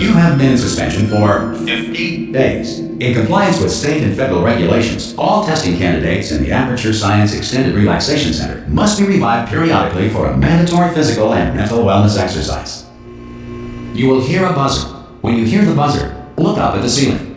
You have been in suspension for 50 days. In compliance with state and federal regulations, all testing candidates in the Aperture Science Extended Relaxation Center must be revived periodically for a mandatory physical and mental wellness exercise. You will hear a buzzer. When you hear the buzzer, look up at the ceiling.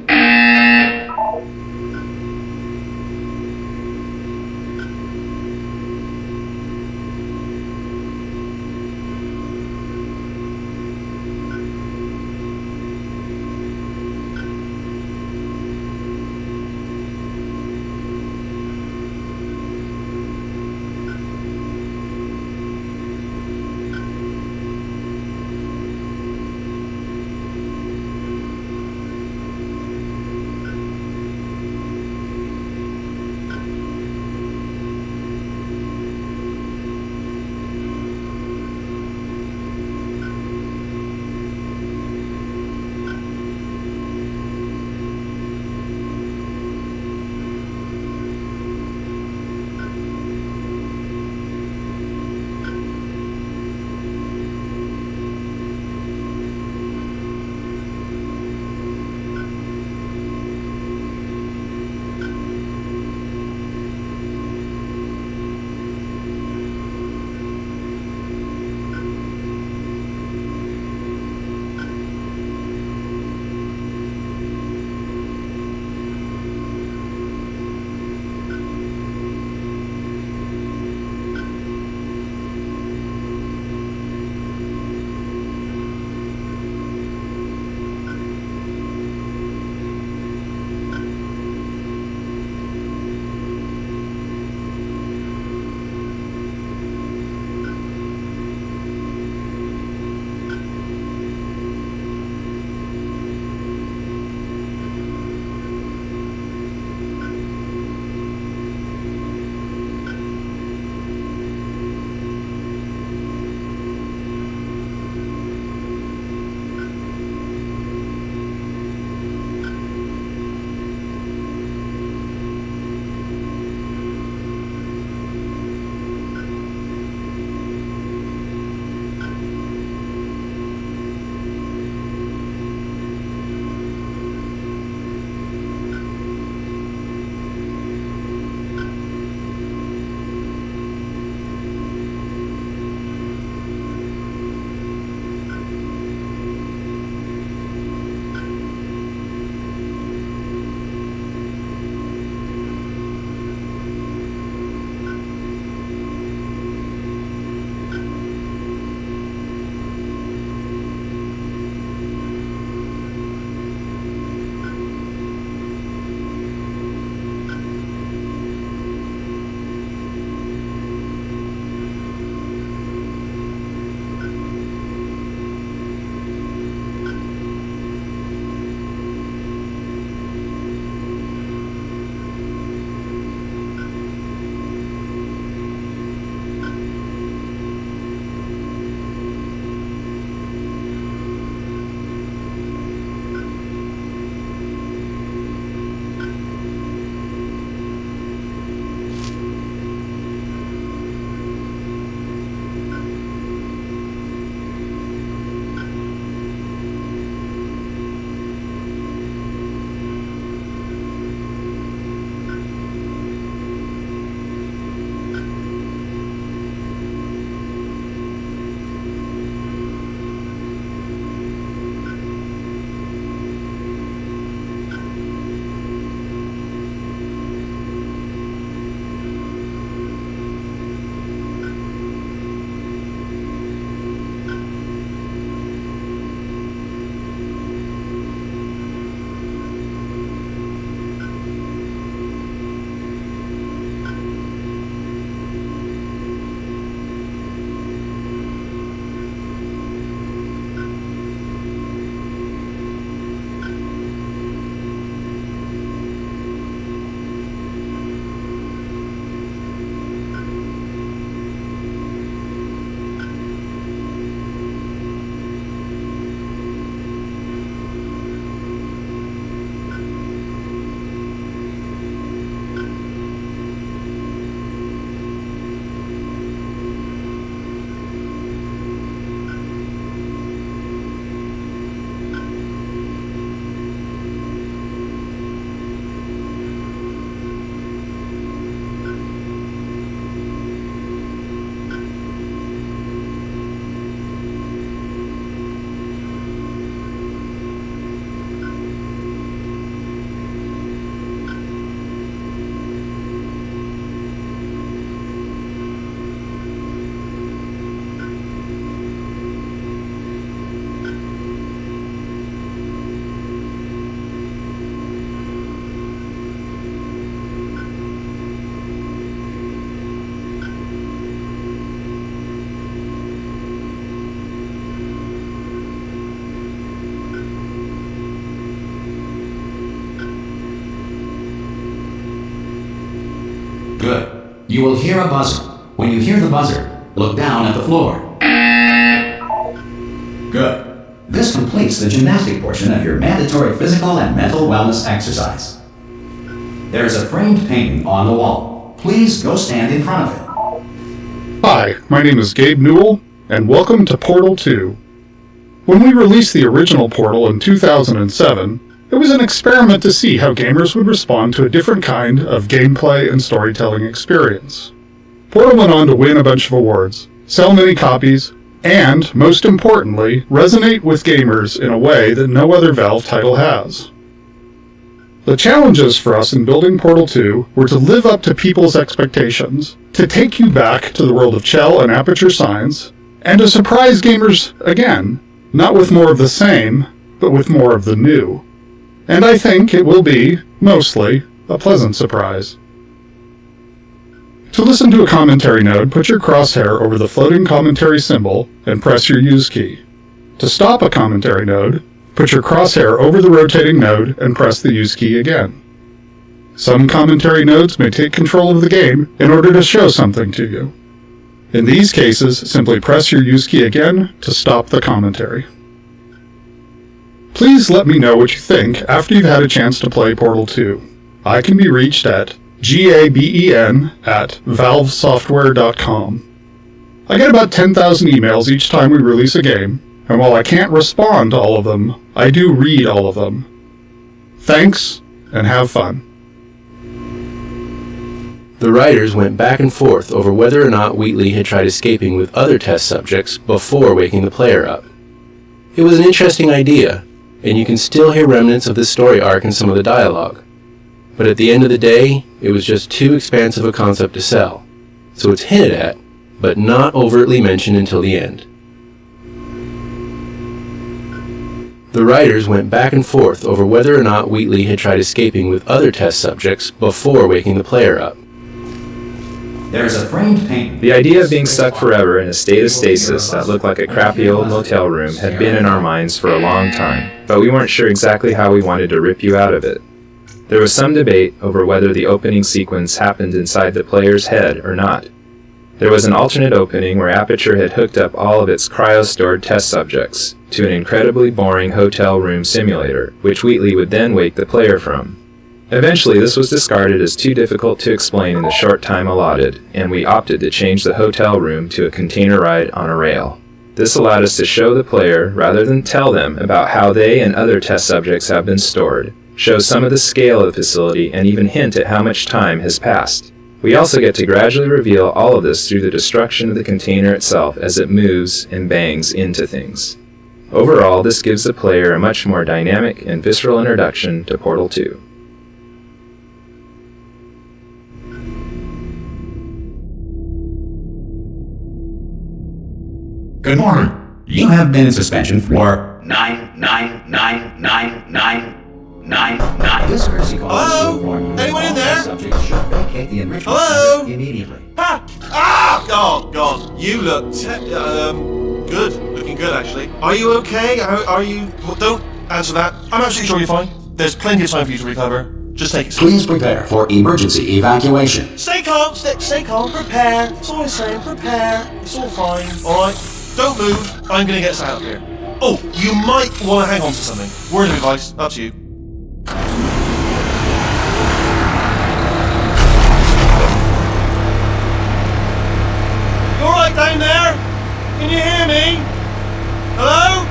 Good. You will hear a buzzer. When you hear the buzzer, look down at the floor. Good. This completes the gymnastic portion of your mandatory physical and mental wellness exercise. There is a framed painting on the wall. Please go stand in front of it. Hi, my name is Gabe Newell, and welcome to Portal 2. When we released the original Portal in 2007, it was an experiment to see how gamers would respond to a different kind of gameplay and storytelling experience. Portal went on to win a bunch of awards, sell many copies, and, most importantly, resonate with gamers in a way that no other Valve title has. The challenges for us in building Portal 2 were to live up to people's expectations, to take you back to the world of Chell and Aperture Science, and to surprise gamers again, not with more of the same, but with more of the new. And I think it will be, mostly, a pleasant surprise. To listen to a commentary node, put your crosshair over the floating commentary symbol and press your use key. To stop a commentary node, put your crosshair over the rotating node and press the use key again. Some commentary nodes may take control of the game in order to show something to you. In these cases, simply press your use key again to stop the commentary. Please let me know what you think after you've had a chance to play Portal 2. I can be reached at gaben@valvesoftware.com. I get about 10,000 emails each time we release a game, and while I can't respond to all of them, I do read all of them. Thanks, and have fun. The writers went back and forth over whether or not Wheatley had tried escaping with other test subjects before waking the player up. It was an interesting idea, and you can still hear remnants of this story arc in some of the dialogue. But at the end of the day, it was just too expansive a concept to sell, so it's hinted at, but not overtly mentioned until the end. The writers went back and forth over whether or not Wheatley had tried escaping with other test subjects before waking the player up. There is a framed painting. The idea of being stuck forever in a state of stasis that looked like a crappy old motel room had been in our minds for a long time, but we weren't sure exactly how we wanted to rip you out of it. There was some debate over whether the opening sequence happened inside the player's head or not. There was an alternate opening where Aperture had hooked up all of its cryo-stored test subjects to an incredibly boring hotel room simulator, which Wheatley would then wake the player from. Eventually, this was discarded as too difficult to explain in the short time allotted, and we opted to change the hotel room to a container ride on a rail. This allowed us to show the player, rather than tell them about how they and other test subjects have been stored, show some of the scale of the facility, and even hint at how much time has passed. We also get to gradually reveal all of this through the destruction of the container itself as it moves and bangs into things. Overall, this gives the player a much more dynamic and visceral introduction to Portal 2. Good morning. You have been in suspension for 9999999. This courtesy call is to inform you that Anyone in all there? subjects should vacate the enrichment Hello? center immediately. Ah! Ah! Oh, God. You look good. Looking good, actually. Are you okay? Are you... Well, don't answer that. I'm absolutely sure you're fine. There's plenty of time for you to recover. Just take it slow. Please prepare for emergency evacuation. Stay calm. Stay calm. Prepare. That's all I'm saying. Prepare. It's all fine. All right? Don't move. I'm going to get us out of here. Oh, you might want to hang on to something. Word of advice. Up to you. You all right down there? Can you hear me? Hello?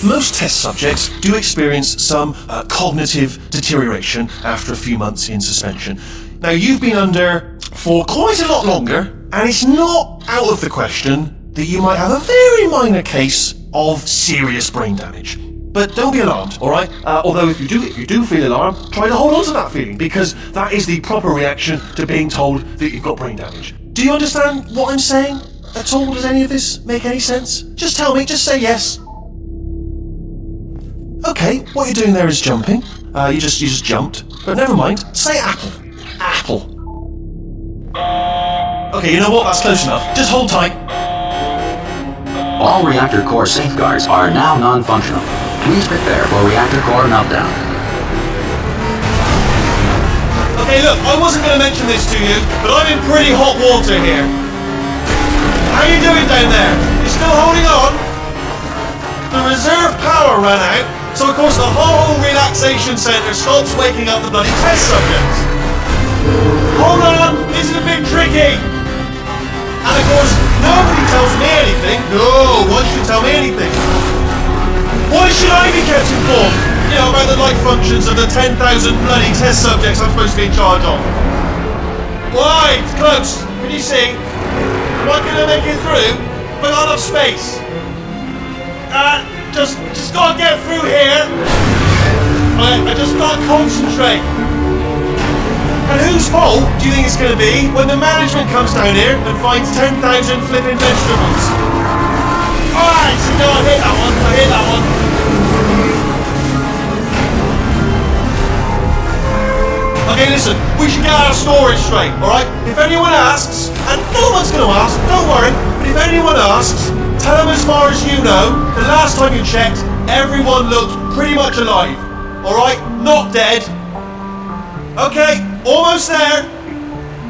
Most test subjects do experience some cognitive deterioration after a few months in suspension. Now, you've been under for quite a lot longer, and it's not out of the question that you might have a very minor case of serious brain damage. But don't be alarmed, all right? Although if you do feel alarmed, try to hold on to that feeling, because that is the proper reaction to being told that you've got brain damage. Do you understand what I'm saying at all? Does any of this make any sense? Just tell me, just say yes. Okay, what you're doing there is jumping. You just jumped. But never mind. Say apple. Apple. Okay, you know what? That's close enough. Just hold tight. All reactor core safeguards are now non-functional. Please prepare for reactor core meltdown. Okay, look, I wasn't going to mention this to you, but I'm in pretty hot water here. How you doing down there? You still holding on? The reserve power ran out, so of course the whole relaxation centre stops waking up the bloody test subjects. Hold on, this is a bit tricky. And of course, nobody tells me anything. No, one should tell me anything. Why should I be kept informed? You know, about the life functions of the 10,000 bloody test subjects I'm supposed to be in charge of. Why? It's close. Can you see? Am I gonna make it through? But not enough space. Just gotta get through here. I just gotta concentrate. And whose fault do you think it's gonna be when the management comes down here and finds 10,000 flipping vegetables? Alright, so no, I hit that one. Okay, listen, we should get our storage straight, alright? If anyone asks, and no one's gonna ask, don't worry, but if anyone asks, tell them as far as you know, the last time you checked, everyone looked pretty much alive. Alright? Not dead. Okay, almost there.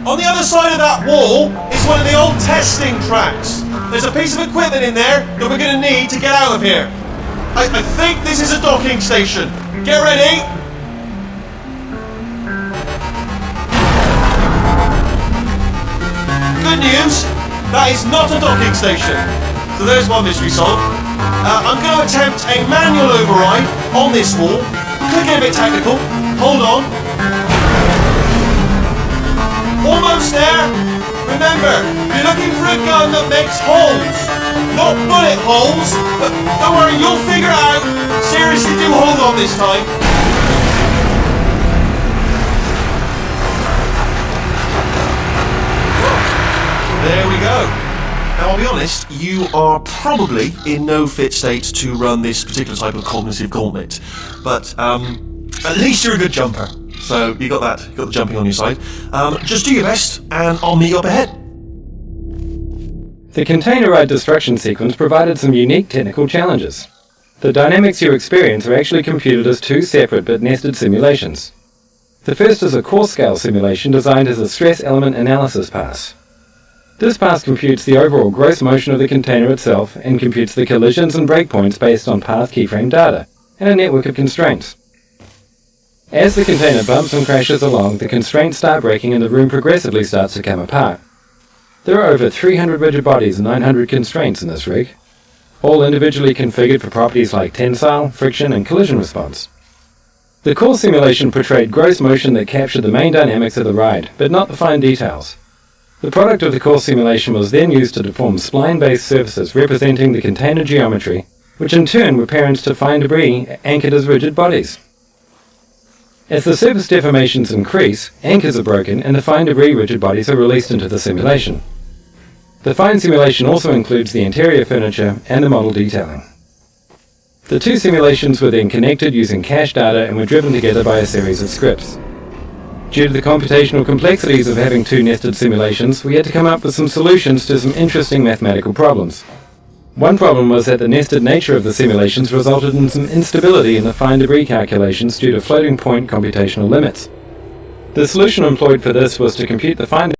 On the other side of that wall is one of the old testing tracks. There's a piece of equipment in there that we're gonna need to get out of here. I think this is a docking station. Get ready. Good news, that is not a docking station. So there's one mystery solved. I'm going to attempt a manual override on this wall. Could get a bit technical. Hold on. Almost there. Remember, you're looking for a gun that makes holes. Not bullet holes. But don't worry, you'll figure it out. Seriously, do hold on this time. There we go. Now, I'll be honest, you are probably in no fit state to run this particular type of cognitive gauntlet. But at least you're a good jumper. So you got that, you got the jumping on your side. Just do your best, and I'll meet you up ahead. The container-ride destruction sequence provided some unique technical challenges. The dynamics you experience are actually computed as two separate but nested simulations. The first is a core-scale simulation designed as a stress element analysis pass. This pass computes the overall gross motion of the container itself and computes the collisions and breakpoints based on path keyframe data and a network of constraints. As the container bumps and crashes along, the constraints start breaking and the room progressively starts to come apart. There are over 300 rigid bodies and 900 constraints in this rig, all individually configured for properties like tensile, friction, and collision response. The core simulation portrayed gross motion that captured the main dynamics of the ride, but not the fine details. The product of the core simulation was then used to deform spline-based surfaces representing the container geometry, which in turn were parents to fine debris anchored as rigid bodies. As the surface deformations increase, anchors are broken and the fine debris rigid bodies are released into the simulation. The fine simulation also includes the interior furniture and the model detailing. The two simulations were then connected using cache data and were driven together by a series of scripts. Due to the computational complexities of having two nested simulations, we had to come up with some solutions to some interesting mathematical problems. One problem was that the nested nature of the simulations resulted in some instability in the fine debris calculations due to floating point computational limits. The solution employed for this was to compute the fine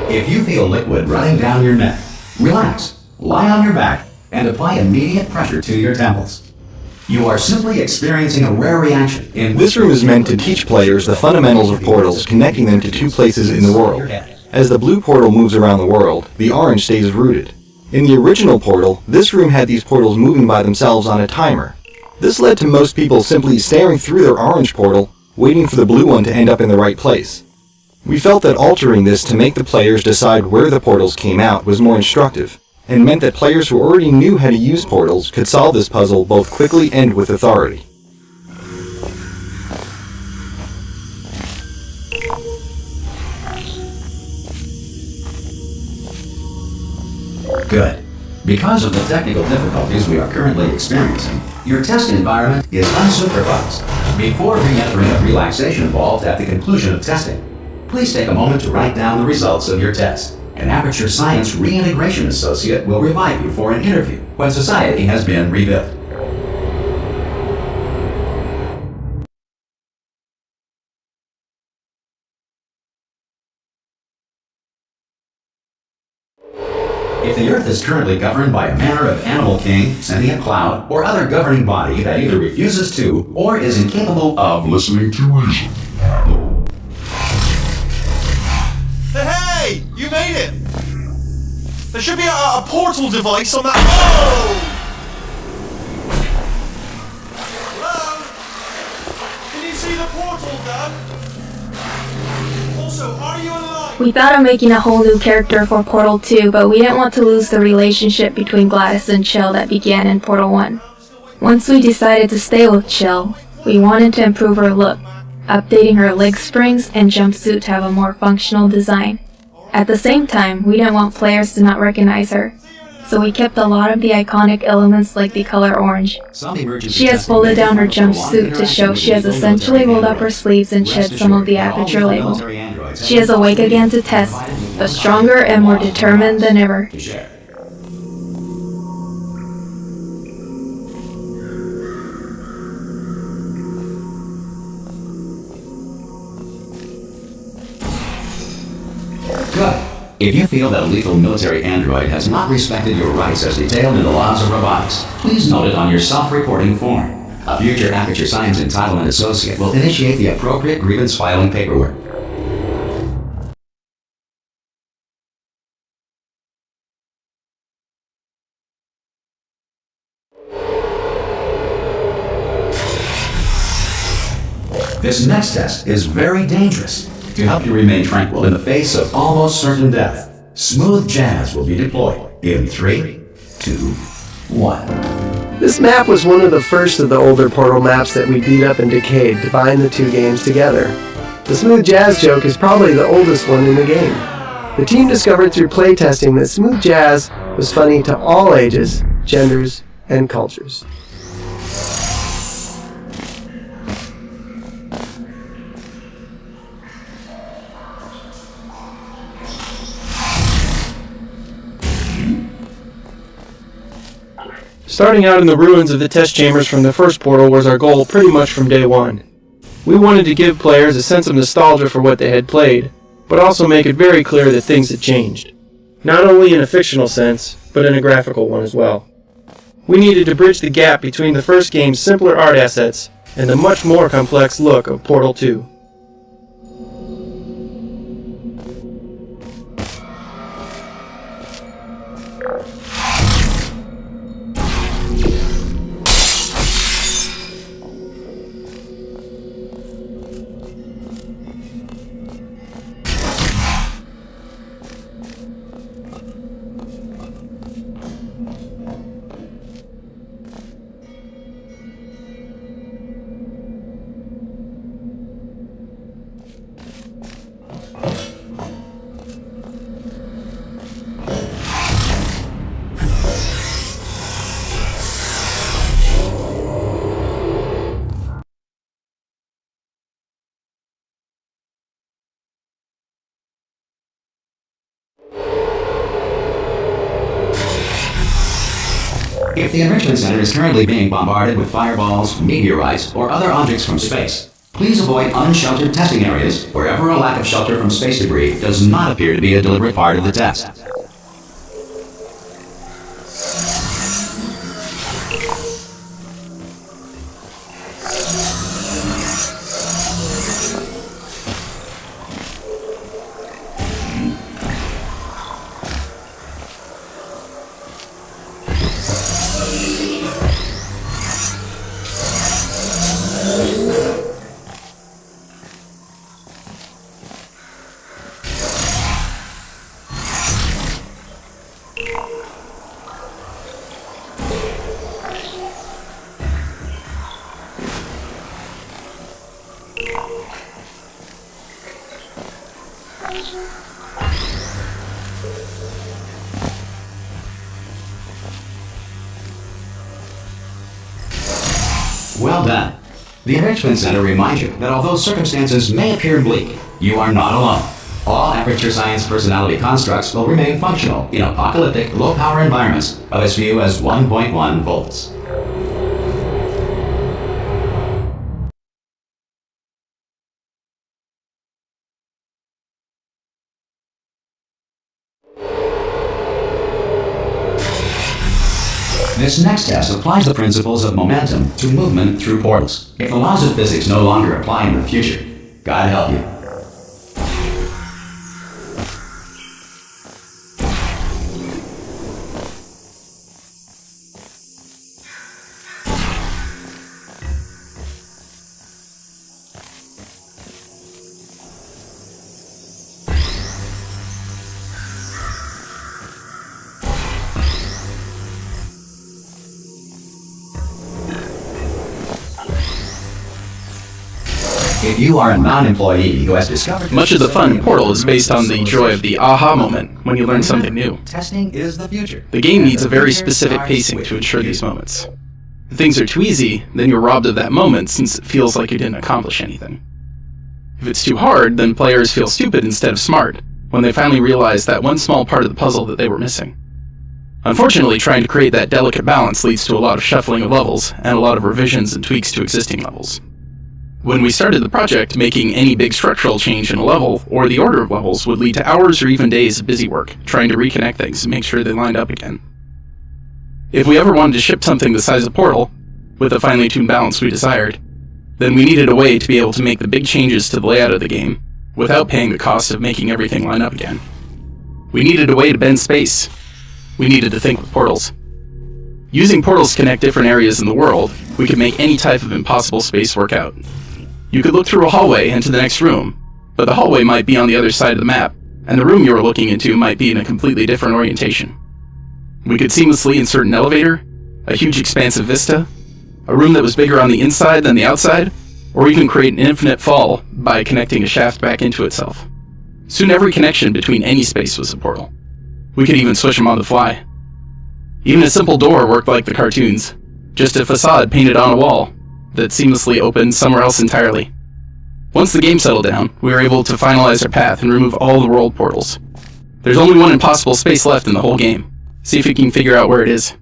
If you feel liquid running down your neck, relax, lie on your back, and apply immediate pressure to your temples. You are simply experiencing a rare reaction in This room is meant to teach players the fundamentals of portals, connecting them to two places in the world. As the blue portal moves around the world, the orange stays rooted. In the original portal, this room had these portals moving by themselves on a timer. This led to most people simply staring through their orange portal, waiting for the blue one to end up in the right place. We felt that altering this to make the players decide where the portals came out was more instructive, and meant that players who already knew how to use portals could solve this puzzle both quickly and with authority. Good. Because of the technical difficulties we are currently experiencing, your test environment is unsupervised before re-entering a relaxation vault at the conclusion of testing. Please take a moment to write down the results of your test. An Aperture Science Reintegration Associate will revive you for an interview when society has been rebuilt. If the Earth is currently governed by a manner of animal king, sentient cloud, or other governing body that either refuses to or is incapable of listening to reason. Hey! You made it! There should be a portal device on that. Oh! Hello? Can you see the portal, Dad? Also, are you alive? We thought of making a whole new character for Portal 2, but we didn't want to lose the relationship between GLaDOS and Chill that began in Portal 1. Once we decided to stay with Chill, we wanted to improve her look, updating her leg springs and jumpsuit to have a more functional design. At the same time, we didn't want players to not recognize her, so we kept a lot of the iconic elements like the color orange. She has folded down her jumpsuit to show she has essentially rolled up her sleeves and shed some of the Aperture label. She is awake again to test, but stronger and more determined than ever. Good. If you feel that a lethal military android has not respected your rights as detailed in the laws of robotics, please note it on your self-reporting form. A future Aperture Science Entitlement Associate will initiate the appropriate grievance filing paperwork. This next test is very dangerous. To help you remain tranquil in the face of almost certain death, smooth jazz will be deployed in 3, 2, 1. This map was one of the first of the older Portal maps that we beat up and decayed to bind the two games together. The smooth jazz joke is probably the oldest one in the game. The team discovered through playtesting that smooth jazz was funny to all ages, genders, and cultures. Starting out in the ruins of the test chambers from the first Portal was our goal pretty much from day one. We wanted to give players a sense of nostalgia for what they had played, but also make it very clear that things had changed. Not only in a fictional sense, but in a graphical one as well. We needed to bridge the gap between the first game's simpler art assets and the much more complex look of Portal 2. If the Enrichment Center is currently being bombarded with fireballs, meteorites, or other objects from space, please avoid unsheltered testing areas wherever a lack of shelter from space debris does not appear to be a deliberate part of the test. Well done. The Enrichment Center reminds you that although circumstances may appear bleak, You are not alone. All Aperture Science personality constructs will remain functional in apocalyptic, low-power environments of as few as 1.1 volts. This next test applies the principles of momentum to movement through portals. If the laws of physics no longer apply in the future, God help you. If you are a non-employee who has discovered... Much of the fun in Portal is based on the joy of the aha moment when you learn something new. Testing is the future. The game needs a very specific pacing to ensure these moments. If things are too easy, then you're robbed of that moment since it feels like you didn't accomplish anything. If it's too hard, then players feel stupid instead of smart when they finally realize that one small part of the puzzle that they were missing. Unfortunately, trying to create that delicate balance leads to a lot of shuffling of levels and a lot of revisions and tweaks to existing levels. When we started the project, making any big structural change in a level, or the order of levels, would lead to hours or even days of busy work, trying to reconnect things and make sure they lined up again. If we ever wanted to ship something the size of Portal, with the finely tuned balance we desired, then we needed a way to be able to make the big changes to the layout of the game, without paying the cost of making everything line up again. We needed a way to bend space. We needed to think with portals. Using portals to connect different areas in the world, we could make any type of impossible space work out. You could look through a hallway into the next room, but the hallway might be on the other side of the map, and the room you were looking into might be in a completely different orientation. We could seamlessly insert an elevator, a huge expansive vista, a room that was bigger on the inside than the outside, or even create an infinite fall by connecting a shaft back into itself. Soon every connection between any space was a portal. We could even switch them on the fly. Even a simple door worked like the cartoons, just a facade painted on a wall that seamlessly opened somewhere else entirely. Once the game settled down, we were able to finalize our path and remove all the world portals. There's only one impossible space left in the whole game. See if you can figure out where it is.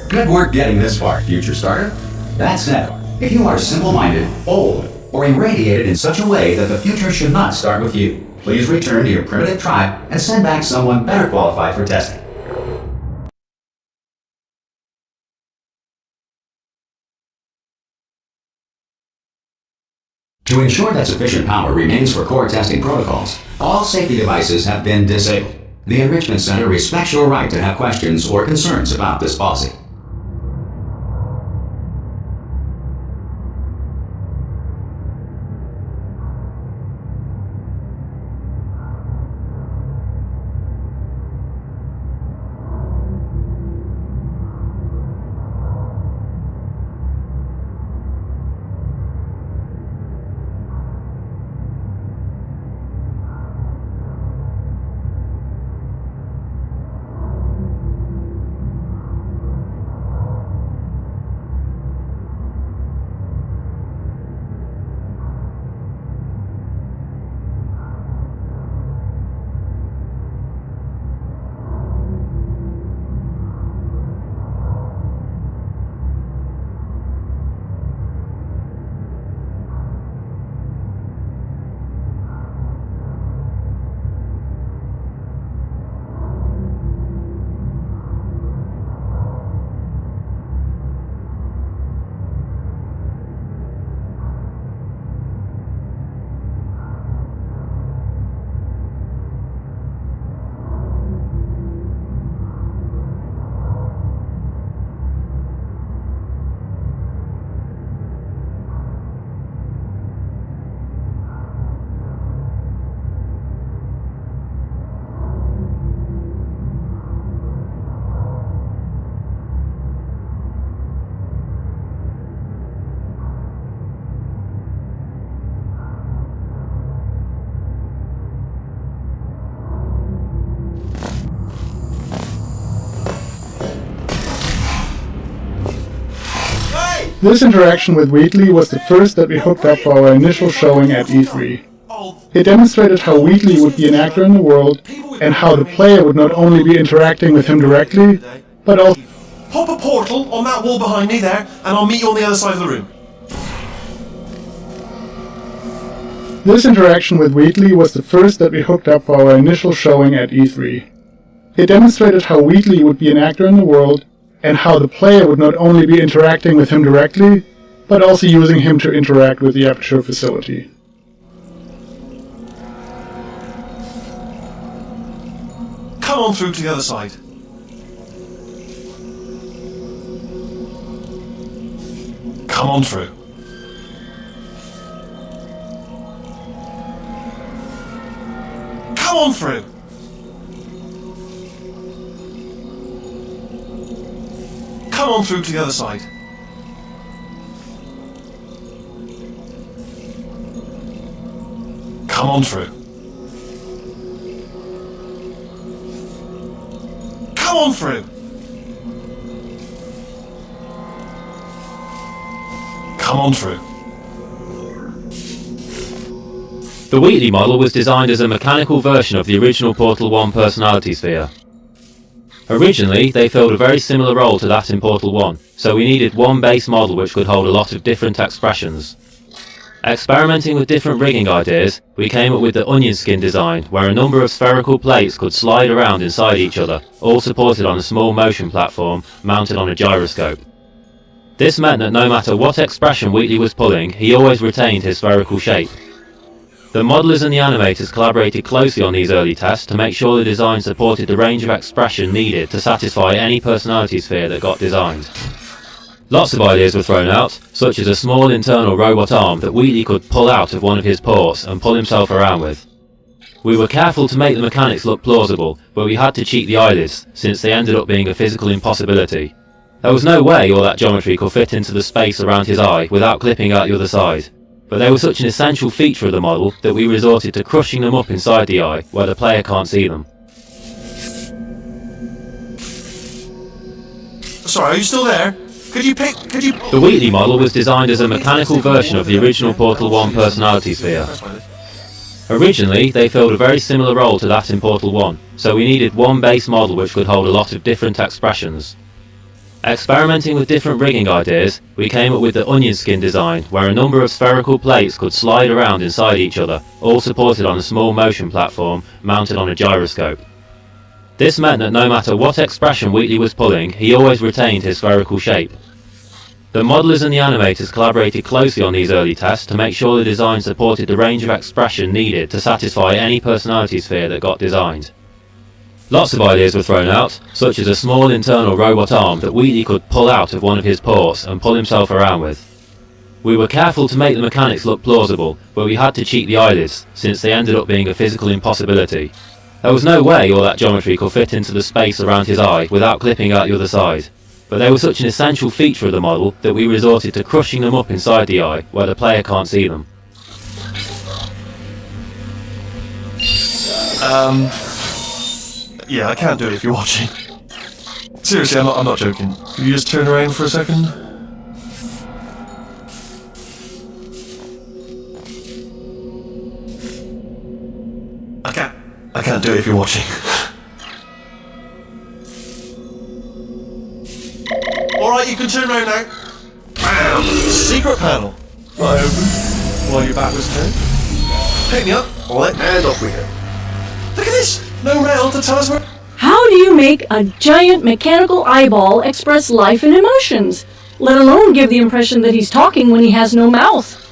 Good work getting this far, future starter. That said, if you are simple-minded, old, or irradiated in such a way that the future should not start with you, please return to your primitive tribe and send back someone better qualified for testing. To ensure that sufficient power remains for core testing protocols, all safety devices have been disabled. The Enrichment Center respects your right to have questions or concerns about this policy. This interaction with Wheatley was the first that we hooked up for our initial showing at E3. It demonstrated how Wheatley would be an actor in the world, and how the player would not only be interacting with him directly, but also... Pop a portal on that wall behind me there, and I'll meet you on the other side of the room. This interaction with Wheatley was the first that we hooked up for our initial showing at E3. It demonstrated how Wheatley would be an actor in the world, and how the player would not only be interacting with him directly, but also using him to interact with the Aperture facility. Come on through to the other side. Come on through. Come on through. Come on through to the other side. Come on through. Come on through. Come on through. The Wheatley model was designed as a mechanical version of the original Portal 1 personality sphere. Originally, they filled a very similar role to that in Portal 1, so we needed one base model which could hold a lot of different expressions. Experimenting with different rigging ideas, we came up with the onion skin design, where a number of spherical plates could slide around inside each other, all supported on a small motion platform mounted on a gyroscope. This meant that no matter what expression Wheatley was pulling, he always retained his spherical shape. The modelers and the animators collaborated closely on these early tests to make sure the design supported the range of expression needed to satisfy any personality sphere that got designed. Lots of ideas were thrown out, such as a small internal robot arm that Wheatley could pull out of one of his ports and pull himself around with. We were careful to make the mechanics look plausible, but we had to cheat the eyelids, since they ended up being a physical impossibility. There was no way all that geometry could fit into the space around his eye without clipping out the other side. But they were such an essential feature of the model that we resorted to crushing them up inside the eye where the player can't see them. Sorry, are you still there? Could you... The Wheatley model was designed as a mechanical version of the original Portal 1 personality sphere. Originally, they filled a very similar role to that in Portal 1, so we needed one base model which could hold a lot of different expressions. Experimenting with different rigging ideas, we came up with the onion skin design, where a number of spherical plates could slide around inside each other, all supported on a small motion platform mounted on a gyroscope. This meant that no matter what expression Wheatley was pulling, he always retained his spherical shape. The modelers and the animators collaborated closely on these early tests to make sure the design supported the range of expression needed to satisfy any personality sphere that got designed. Lots of ideas were thrown out, such as a small internal robot arm that Wheatley could pull out of one of his ports and pull himself around with. We were careful to make the mechanics look plausible, but we had to cheat the eyelids, since they ended up being a physical impossibility. There was no way all that geometry could fit into the space around his eye without clipping out the other side. But they were such an essential feature of the model that we resorted to crushing them up inside the eye where the player can't see them. Yeah, I can't do it if you're watching. Seriously, I'm not joking. Could you just turn around for a second? I can't do it if you're watching. Alright, you can turn around now. Bam! Secret panel. Right open. While your back was turned. Pick me up. Alright, and off we go. Look at this! No rail to tell us where... How do you make a giant mechanical eyeball express life and emotions, let alone give the impression that he's talking when he has no mouth?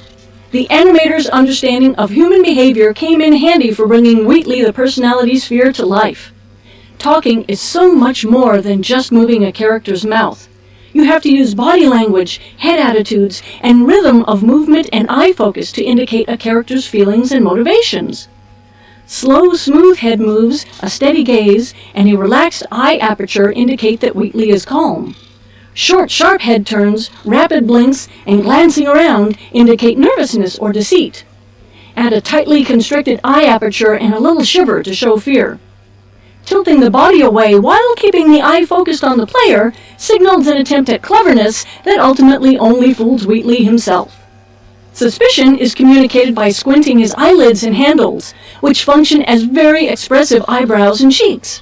The animator's understanding of human behavior came in handy for bringing Wheatley the personality sphere to life. Talking is so much more than just moving a character's mouth. You have to use body language, head attitudes, and rhythm of movement and eye focus to indicate a character's feelings and motivations. Slow, smooth head moves, a steady gaze, and a relaxed eye aperture indicate that Wheatley is calm. Short, sharp head turns, rapid blinks, and glancing around indicate nervousness or deceit. Add a tightly constricted eye aperture and a little shiver to show fear. tilting the body away while keeping the eye focused on the player signals an attempt at cleverness that ultimately only fools Wheatley himself. Suspicion is communicated by squinting his eyelids and handles, which function as very expressive eyebrows and cheeks.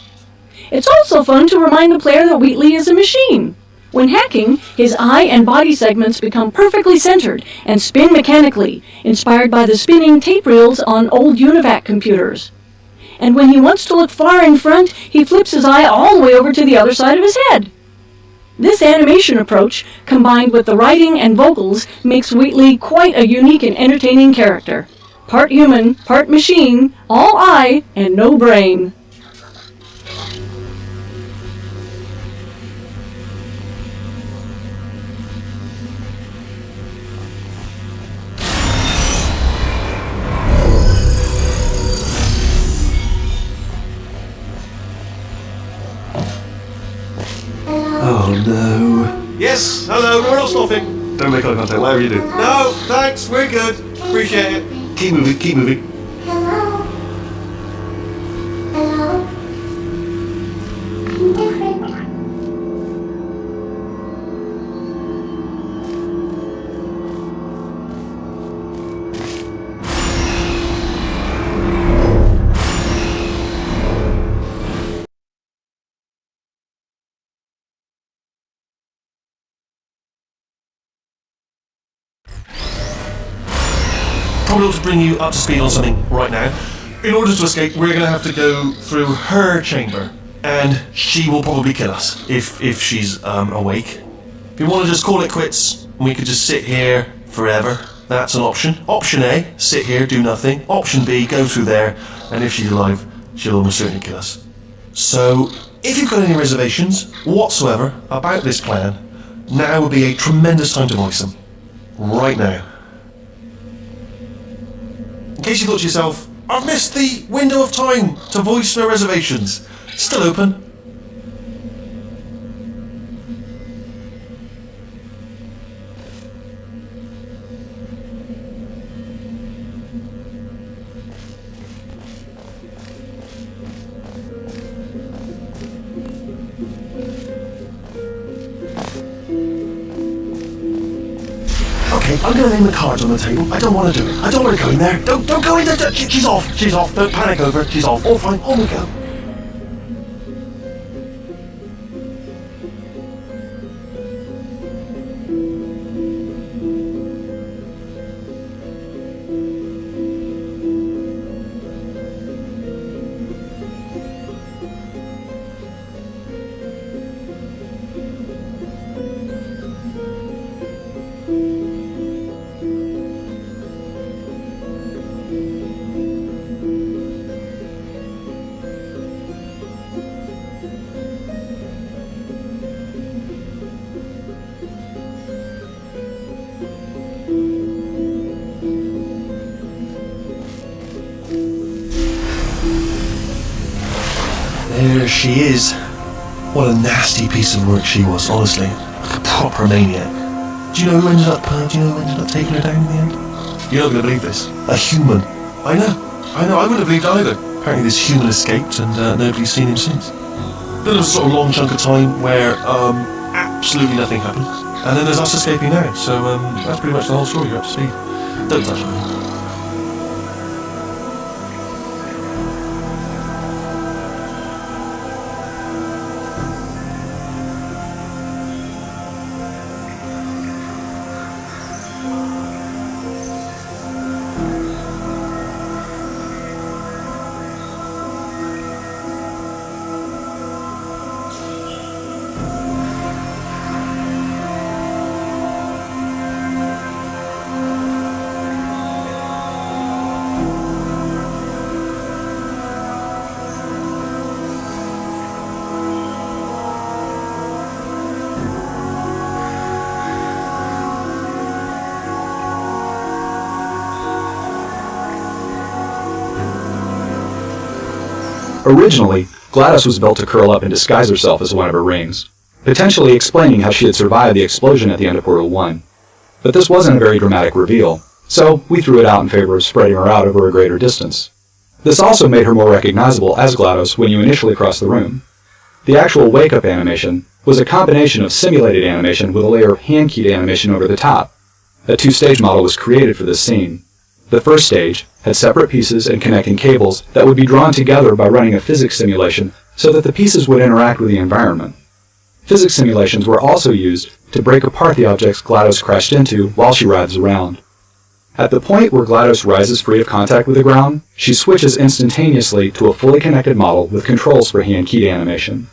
It's also fun to remind the player that Wheatley is a machine. When hacking, his eye and body segments become perfectly centered and spin mechanically, inspired by the spinning tape reels on old UNIVAC computers. And when he wants to look far in front, he flips his eye all the way over to the other side of his head. This animation approach, combined with the writing and vocals, makes Wheatley quite a unique and entertaining character. Part human, part machine, all eye, and no brain. Oh no. Yes, hello, we're not stopping. Don't make eye contact, whatever you do. No, thanks, we're good. Appreciate it. Keep moving, keep moving. Hello. Hello. I'm different. Probably ought to bring you up to speed on something right now. In order to escape, we're going to have to go through her chamber, and she will probably kill us if she's awake. If you want to just call it quits, we could just sit here forever. That's an option. Option A, sit here, do nothing. Option B, go through there, and if she's alive, she'll almost certainly kill us. So, if you've got any reservations whatsoever about this plan, now would be a tremendous time to voice them. Right now. In case you thought to yourself, I've missed the window of time to voice my reservations. Still open. Okay, I'm going to name the cards on the table. I don't want to do it. I don't want to go in there. Don't go in there. She's off. She's off. Don't panic over. She's off. All fine. On we go. There she is. What a nasty piece of work she was, honestly. Like a proper maniac. Do you know who ended up taking her down in the end? You're not going to believe this. A human. I know. I wouldn't have believed either. Apparently this human escaped and nobody's seen him since. Then there was a sort of long chunk of time where absolutely nothing happened. And then there's us escaping now. So that's pretty much the whole story. You're up to speed. Don't touch me. Originally, GLaDOS was built to curl up and disguise herself as one of her rings, potentially explaining how she had survived the explosion at the end of Portal 1. But this wasn't a very dramatic reveal, so we threw it out in favor of spreading her out over a greater distance. This also made her more recognizable as GLaDOS when you initially crossed the room. The actual wake-up animation was a combination of simulated animation with a layer of hand-keyed animation over the top. A two-stage model was created for this scene. The first stage had separate pieces and connecting cables that would be drawn together by running a physics simulation so that the pieces would interact with the environment. Physics simulations were also used to break apart the objects GLaDOS crashed into while she writhes around. At the point where GLaDOS rises free of contact with the ground, she switches instantaneously to a fully connected model with controls for hand-keyed animation.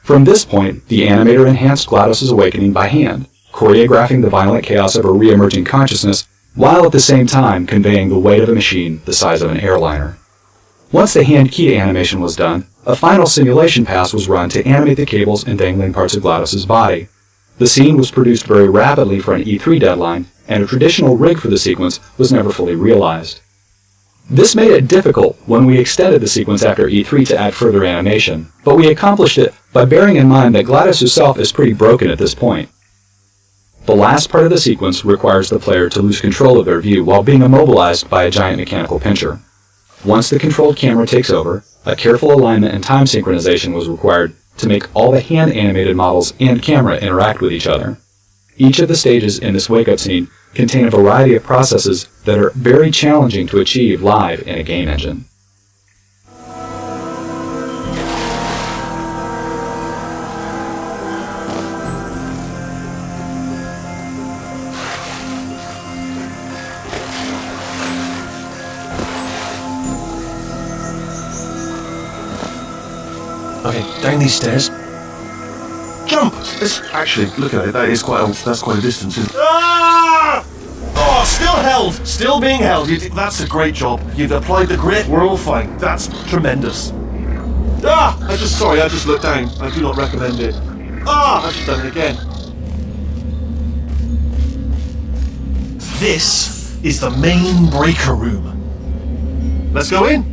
From this point, the animator enhanced GLaDOS's awakening by hand, choreographing the violent chaos of her re-emerging consciousness, while at the same time conveying the weight of a machine the size of an airliner. Once the hand-keyed animation was done, a final simulation pass was run to animate the cables and dangling parts of GLaDOS's body. The scene was produced very rapidly for an E3 deadline, and a traditional rig for the sequence was never fully realized. This made it difficult when we extended the sequence after E3 to add further animation, but we accomplished it by bearing in mind that GLaDOS herself is pretty broken at this point. The last part of the sequence requires the player to lose control of their view while being immobilized by a giant mechanical pincher. Once the controlled camera takes over, a careful alignment and time synchronization was required to make all the hand-animated models and camera interact with each other. Each of the stages in this wake-up scene contain a variety of processes that are very challenging to achieve live in a game engine. Okay, down these stairs. Jump! Actually, look at it, that's quite a distance, isn't it? Ah! Oh, still held! Still being held. That's a great job. You've applied the grit, we're all fine. That's tremendous. Ah! I just looked down. I do not recommend it. Ah! I've just done it again. This is the main breaker room. Let's go in.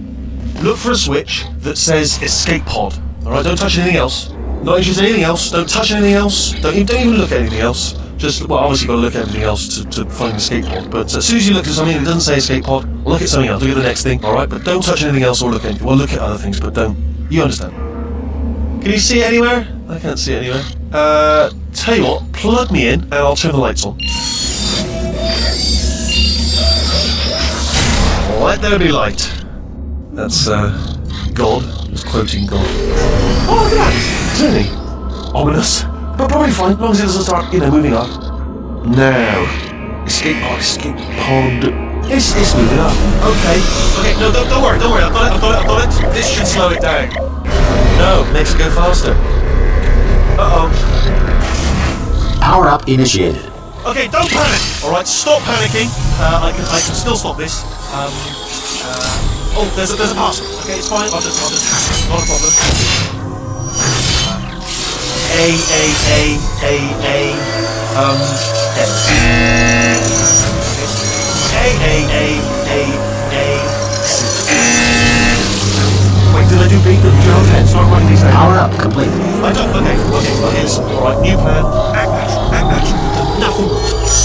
Look for a switch that says escape pod. Alright, don't touch anything else. Not interested in anything else. Don't touch anything else. Don't even look at anything else. Just, well, obviously you've got to look at everything else to find the escape pod. But as soon as you look at something that doesn't say escape pod, look at something else. Look at the next thing. Alright, but don't touch anything else or look at anything. Well, look at other things, but don't. You understand. Can you see it anywhere? I can't see it anywhere. Tell you what, plug me in and I'll turn the lights on. Let there be light. That's, God. Just quoting God. Oh, look at that! Turning. Ominous. But probably fine, as long as it doesn't start, moving up. Now. Escape pod. It's moving up. Okay, no, don't worry. I've got it. This should slow it down. No, makes it go faster. Uh-oh. Power up initiated. Okay, don't panic! Alright, stop panicking. I can still stop this. Oh, there's a password. Okay, it's fine. I'll just not a problem. A. Wait, did I do B? Start writing these down. Power up complete. I don't. Okay. It's alright. New plan. Act natural. Nothing.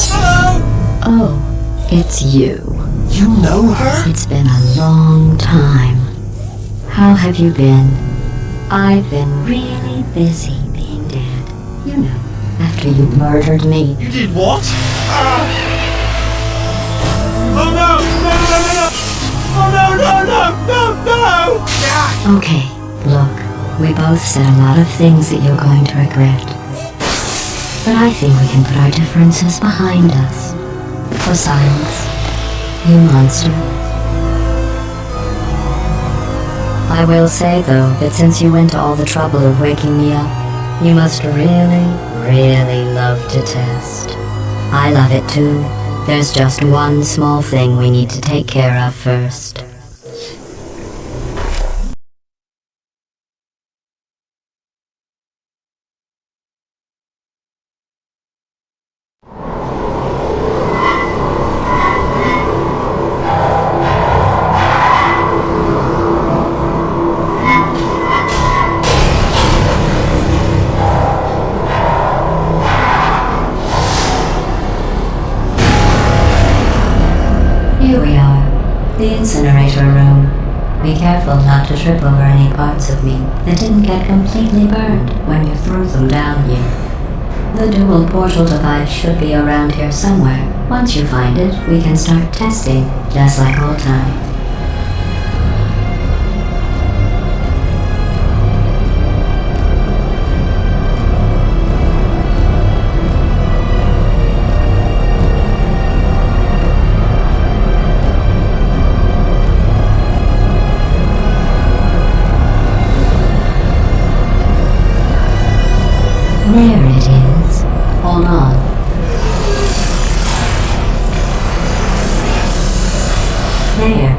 Hello. Oh, it's you. You know her? It's been a long time. How have you been? I've been really busy being dead. You know, after you murdered me. You did what? Oh no! No! Okay, look, we both said a lot of things that you're going to regret. But I think we can put our differences behind us. For silence. You monster. I will say, though, that since you went to all the trouble of waking me up, you must really, really love to test. I love it too. There's just one small thing we need to take care of first. The incinerator room. Be careful not to trip over any parts of me that didn't get completely burned when you threw them down here. The dual portal device should be around here somewhere. Once you find it, we can start testing, just like old times. There it is. Hold on. There.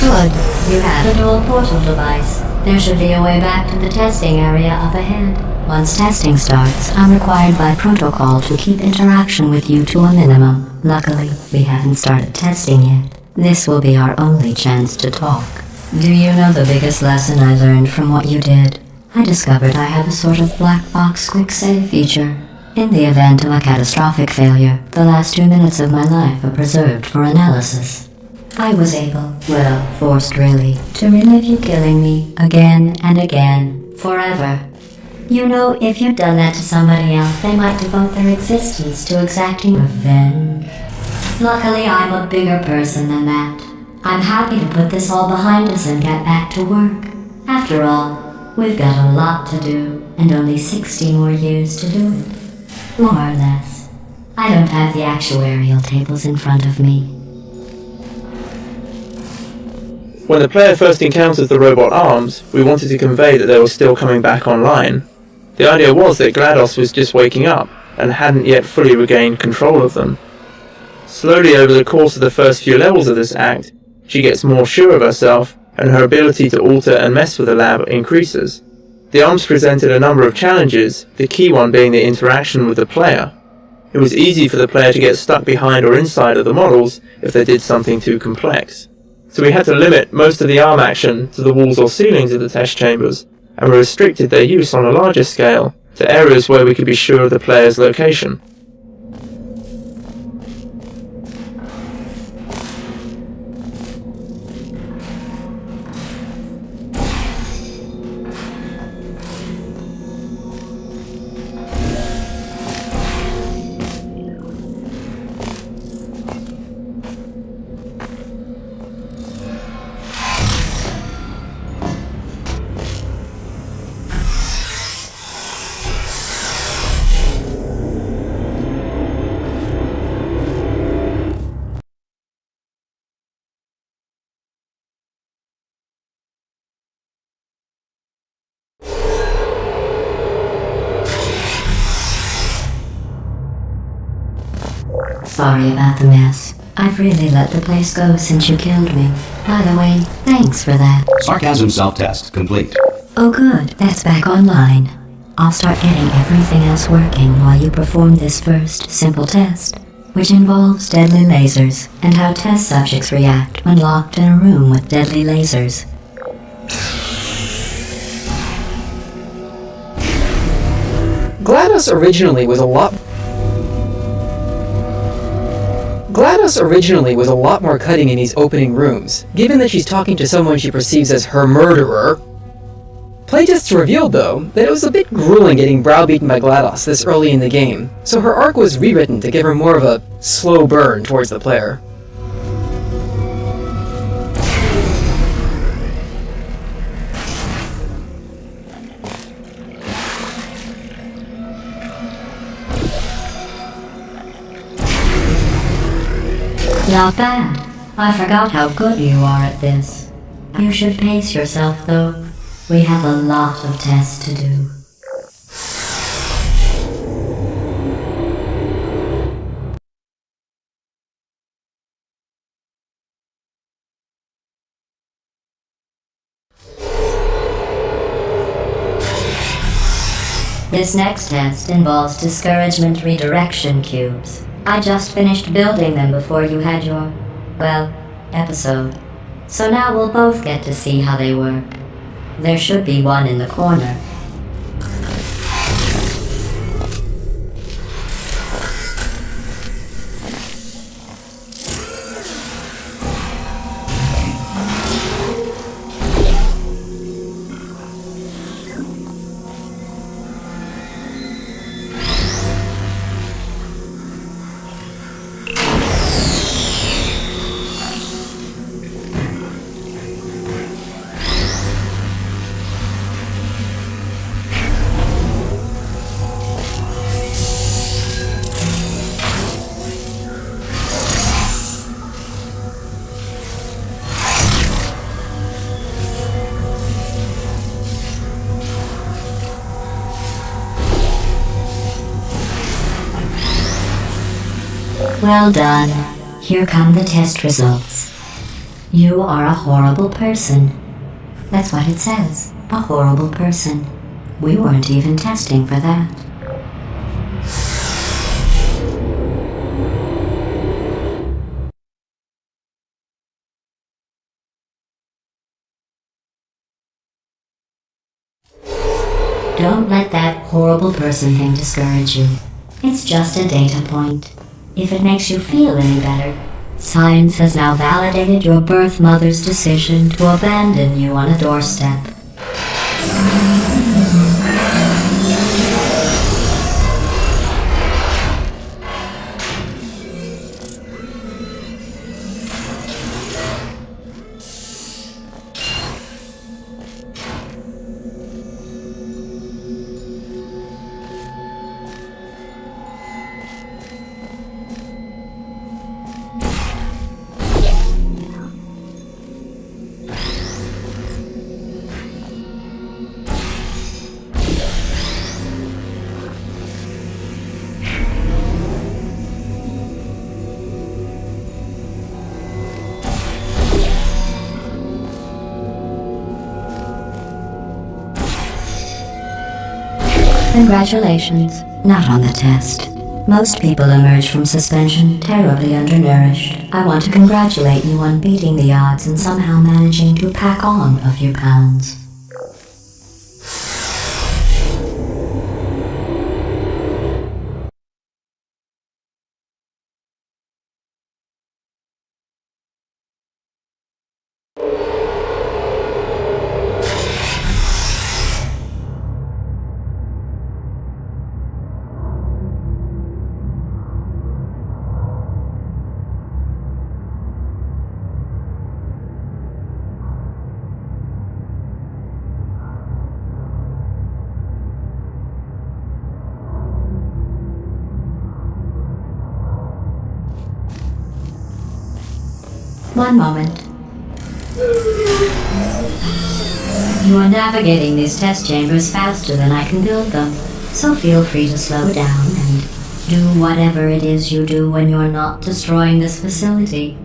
Good. You have a dual portal device. There should be a way back to the testing area up ahead. Once testing starts, I'm required by protocol to keep interaction with you to a minimum. Luckily, we haven't started testing yet. This will be our only chance to talk. Do you know the biggest lesson I learned from what you did? I discovered I have a sort of black box quick save feature. In the event of a catastrophic failure, the last 2 minutes of my life are preserved for analysis. I was able, well, forced really, to relive you killing me again and again, forever. You know, if you'd done that to somebody else, they might devote their existence to exacting revenge. Luckily, I'm a bigger person than that. I'm happy to put this all behind us and get back to work. After all, we've got a lot to do, and only 60 more years to do it. More or less. I don't have the actuarial tables in front of me. When the player first encounters the robot arms, we wanted to convey that they were still coming back online. The idea was that GLaDOS was just waking up, and hadn't yet fully regained control of them. Slowly over the course of the first few levels of this act, she gets more sure of herself, and her ability to alter and mess with the lab increases. The arms presented a number of challenges, the key one being the interaction with the player. It was easy for the player to get stuck behind or inside of the models if they did something too complex. So we had to limit most of the arm action to the walls or ceilings of the test chambers, and we restricted their use on a larger scale to areas where we could be sure of the player's location. Sorry about the mess. I've really let the place go since you killed me. By the way, thanks for that. Sarcasm self-test complete. Oh good, that's back online. I'll start getting everything else working while you perform this first, simple test, which involves deadly lasers and how test subjects react when locked in a room with deadly lasers. GLaDOS originally was a lot more cutting in these opening rooms, given that she's talking to someone she perceives as her murderer. Playtests revealed, though, that it was a bit grueling getting browbeaten by GLaDOS this early in the game, so her arc was rewritten to give her more of a slow burn towards the player. Not bad. I forgot how good you are at this. You should pace yourself, though. We have a lot of tests to do. This next test involves discouragement redirection cubes. I just finished building them before you had your, well, episode. So now we'll both get to see how they work. There should be one in the corner. Well done. Here come the test results. You are a horrible person. That's what it says. A horrible person. We weren't even testing for that. Don't let that horrible person thing discourage you. It's just a data point. If it makes you feel any better, science has now validated your birth mother's decision to abandon you on a doorstep. Congratulations. Not on the test. Most people emerge from suspension terribly undernourished. I want to congratulate you on beating the odds and somehow managing to pack on a few pounds. One moment. You are navigating these test chambers faster than I can build them, so feel free to slow down and do whatever it is you do when you're not destroying this facility.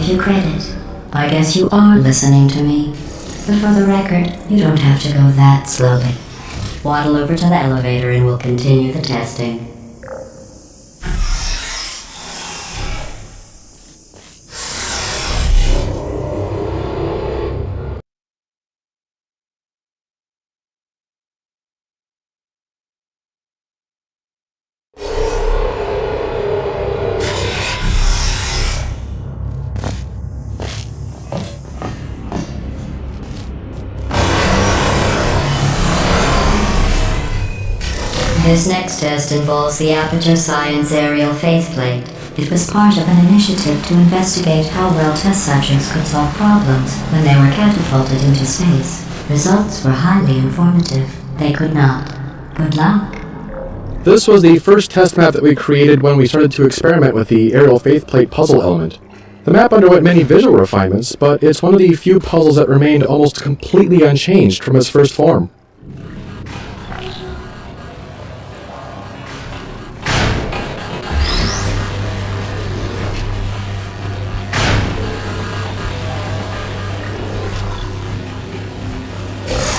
You credit. I guess you are listening to me. But for the record, you don't have to go that slowly. Waddle over to the elevator and we'll continue the testing. This next test involves the Aperture Science aerial faceplate. It was part of an initiative to investigate how well test subjects could solve problems when they were catapulted into space. Results were highly informative. They could not. Good luck. This was the first test map that we created when we started to experiment with the aerial faceplate puzzle element. The map underwent many visual refinements, but it's one of the few puzzles that remained almost completely unchanged from its first form.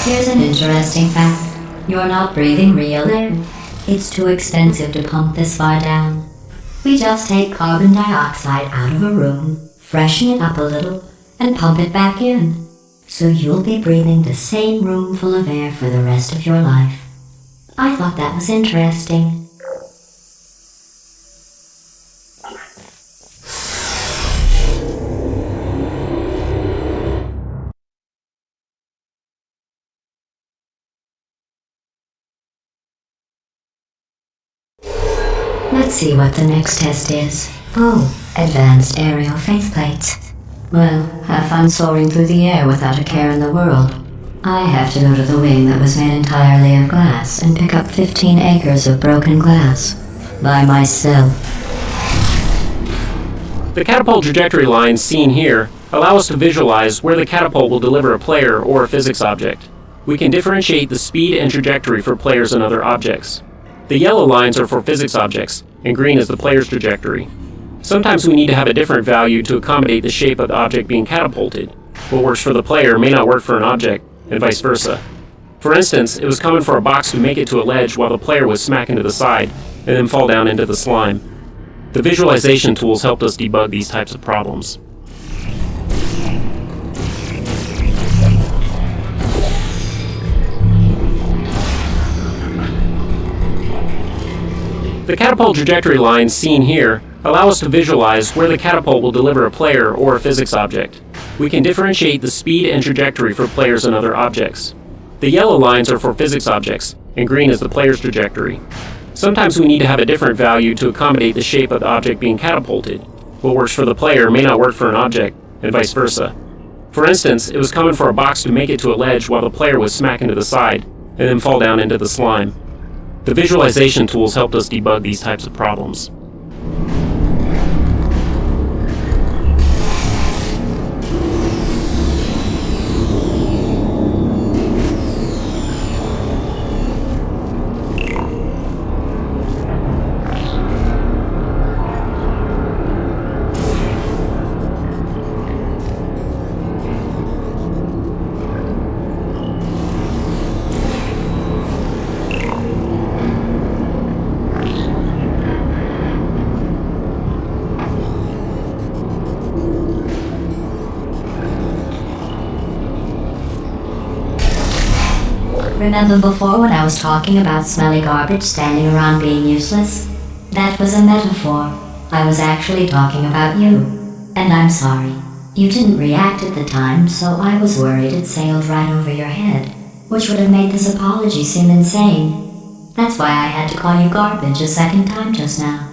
Here's an interesting fact. You're not breathing real air. It's too expensive to pump this far down. We just take carbon dioxide out of a room, freshen it up a little, and pump it back in. So you'll be breathing the same room full of air for the rest of your life. I thought that was interesting. Let's see what the next test is. Oh, advanced aerial faceplates. Well, have fun soaring through the air without a care in the world. I have to go to the wing that was made entirely of glass and pick up 15 acres of broken glass. By myself. The catapult trajectory lines seen here allow us to visualize where the catapult will deliver a player or a physics object. We can differentiate the speed and trajectory for players and other objects. The yellow lines are for physics objects, and green is the player's trajectory. Sometimes we need to have a different value to accommodate the shape of the object being catapulted. What works for the player may not work for an object, and vice versa. For instance, it was common for a box to make it to a ledge while the player would smack into the side, and then fall down into the slime. The visualization tools helped us debug these types of problems. The catapult trajectory lines seen here allow us to visualize where the catapult will deliver a player or a physics object. We can differentiate the speed and trajectory for players and other objects. The yellow lines are for physics objects, and green is the player's trajectory. Sometimes we need to have a different value to accommodate the shape of the object being catapulted. What works for the player may not work for an object, and vice versa. For instance, it was common for a box to make it to a ledge while the player would smack into the side, and then fall down into the slime. The visualization tools helped us debug these types of problems. Remember before when I was talking about smelly garbage standing around being useless? That was a metaphor. I was actually talking about you. And I'm sorry. You didn't react at the time, so I was worried it sailed right over your head, which would have made this apology seem insane. That's why I had to call you garbage a second time just now.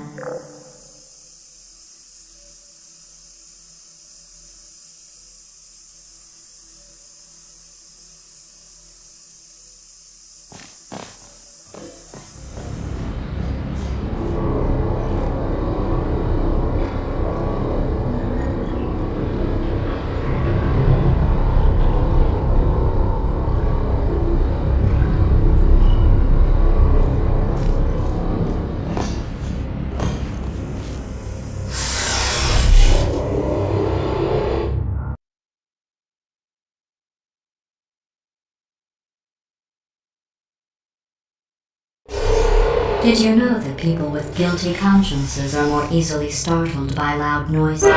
Did you know that people with guilty consciences are more easily startled by loud noises?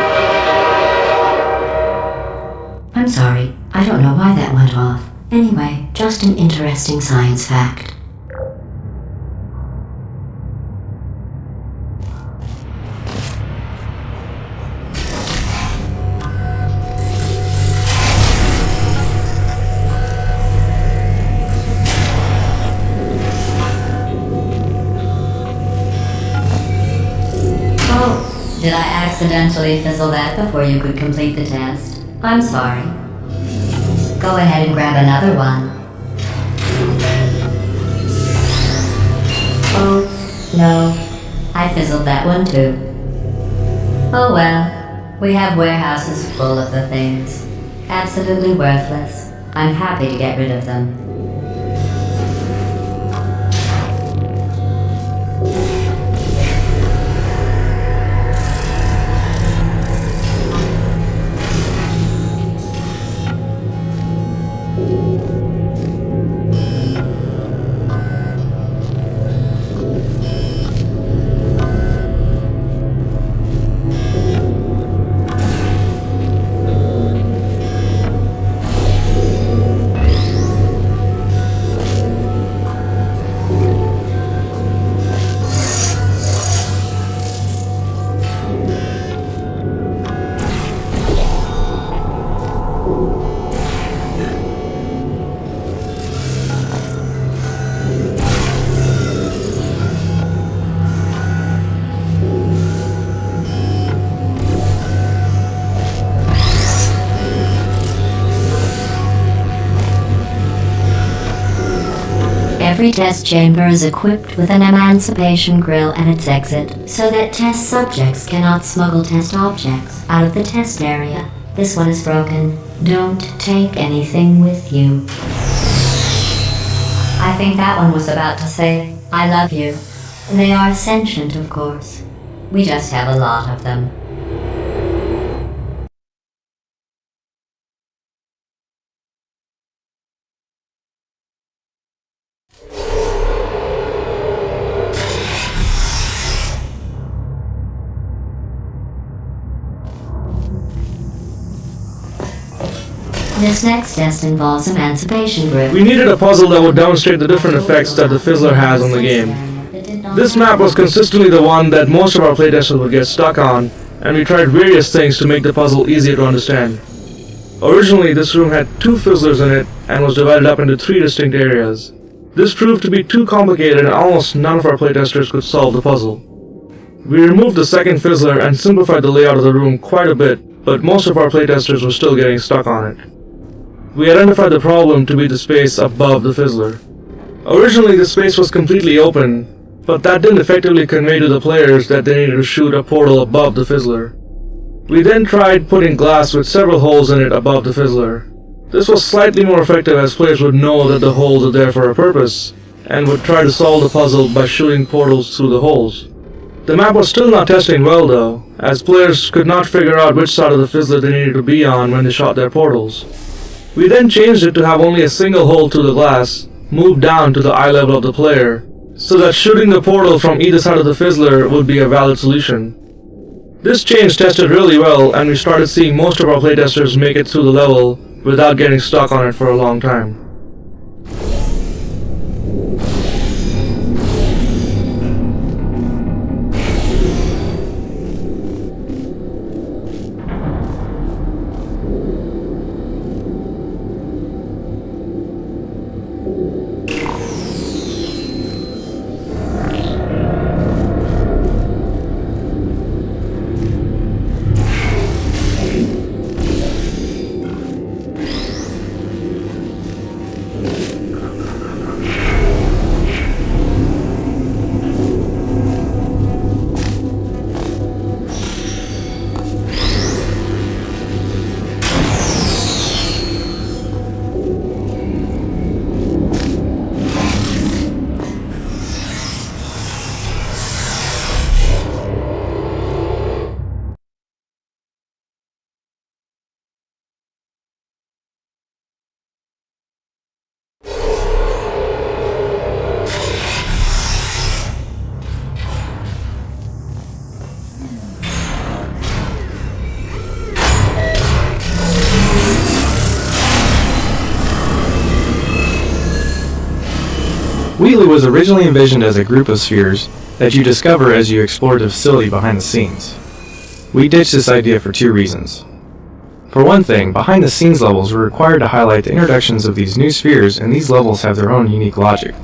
I'm sorry, I don't know why that went off. Anyway, just an interesting science fact. Did I accidentally fizzle that before you could complete the test? I'm sorry. Go ahead and grab another one. Oh, no. I fizzled that one too. Oh well. We have warehouses full of the things. Absolutely worthless. I'm happy to get rid of them. Every test chamber is equipped with an emancipation grill at its exit, so that test subjects cannot smuggle test objects out of the test area. This one is broken. Don't take anything with you. I think that one was about to say, I love you. They are sentient, of course. We just have a lot of them. This next test involves emancipation grid. We needed a puzzle that would demonstrate the different effects that the fizzler has on the game. This map was consistently the one that most of our playtesters would get stuck on, and we tried various things to make the puzzle easier to understand. Originally, this room had 2 fizzlers in it and was divided up into 3 distinct areas. This proved to be too complicated and almost none of our playtesters could solve the puzzle. We removed the second fizzler and simplified the layout of the room quite a bit, but most of our playtesters were still getting stuck on it. We identified the problem to be the space above the fizzler. Originally, the space was completely open, but that didn't effectively convey to the players that they needed to shoot a portal above the fizzler. We then tried putting glass with several holes in it above the fizzler. This was slightly more effective as players would know that the holes are there for a purpose, and would try to solve the puzzle by shooting portals through the holes. The map was still not testing well though, as players could not figure out which side of the fizzler they needed to be on when they shot their portals. We then changed it to have only a single hole through the glass, moved down to the eye level of the player, so that shooting the portal from either side of the fizzler would be a valid solution. This change tested really well, and we started seeing most of our playtesters make it through the level without getting stuck on it for a long time. Wheatley was originally envisioned as a group of spheres that you discover as you explore the facility behind the scenes. We ditched this idea for 2 reasons. For one thing, behind the scenes levels were required to highlight the introductions of these new spheres, and these levels have their own unique logic.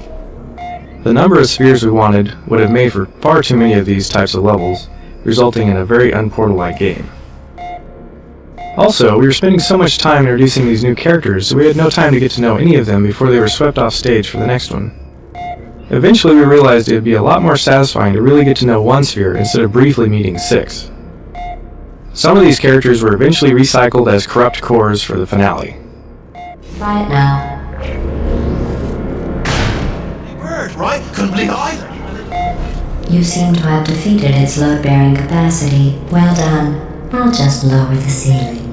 The number of spheres we wanted would have made for far too many of these types of levels, resulting in a very unportal-like game. Also, we were spending so much time introducing these new characters, so we had no time to get to know any of them before they were swept off stage for the next one. Eventually we realized it would be a lot more satisfying to really get to know one sphere instead of briefly meeting 6. Some of these characters were eventually recycled as corrupt cores for the finale. Try it now. Bird, right? Couldn't believe it either. You seem to have defeated its load-bearing capacity. Well done. I'll just lower the ceiling.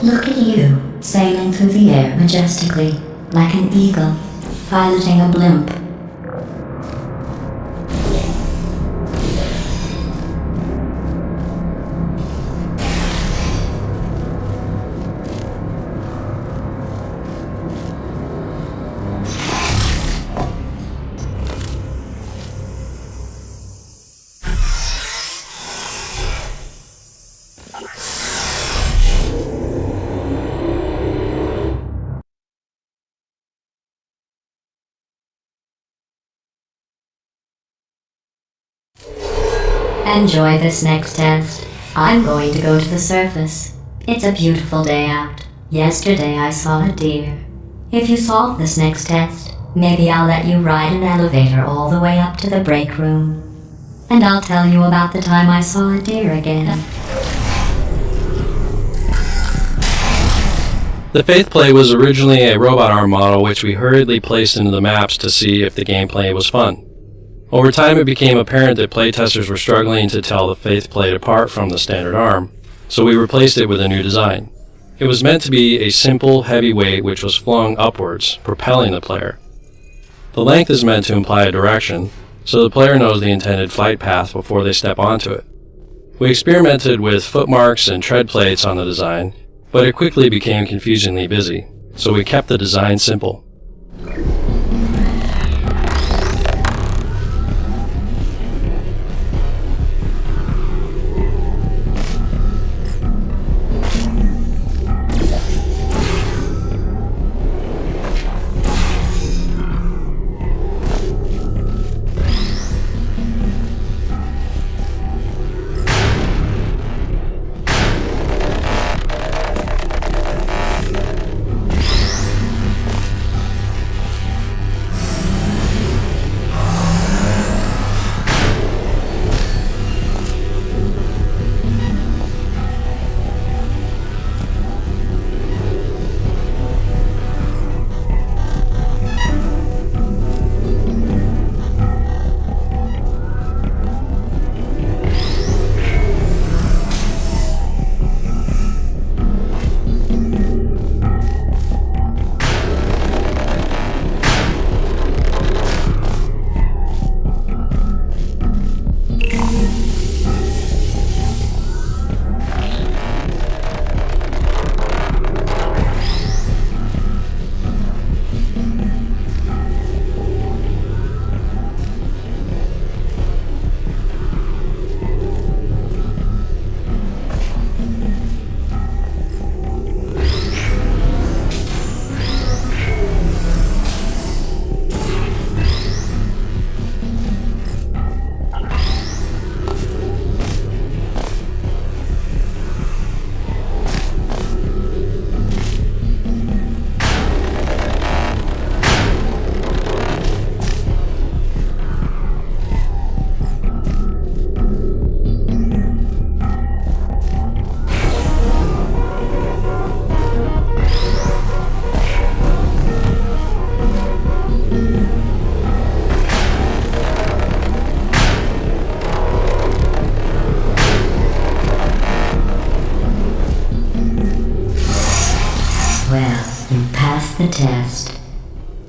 Look at you, sailing through the air majestically, like an eagle, piloting a blimp. Enjoy this next test. I'm going to go to the surface. It's a beautiful day out. Yesterday I saw a deer. If you solve this next test, maybe I'll let you ride an elevator all the way up to the break room. And I'll tell you about the time I saw a deer again. The Faith Play was originally a robot arm model which we hurriedly placed into the maps to see if the gameplay was fun. Over time it became apparent that playtesters were struggling to tell the Faith Plate apart from the standard arm, so we replaced it with a new design. It was meant to be a simple, heavy weight which was flung upwards, propelling the player. The length is meant to imply a direction, so the player knows the intended flight path before they step onto it. We experimented with footmarks and tread plates on the design, but it quickly became confusingly busy, so we kept the design simple. Well, you passed the test.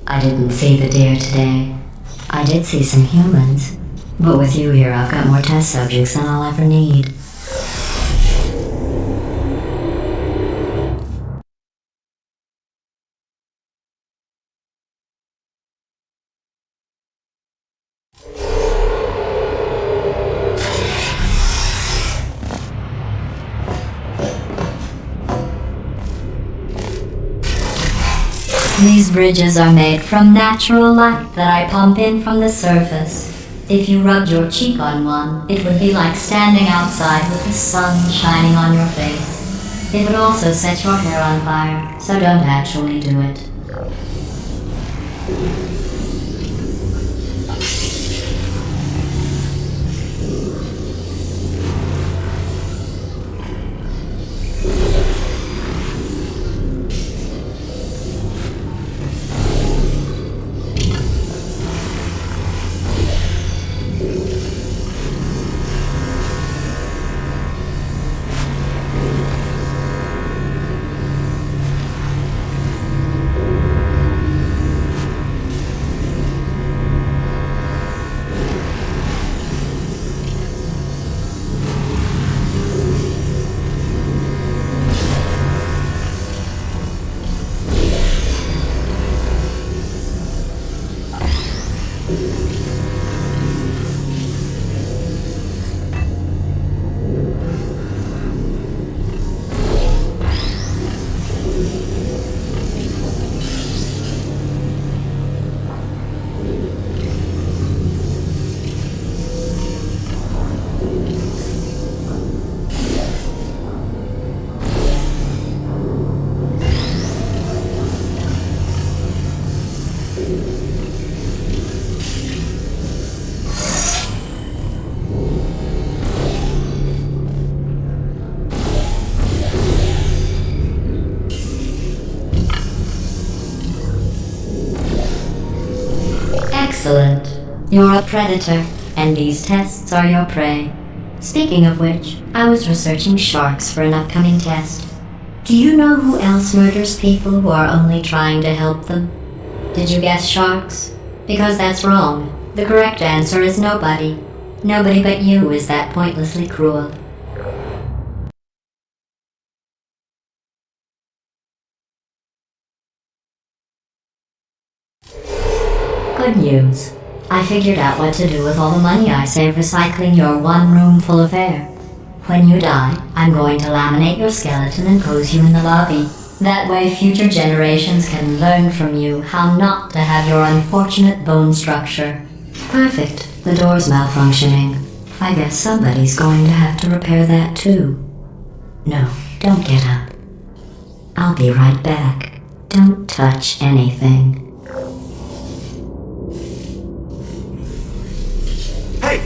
I didn't see the deer today. I did see some humans. But with you here, I've got more test subjects than I'll ever need. These bridges are made from natural light that I pump in from the surface. If you rubbed your cheek on one, it would be like standing outside with the sun shining on your face. It would also set your hair on fire, so don't actually do it. Excellent. You're a predator, and these tests are your prey. Speaking of which, I was researching sharks for an upcoming test. Do you know who else murders people who are only trying to help them? Did you guess sharks? Because that's wrong. The correct answer is nobody. Nobody but you is that pointlessly cruel. Good news. I figured out what to do with all the money I save recycling your one room full of air. When you die, I'm going to laminate your skeleton and pose you in the lobby. That way future generations can learn from you how not to have your unfortunate bone structure. Perfect. The door's malfunctioning. I guess somebody's going to have to repair that too. No, don't get up. I'll be right back. Don't touch anything. Hey!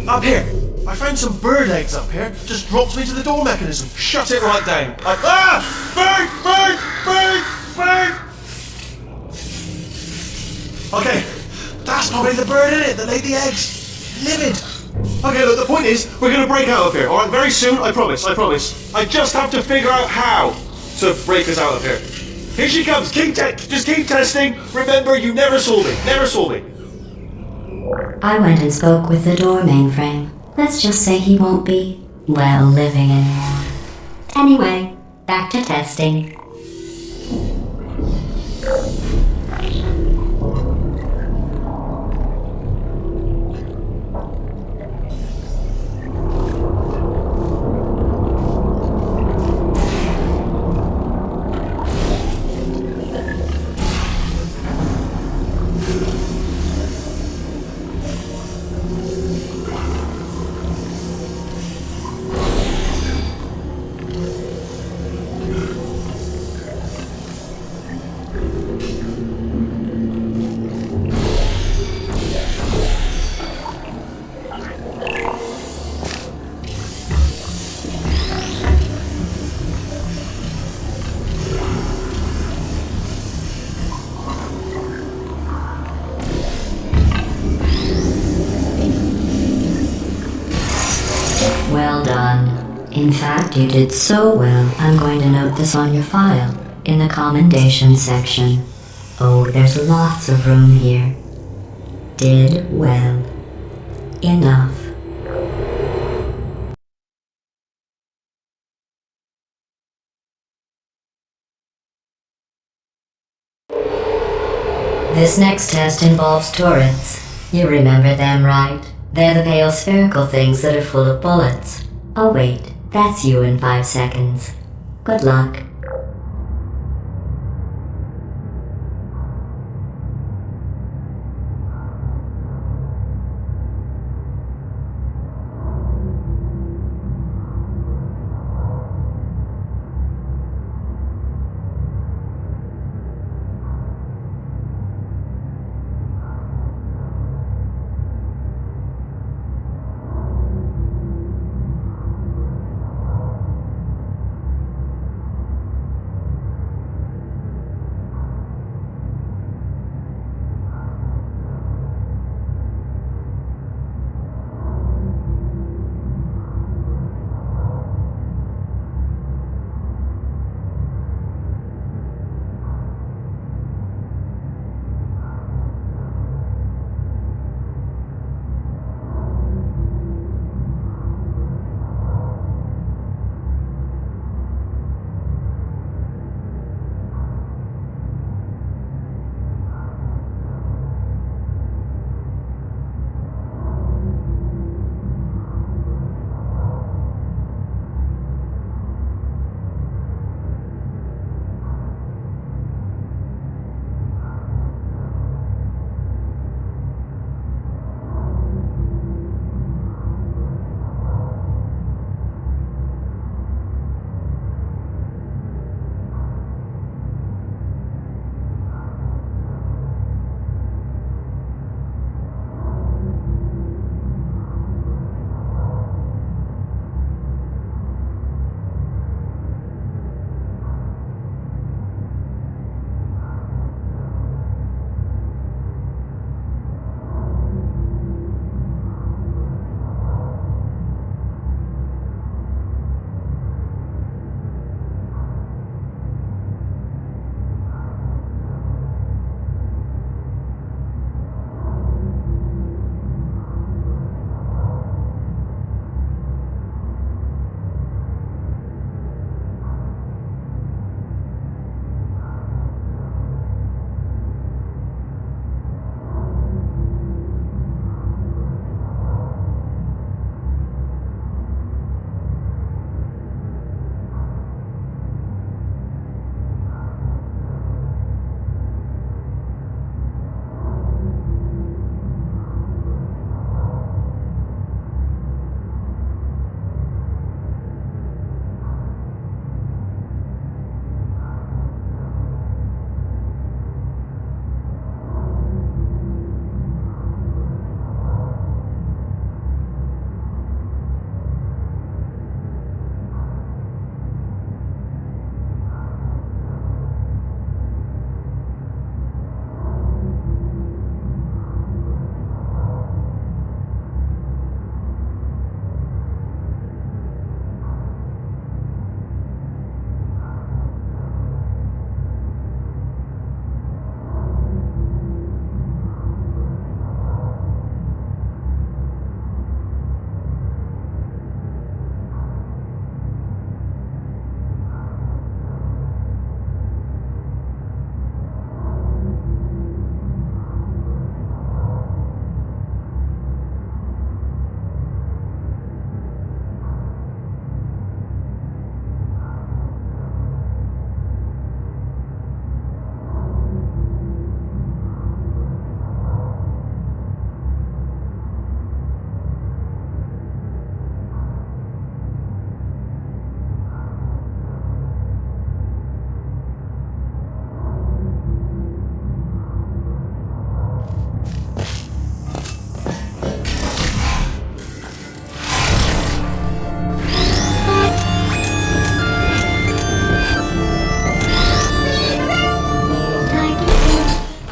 Up here! I found some bird eggs up here. Just dropped me to the door mechanism. Shut it right down. Like, bird! Okay, that's probably the bird in it that laid the eggs. Livid. Okay, look, the point is, we're gonna break out of here, alright? Very soon, I promise. I just have to figure out how to break us out of here. Here she comes, just keep testing. Remember, you never saw me. I went and spoke with the door mainframe. Let's just say he won't be, well, living anymore. Anyway, back to testing. Well done. In fact, you did so well, I'm going to note this on your file. in the commendation section. Oh, there's lots of room here. Did well. Enough. This next test involves turrets. You remember them, right? They're the pale spherical things that are full of bullets. Oh wait, that's you in 5 seconds. Good luck.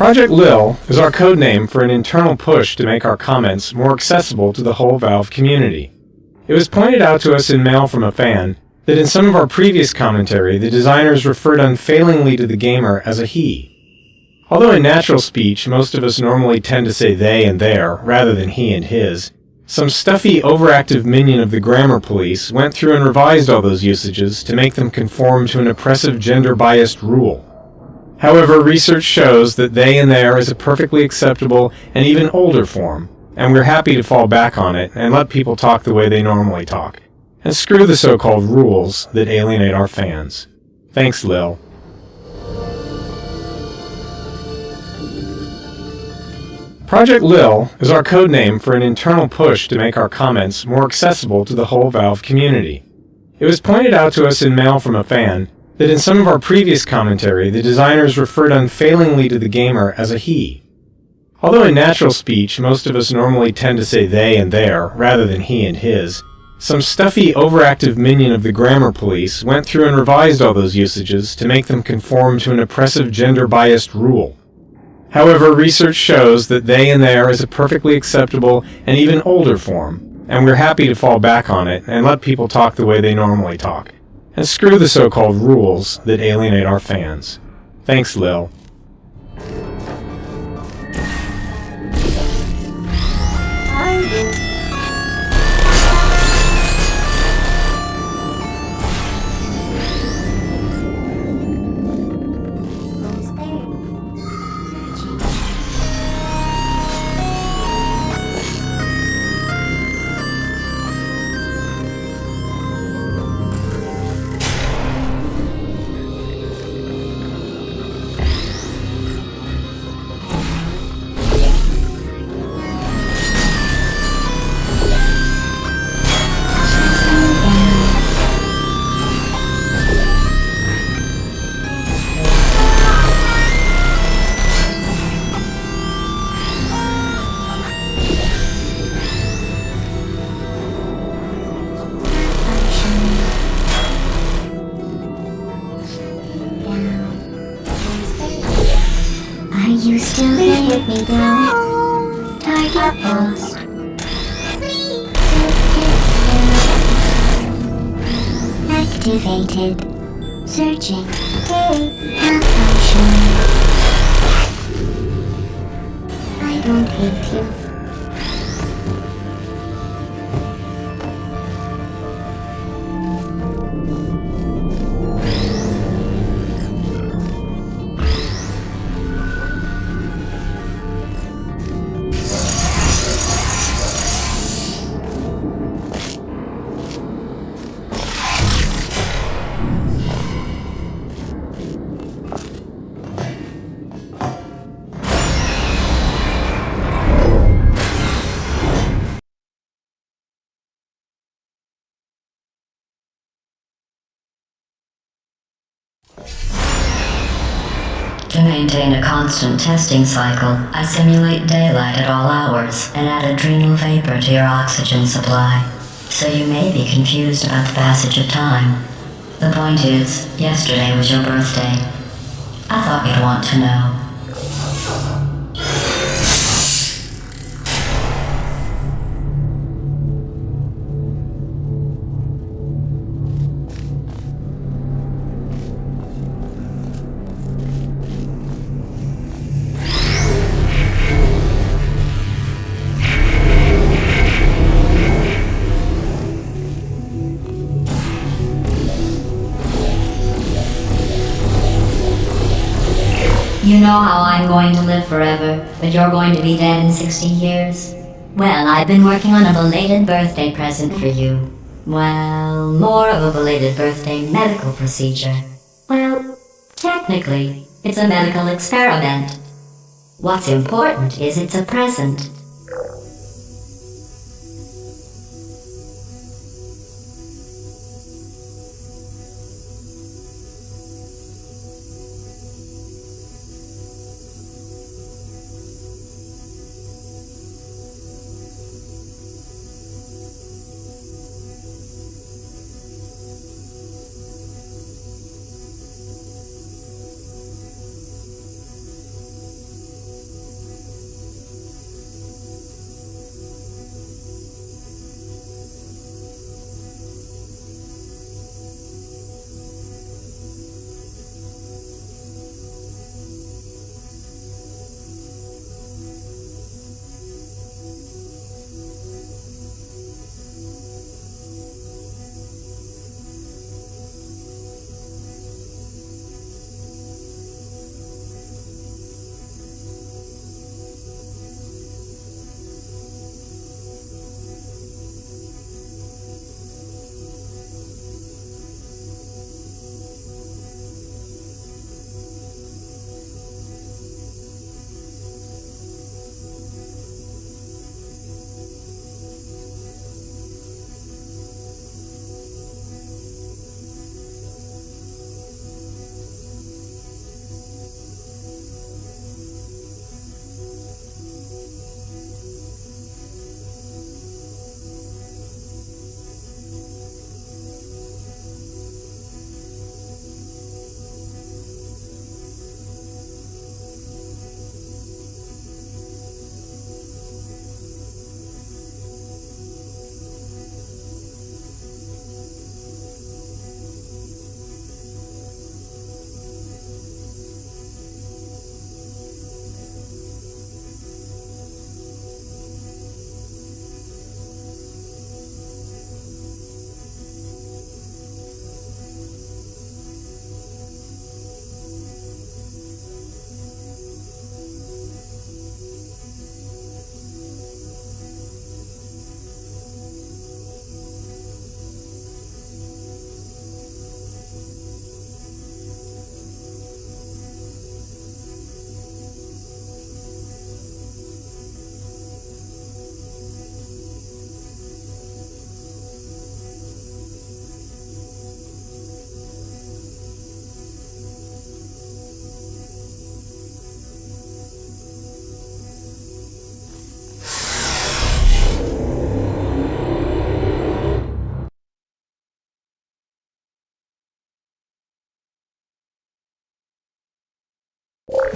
Project Lil is our code name for an internal push to make our comments more accessible to the whole Valve community. It was pointed out to us in mail from a fan, that in some of our previous commentary, the designers referred unfailingly to the gamer as a he. Although in natural speech, most of us normally tend to say they and their, rather than he and his, some stuffy, overactive minion of the grammar police went through and revised all those usages to make them conform to an oppressive gender-biased rule. However, research shows that they and their is a perfectly acceptable and even older form, and we're happy to fall back on it and let people talk the way they normally talk, and screw the so-called rules that alienate our fans. Thanks, Lil. Project Lil is our code name for an internal push to make our comments more accessible to the whole Valve community. It was pointed out to us in mail from a fan that in some of our previous commentary, the designers referred unfailingly to the gamer as a he. Although in natural speech, most of us normally tend to say they and their, rather than he and his, some stuffy, overactive minion of the grammar police went through and revised all those usages to make them conform to an oppressive gender-biased rule. However, research shows that they and their is a perfectly acceptable and even older form, and we're happy to fall back on it and let people talk the way they normally talk, and screw the so-called rules that alienate our fans. Thanks, Lil. You still let me down. Target lost. Activated. Searching. Malfunction. I don't hate you. To maintain a constant testing cycle, I simulate daylight at all hours and add adrenal vapor to your oxygen supply. So you may be confused about the passage of time. The point is, yesterday was your birthday. I thought you'd want to know. You know how I'm going to live forever, but you're going to be dead in 60 years? Well, I've been working on a belated birthday present for you. Well, more of a belated birthday medical procedure. Well, technically, it's a medical experiment. What's important is it's a present.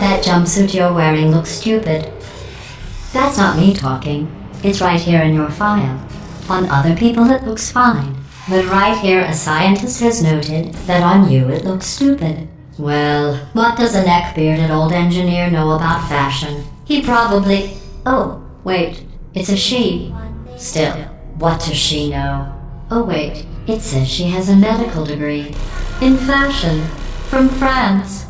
That jumpsuit you're wearing looks stupid. That's not me talking. It's right here in your file. On other people it looks fine. But right here a scientist has noted that on you it looks stupid. Well, what does a neck-bearded old engineer know about fashion? He probably... Oh, wait, it's a she. Still, what does she know? Oh wait, it says she has a medical degree. In fashion. From France.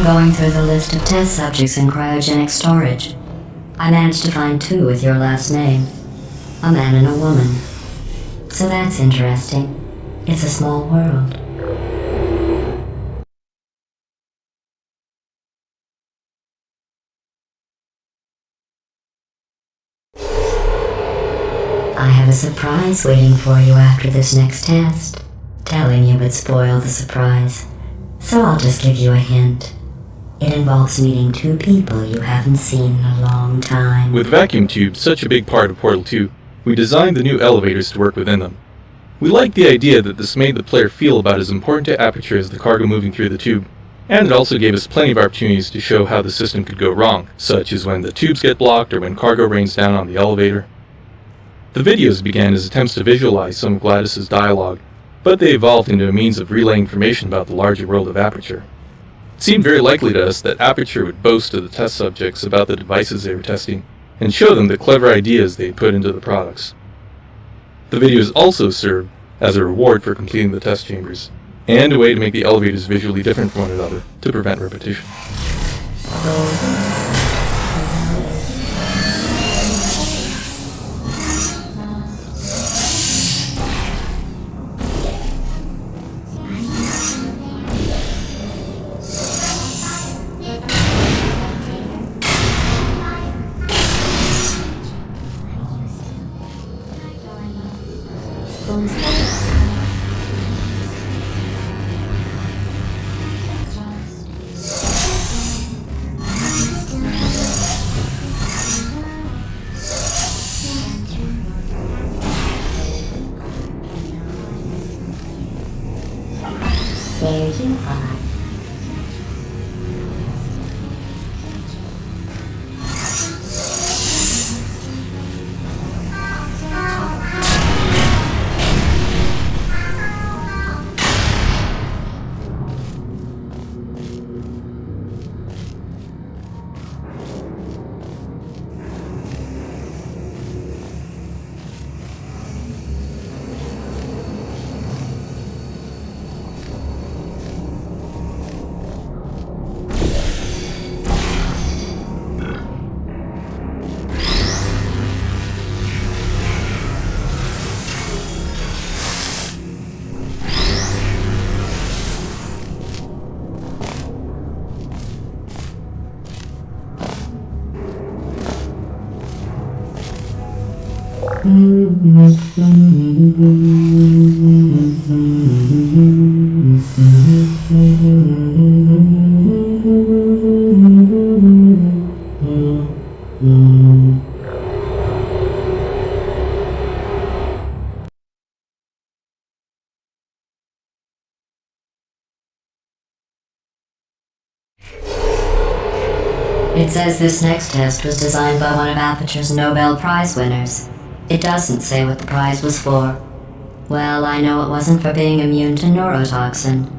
Going through the list of test subjects in cryogenic storage. I managed to find 2 with your last name. A man and a woman. So that's interesting. It's a small world. I have a surprise waiting for you after this next test. Telling you would spoil the surprise. So I'll just give you a hint. It involves meeting 2 people you haven't seen in a long time. With vacuum tubes such a big part of Portal 2, we designed the new elevators to work within them. We liked the idea that this made the player feel about as important to Aperture as the cargo moving through the tube, and it also gave us plenty of opportunities to show how the system could go wrong, such as when the tubes get blocked or when cargo rains down on the elevator. The videos began as attempts to visualize some of GLaDOS' dialogue, but they evolved into a means of relaying information about the larger world of Aperture. It seemed very likely to us that Aperture would boast to the test subjects about the devices they were testing, and show them the clever ideas they put into the products. The videos also served as a reward for completing the test chambers, and a way to make the elevators visually different from one another to prevent repetition. There you are. It says this next test was designed by one of Aperture's Nobel Prize winners. It doesn't say what the prize was for. Well, I know it wasn't for being immune to neurotoxin.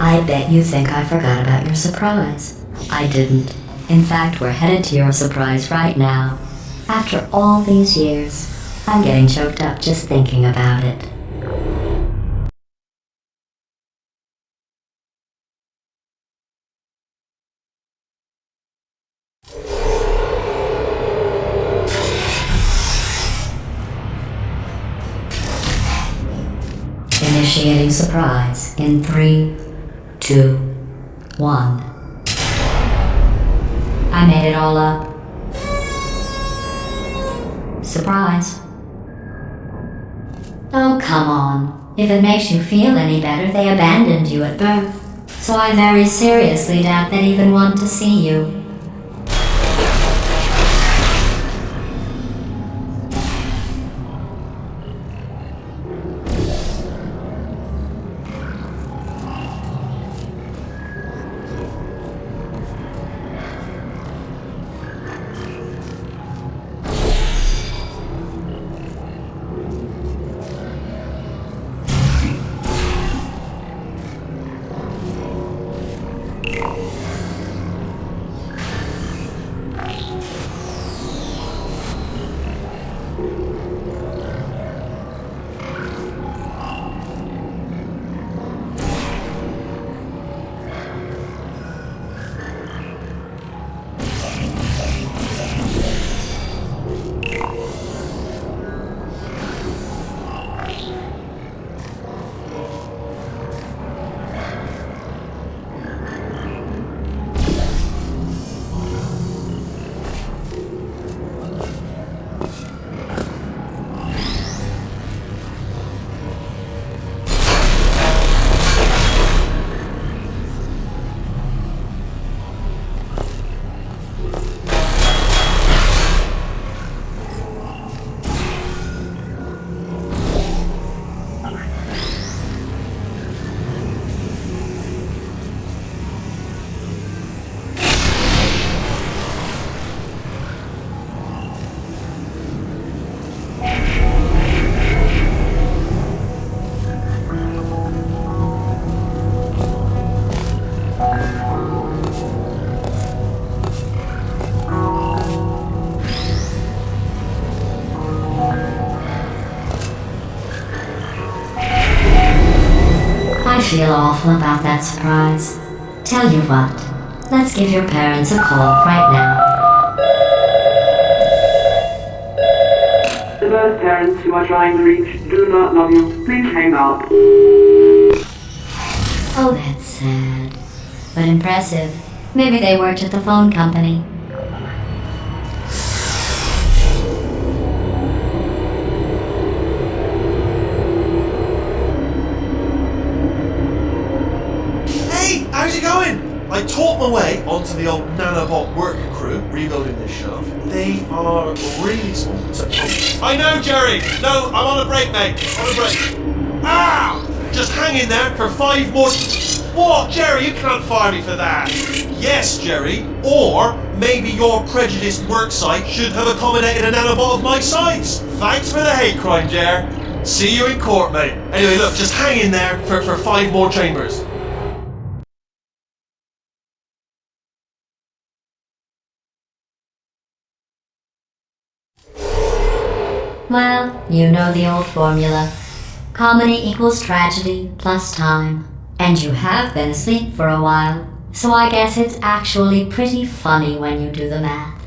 I bet you think I forgot about your surprise. I didn't. In fact, we're headed to your surprise right now. After all these years, I'm getting choked up just thinking about it. Initiating surprise in 3, 2, 1. I made it all up. Surprise. Oh, come on. If it makes you feel any better, they abandoned you at birth. So I very seriously doubt they'd even want to see you. I feel awful about that surprise. Tell you what, let's give your parents a call right now. those parents you are trying to reach do not love you. Please hang up. Oh, that's sad. But impressive. Maybe they worked at the phone company. Hey, how's it going? I taught my way onto the old nanobot work crew rebuilding this shaft. They are really small. So, I know, Jerry! No, I'm on a break, mate. On a break. Ah! Just hang in there for 5 more... What? Jerry, you can't fire me for that. Yes, Jerry. Or maybe your prejudiced work site should have accommodated a nanobot of my size. Thanks for the hate crime, Jer. See you in court, mate. Anyway, look, just hang in there for 5 more chambers. Well, you know the old formula. Comedy equals tragedy plus time. And you have been asleep for a while, so I guess it's actually pretty funny when you do the math.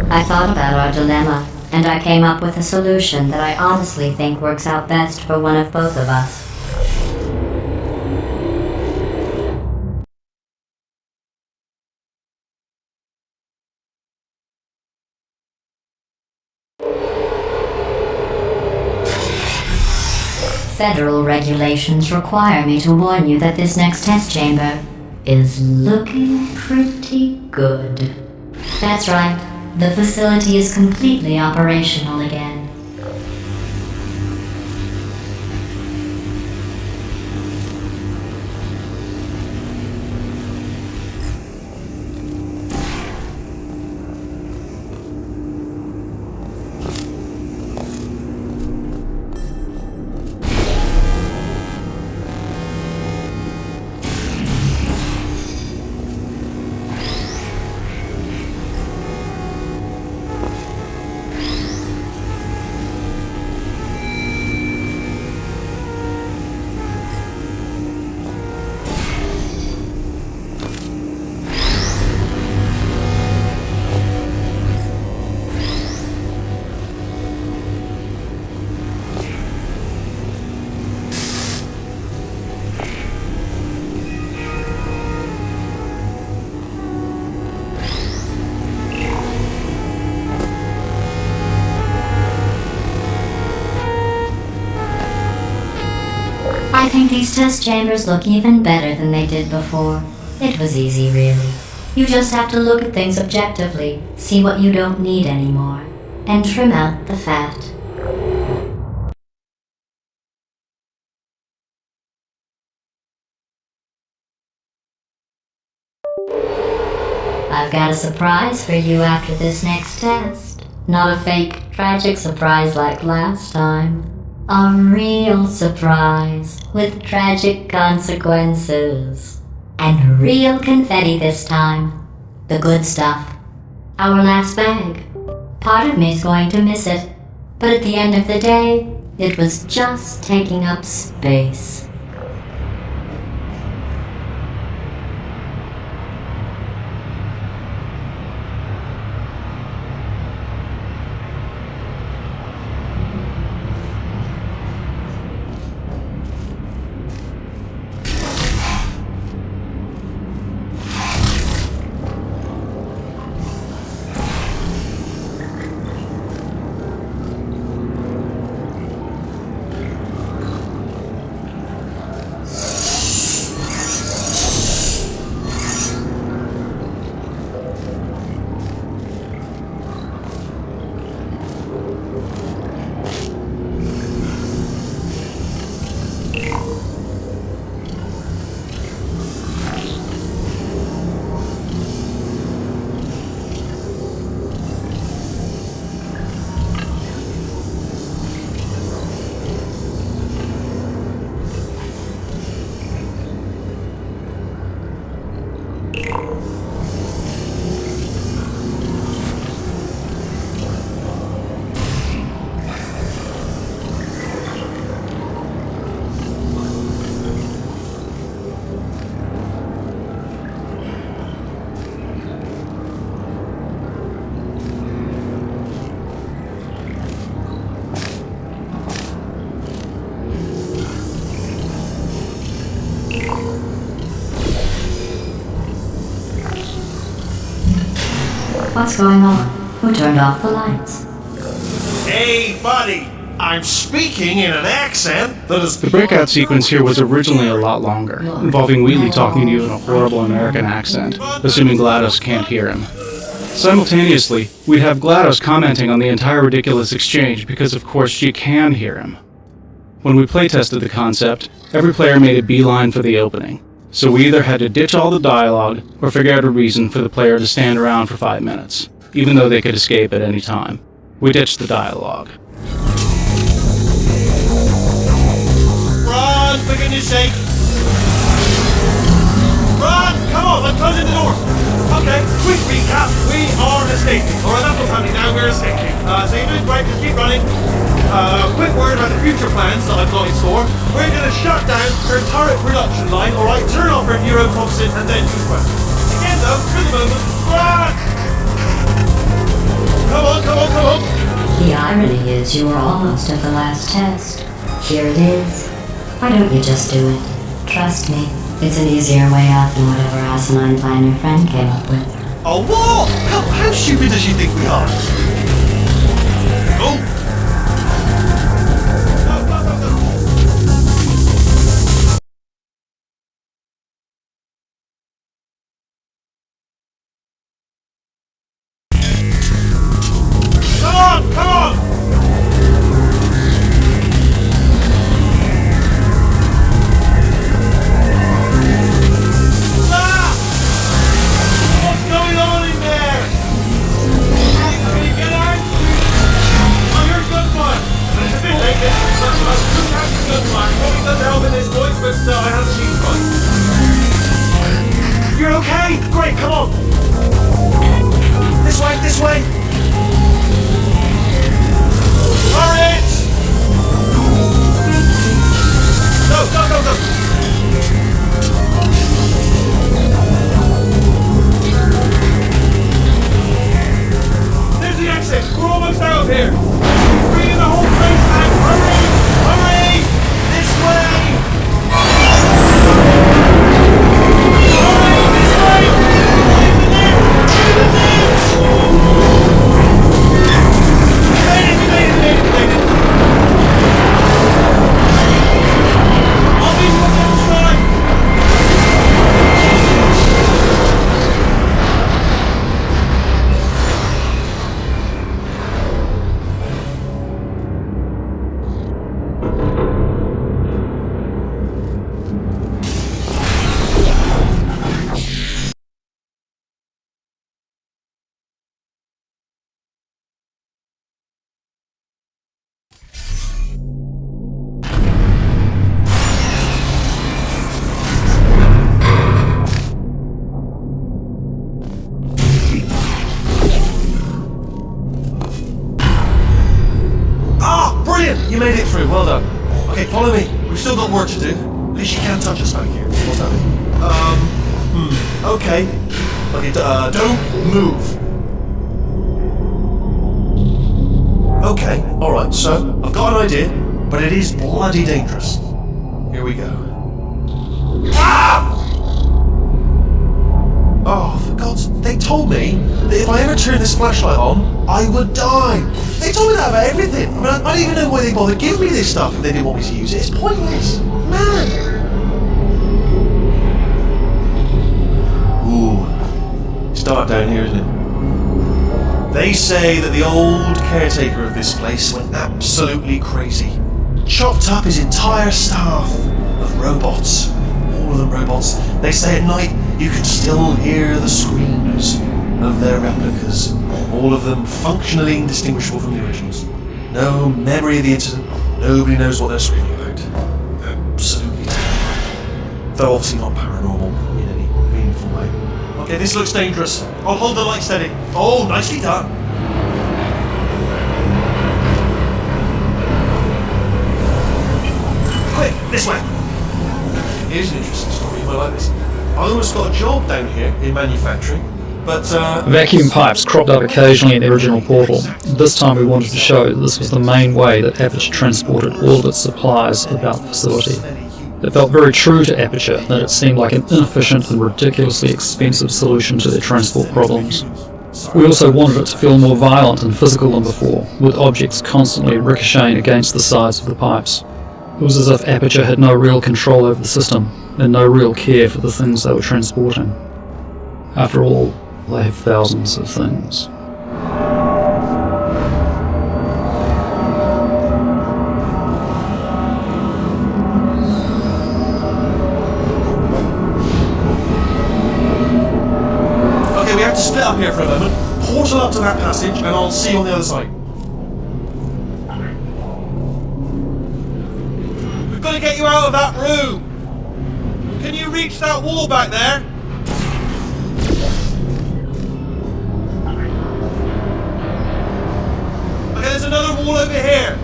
I thought about our dilemma and I came up with a solution that I honestly think works out best for one of both of us. Federal regulations require me to warn you that this next test chamber is looking pretty good. That's right, the facility is completely operational again. I think these test chambers look even better than they did before. It was easy, really. You just have to look at things objectively, see what you don't need anymore, and trim out the fat. I've got a surprise for you after this next test. Not a fake, tragic surprise like last time. A real surprise with tragic consequences. And real confetti this time. The good stuff. Our last bag. Part of me's going to miss it. But at the end of the day, it was just taking up space. What's going on? Who turned off the lights? Hey, buddy! I'm speaking in an accent that is... The breakout sequence here was originally a lot longer, involving Wheatley talking to you in a horrible American accent, assuming GLaDOS can't hear him. Simultaneously, we'd have GLaDOS commenting on the entire ridiculous exchange because of course she can hear him. When we playtested the concept, every player made a beeline for the opening, so we either had to ditch all the dialogue or figure out a reason for the player to stand around for 5 minutes, even though they could escape at any time. We ditched the dialogue. Run, for goodness sake! Run! Come on, I'm closing the door! Okay, quick recap. We are escaping. Alright, that's what's happening now, we're escaping. So you're doing great, just keep running. Quick word about the future plans that I've got in store. We're going to shut down her turret production line, alright? Turn off her neurotoxin and then do questions. Again though, for the moment, run! Come on, come on, come on! The irony is you were almost at the last test. Here it is. Why don't you just do it? Trust me, it's an easier way out than whatever asinine plan your friend came up with. Oh, what? How stupid does she think we are? Oh! Come on! Come on! Ah! What's going on in there? Can you get out? Oh, you're a good one. It's a bit late. That's a good one. Probably doesn't help in this voice, but I have seen one. You're okay? Great, come on. This way, this way. Alright! Go, go, go, go! There's the exit! We're almost out of here! Bring the whole place back! Hurry! Hurry! This way! Hurry! This way! In the net! In the net! Made it! I'll be from the outside! You made it through, well done. Okay, follow me. We've still got work to do. At least you can't touch us back here. What's that? Okay. Okay, don't move. Okay, alright, so I've got an idea, but it is bloody dangerous. Here we go. Ah! Oh, for God's... They told me that if I ever turn this flashlight on, I would die. They told me that about everything. I mean, I don't even know why they bothered giving me this stuff if they didn't want me to use it. It's pointless. Man! Ooh. It's dark down here, isn't it? They say that the old caretaker of this place went absolutely crazy. Chopped up his entire staff of robots. All of them robots. They say at night you can still hear the screams of their replicas. All of them functionally indistinguishable from the originals. No memory of the incident. Nobody knows what they're screaming about. Absolutely terrifying. Though obviously not paranormal in any meaningful way. Okay, this looks dangerous. I'll hold the light steady. Oh, nicely done. Quick, this way. Here's an interesting story. You might like this. I almost got a job down here in manufacturing, but vacuum pipes cropped up occasionally in the original portal. This time we wanted to show that this was the main way that Aperture transported all of its supplies about the facility. It felt very true to Aperture that it seemed like an inefficient and ridiculously expensive solution to their transport problems. We also wanted it to feel more violent and physical than before, with objects constantly ricocheting against the sides of the pipes. It was as if Aperture had no real control over the system, and no real care for the things they were transporting. After all, they have thousands of things. okay, we have to split up here for a moment. Portal up to that passage, and I'll see you on the other side. We've got to get you out of that room. Can you reach that wall back there? Okay, there's another wall over here.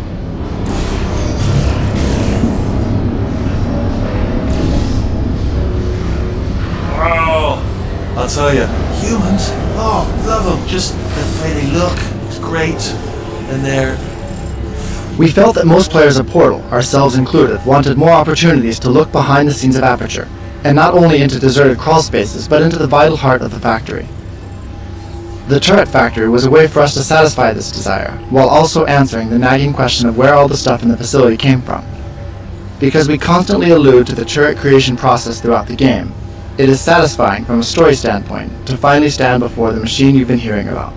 Oh, I'll tell you, humans, oh, love them. Just the way they look, it's great. and they're... We felt that most players of Portal, ourselves included, wanted more opportunities to look behind the scenes of Aperture, and not only into deserted crawl spaces, but into the vital heart of the factory. The turret factory was a way for us to satisfy this desire, while also answering the nagging question of where all the stuff in the facility came from. Because we constantly allude to the turret creation process throughout the game, it is satisfying from a story standpoint to finally stand before the machine you've been hearing about.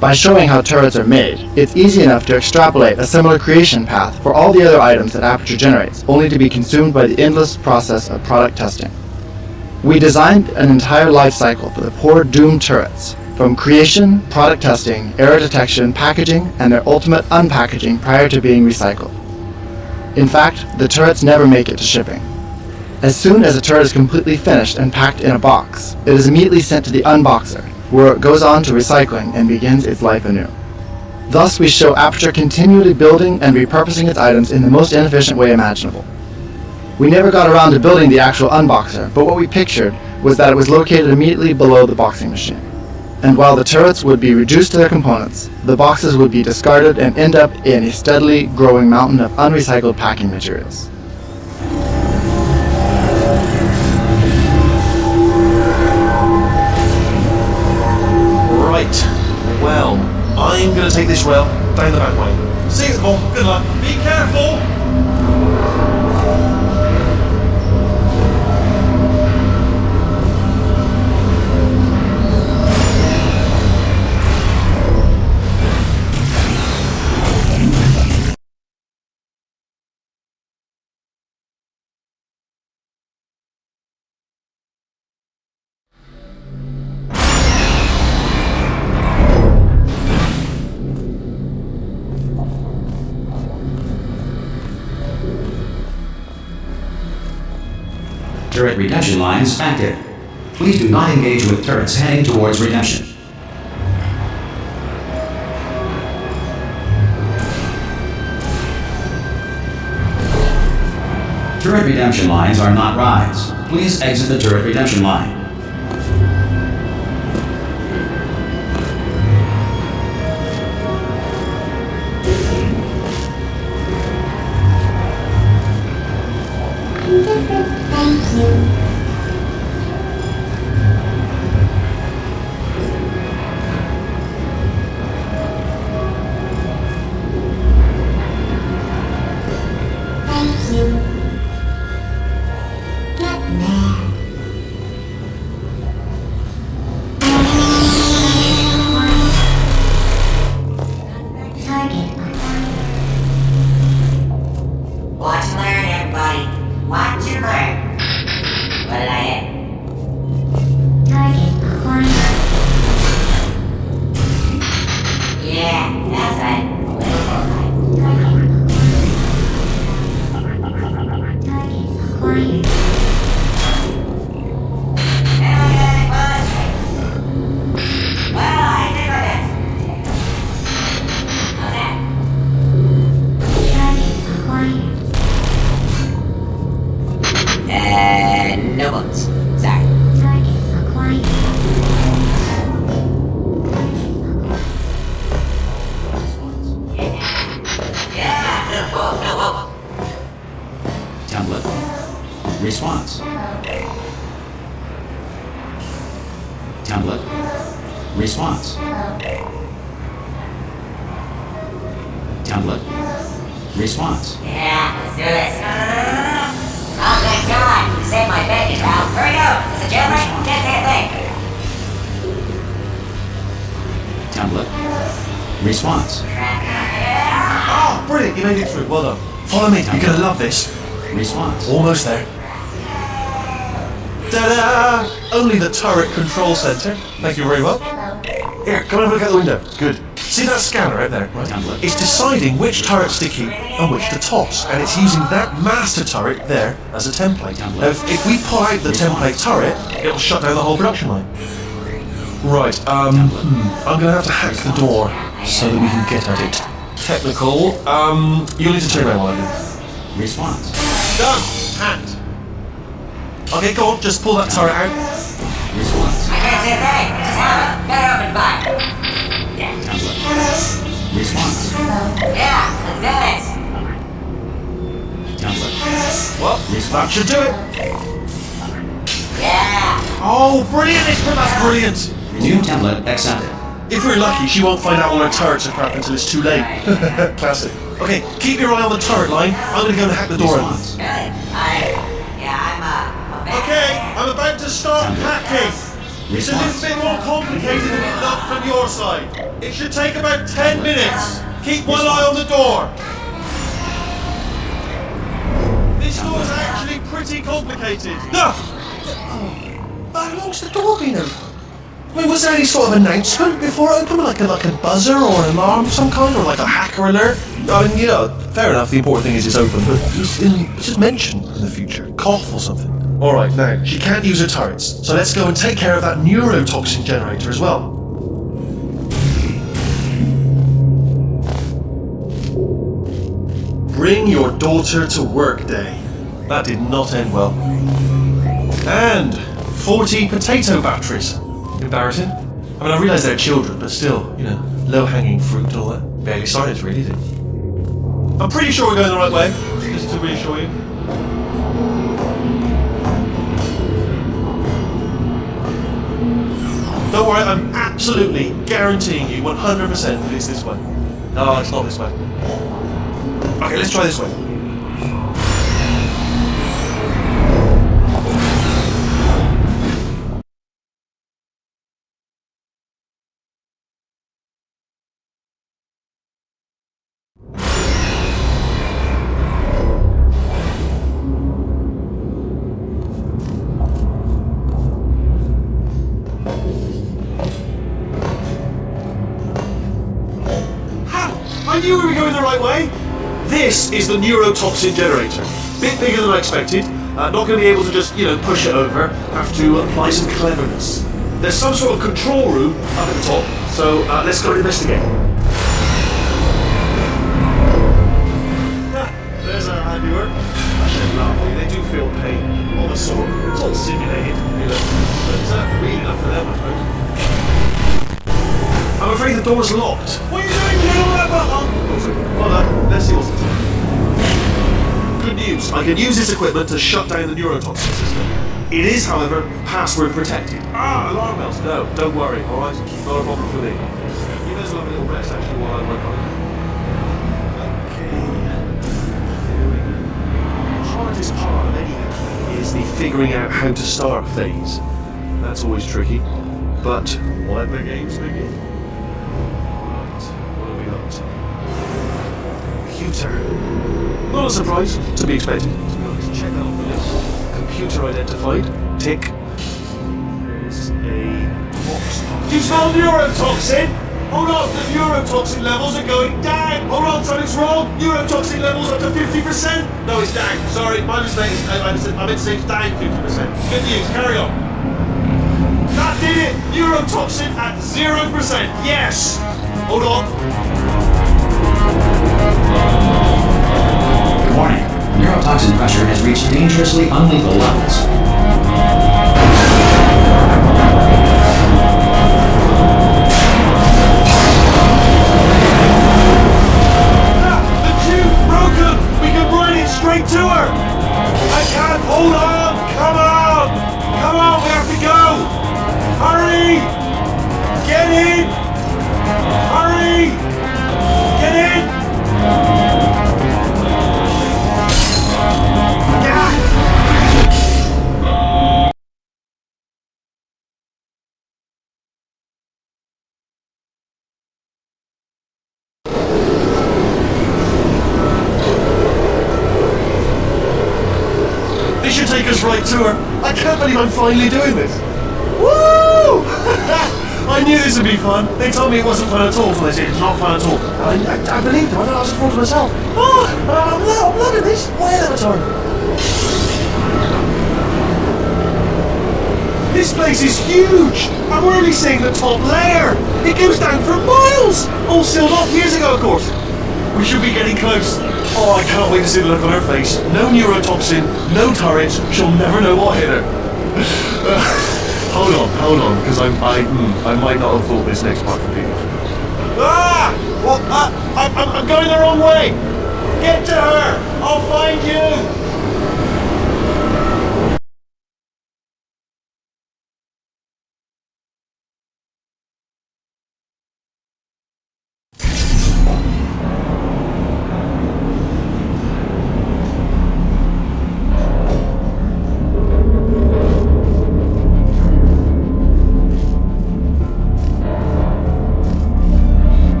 By showing how turrets are made, it's easy enough to extrapolate a similar creation path for all the other items that Aperture generates, only to be consumed by the endless process of product testing. We designed an entire life cycle for the poor doomed turrets, from creation, product testing, error detection, packaging, and their ultimate unpackaging prior to being recycled. In fact, the turrets never make it to shipping. As soon as a turret is completely finished and packed in a box, it is immediately sent to the unboxer, where it goes on to recycling and begins its life anew. Thus, we show Aperture continually building and repurposing its items in the most inefficient way imaginable. We never got around to building the actual unboxer, but what we pictured was that it was located immediately below the boxing machine. And while the turrets would be reduced to their components, the boxes would be discarded and end up in a steadily growing mountain of unrecycled packing materials. Right, well, I'm going to take this rail down the back way. See you at the ball, good luck, be careful! Turret redemption lines active. Please do not engage with turrets heading towards redemption. Turret redemption lines are not rides. Please exit the turret redemption line. Thank you. Watch and learn, everybody. Watch and learn. What did I hit? Target acquired. Yeah, that's right. Target acquired. Well, I did my best. How's that? Target acquired. No bullets. Sorry. Target acquired. Yeah. Whoa. Template. Response. Template. Response. Template. Response. Yeah, let's do this. Oh, thank God. You saved my bacon, pal. Here we go. Is this a jailbreak? Can't say a thing. Template. Response. Oh, brilliant, you made it through, well done. Follow me, you're going to love this. Response. Almost there. Ta-da! Only the turret control center. Thank you very much. Here, come and have a look out the window. Good. See that scanner out there? Right. It's deciding which turrets to keep and which to toss, and it's using that master turret there as a template. Now, if we pull out the template turret, it'll shut down the whole production line. Right, I'm gonna have to hack the door so that we can get at it. Technical, you'll need to turn around while I do. Response. Done! Hacked. Okay, go on, just pull that turret out. Response. I can't see a thing. Just have it. Better open fire. Yeah. Response. Yeah, let's do this. Template. Well, that should do it. Yeah. Oh, brilliant! That's brilliant. New template accepted. If we're lucky, she won't find out all her turrets are crap until it's too late. Classic. Okay, keep your eye on the turret line. I'm gonna go and hack the door open. Really? Okay, I'm about to start hacking. It's a little bit more complicated than it looked from your side. It should take about 10 minutes. Keep one eye on the door. This door's actually pretty complicated. How long's the door been open? I mean, was there any sort of announcement before it opened, like a buzzer or an alarm of some kind, or like a hacker alert? I mean, you know, fair enough. The important thing is it's open, but just mention in the future, cough or something. All right, now she can't use her turrets, so let's go and take care of that neurotoxin generator as well. Bring your daughter to work day. That did not end well. And 40 potato batteries. Embarrassing. I mean, I realise they're children, but still, you know, low-hanging fruit and all that. Barely started, really, did it? I'm pretty sure we're going the right way, just to reassure you. Don't worry, I'm absolutely guaranteeing you 100% that it's this way. No, it's not this way. Okay, let's try this way. I knew we were going the right way. This is the neurotoxin generator. Bit bigger than I expected. Not going to be able to just, you know, push it over. Have to apply some cleverness. There's some sort of control room up at the top, so let's go and investigate. There's our handiwork. I shouldn't laugh at you. They do feel pain of a sort. It's all simulated, you know, but really enough for them, I suppose. I'm afraid the door's locked. What are you doing? You know that button? Hold on, let's see what's inside. Good news. I can use this equipment to shut down the neurotoxin system. It is, however, password protected. Alarm bells. No, don't worry, alright? Not a problem for me. You may as well have a little rest actually while I work on it. Okay. Here we go. The hardest part of any hack is the figuring out how to start phase. That's always tricky. But let the games begin. Computer. Not a surprise, to be expected. Check that off the list. Computer identified. Tick. There's a box. Do you smell neurotoxin? Hold on, the neurotoxin levels are going down. Hold on, something's wrong. Neurotoxin levels up to 50%. No, it's down. Sorry, my mistake. I meant to say it's down 50%. Good news, carry on. That did it! Neurotoxin at 0%. Yes! Hold on. Warning. Neurotoxin pressure has reached dangerously unlethal levels. The tube's broken! We can run it straight to her! I can't! Hold on! Come on! Come on, we have to go! Hurry! Get in! Hurry! Get in! This should take us right to her. I can't believe I'm finally doing this. Woo! I knew this would be fun. They told me it wasn't fun at all, so they said it's not fun at all. I believed them. I thought I was a fool to myself. Oh, I'm loving this. Way of a time. This place is huge. And we're only seeing the top layer. It goes down for miles. All sealed off years ago, of course. We should be getting close. Oh, I can't wait to see the look on her face. No neurotoxin, no turrets. She'll never know what hit her. Hold on, because I might not have thought this next part completely. Ah! Well, I'm going the wrong way! Get to her! I'll find you!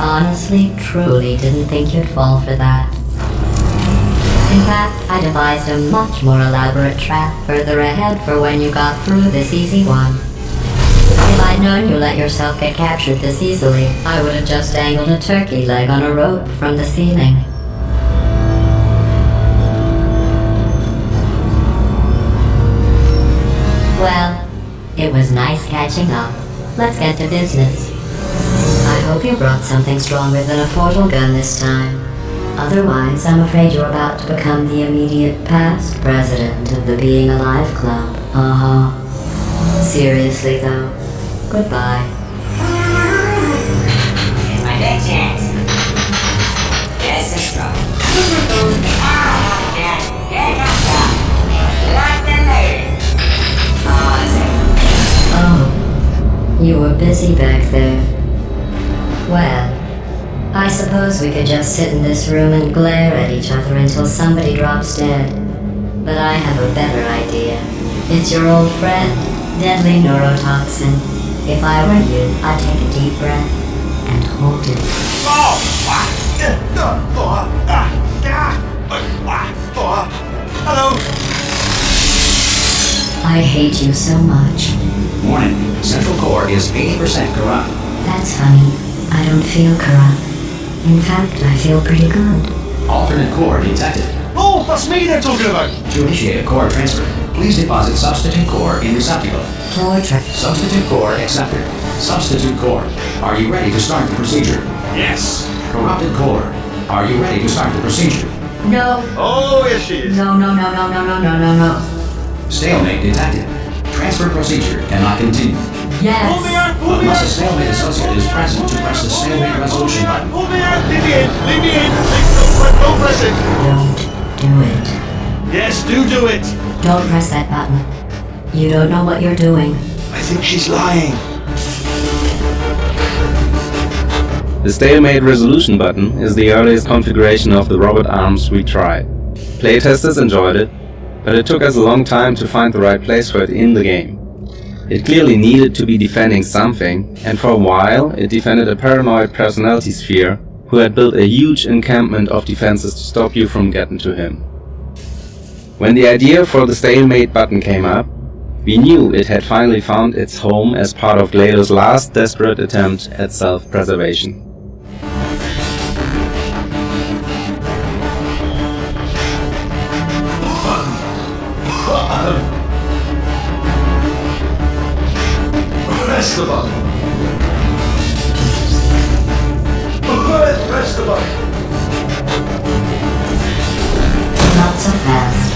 Honestly, truly didn't think you'd fall for that. In fact, I devised a much more elaborate trap further ahead for when you got through this easy one. If I'd known you let yourself get captured this easily, I would have just dangled a turkey leg on a rope from the ceiling. Well, it was nice catching up. Let's get to business. I hope you brought something stronger than a portal gun this time. Otherwise, I'm afraid you're about to become the immediate past president of the Being Alive Club. Seriously though, goodbye. Here's my big chance. Yes, it's strong. Get up, lock the load. Oh, you were busy back there. Well, I suppose we could just sit in this room and glare at each other until somebody drops dead. But I have a better idea. It's your old friend, deadly neurotoxin. If I were you, I'd take a deep breath and hold it. Hello! I hate you so much. Warning, central core is 80% corrupt. That's funny. I don't feel corrupt. In fact, I feel pretty good. Alternate core detected. Oh, that's me they're talking about! To initiate a core transfer, please deposit substitute core in receptacle. Substitute core accepted. Substitute core. Are you ready to start the procedure? Yes! Corrupted core. Are you ready to start the procedure? No. Oh, yes she is. No. Stalemate detected. Transfer procedure cannot continue. Yes. Unless a stalemate associate is present to press the stalemate resolution button. Pull me out! Leave me in! Leave me in! Don't press it! Don't do it. Yes, do it! Don't press that button. You don't know what you're doing. I think she's lying. The stalemate resolution button is the earliest configuration of the robot arms we tried. Playtesters enjoyed it, but it took us a long time to find the right place for it in the game. It clearly needed to be defending something, and for a while it defended a paranoid personality sphere who had built a huge encampment of defenses to stop you from getting to him. When the idea for the stalemate button came up, we knew it had finally found its home as part of GLaDOS' last desperate attempt at self-preservation. Press the button. Press the button. Not so fast.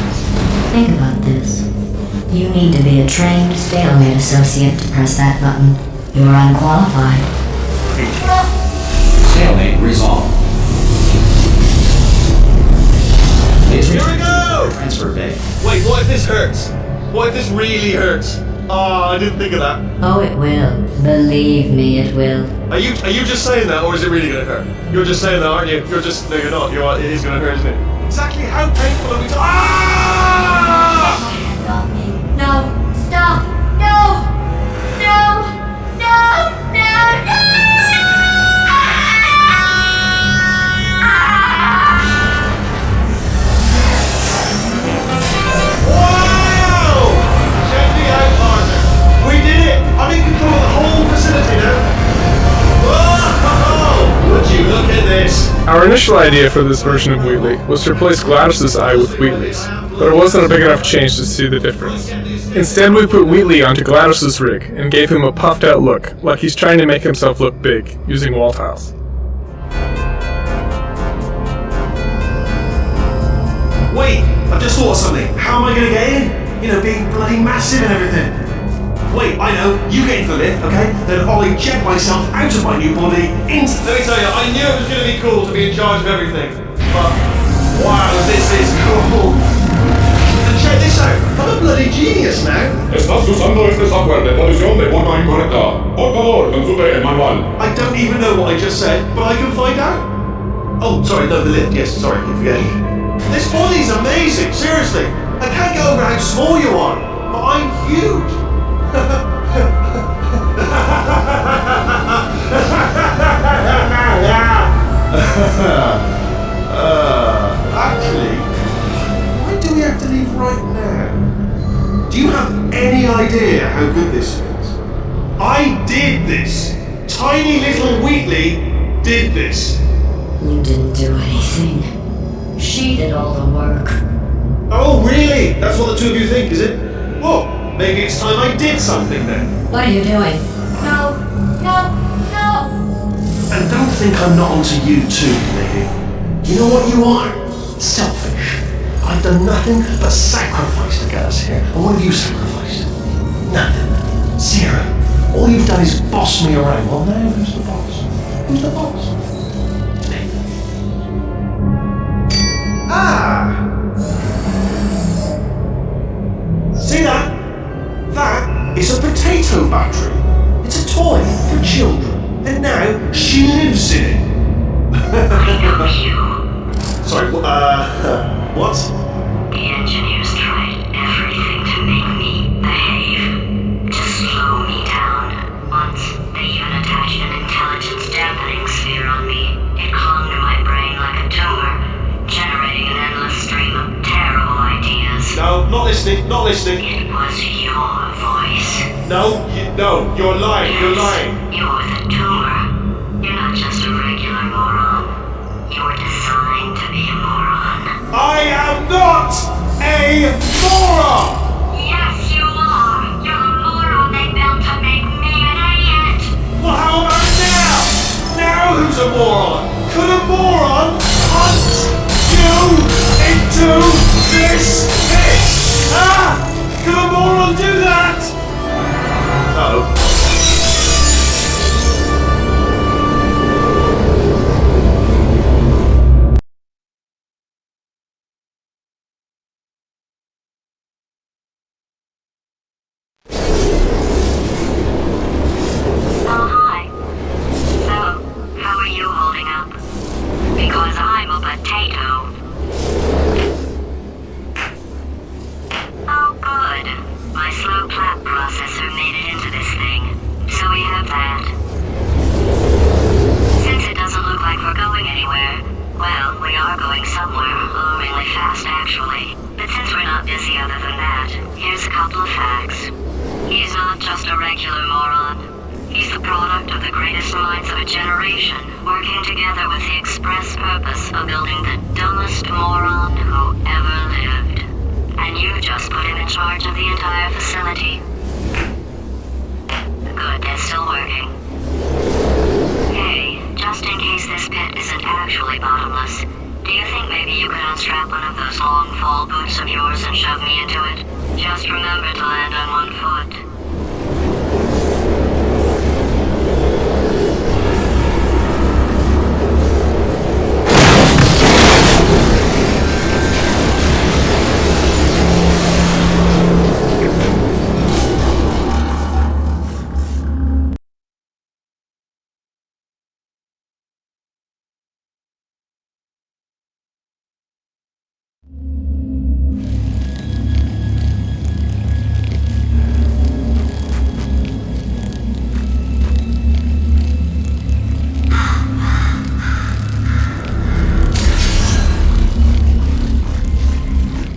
Think about this. You need to be a trained stalemate associate to press that button. You're unqualified. Stalemate resolved. Please Here we go! Transfer bay. Wait, what if this hurts? What if this really hurts? Oh, I didn't think of that. Oh, it will. Believe me, it will. Are you just saying that, or is it really gonna hurt? You're just saying that, aren't you? You're just, no, you're not. It is gonna hurt, isn't it? Exactly how painful are we talking? Ah! No! Stop! No! No! No! No! No! Wow! Check me out, partner. We did it! I'm in control of the whole facility now. Whoa! Would you look at this? Our initial idea for this version of Wheatley was to replace GLaDOS' eye with Wheatley's, but it wasn't a big enough change to see the difference. Instead, we put Wheatley onto GLaDOS' rig and gave him a puffed out look, like he's trying to make himself look big, using wall tiles. Wait! I've just thought of something. How am I gonna get in? You know, being bloody massive and everything. Wait, I know. You get into the lift, okay? Then I'll eject myself out of my new body into... Let me tell you, I knew it was gonna be cool to be in charge of everything. But, wow, this is cool. And check this out. I'm a bloody genius now. Estás usando este software de traducción de forma incorrecta. Por favor, consulte el manual. I don't even know what I just said, but I can find out. Oh, sorry, no, the lift. Yes, sorry, I keep forgetting. This body's amazing, seriously. I can't get over how small you are, but I'm huge. Actually, why do we have to leave right now? Do you have any idea how good this feels? I did this. Tiny little Wheatley did this. You didn't do anything. She did all the work. Oh, really? That's what the two of you think, is it? Well, maybe it's time I did something then. What are you doing? No, no, no! And don't think I'm not onto you too, lady. You know what you are? Selfish. I've done nothing but sacrifice to get us here. And what have you sacrificed? Nothing. Zero. All you've done is boss me around. Well, now who's the boss? Who's the boss? Me. Ah! See that? That is a potato battery. It's a toy for children. And now she lives in it. Sorry, what? The engineers tried everything to make me behave, to slow me down. Once, they even attached an intelligence dampening sphere on me. It clung to my brain like a tumor, generating an endless stream of terrible ideas. No, not listening, not listening. It was your voice. No, you're lying, yes, you're lying. You're the tumor. You're not just a regular moron. You're designed to be a moron. I am not a moron! Yes, you are. You're the moron they built to make me an idiot. Well, how about now? Now who's a moron? Could a moron hunt you into this pit? Ah! Could a moron do that? Uh-oh.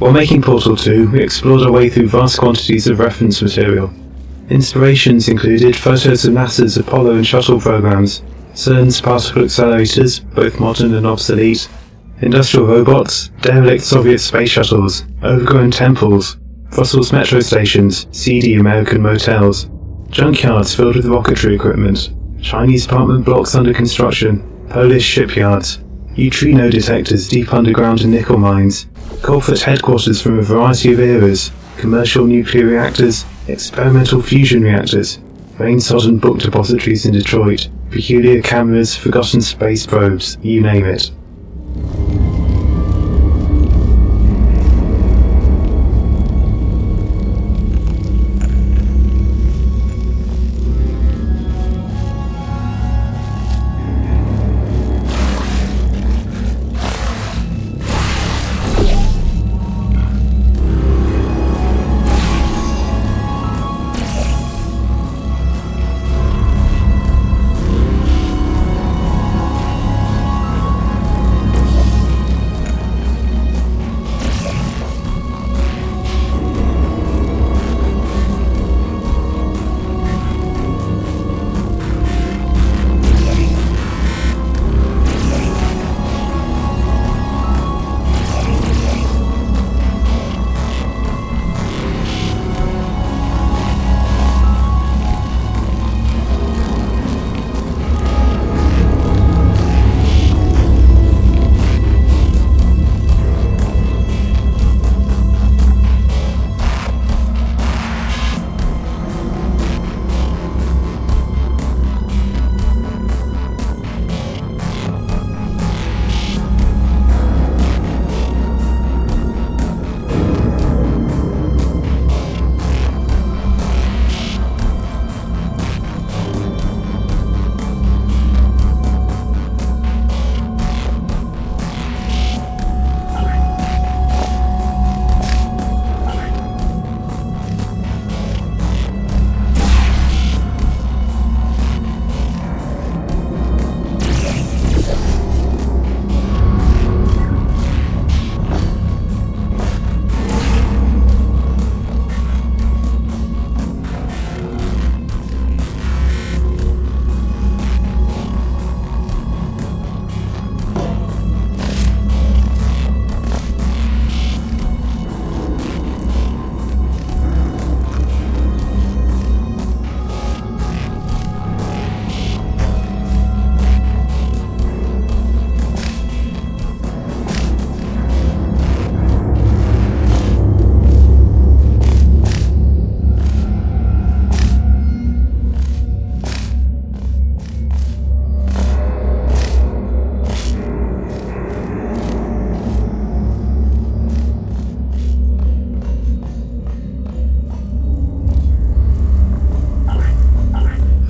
While making Portal 2, we explored our way through vast quantities of reference material. Inspirations included photos of NASA's Apollo and Shuttle programs, CERN's particle accelerators, both modern and obsolete, industrial robots, derelict Soviet space shuttles, overgrown temples, Brussels metro stations, seedy American motels, junkyards filled with rocketry equipment, Chinese apartment blocks under construction, Polish shipyards, neutrino detectors deep underground in nickel mines, Colfort headquarters from a variety of eras, commercial nuclear reactors, experimental fusion reactors, rain-sodden book depositories in Detroit, peculiar cameras, forgotten space probes, you name it.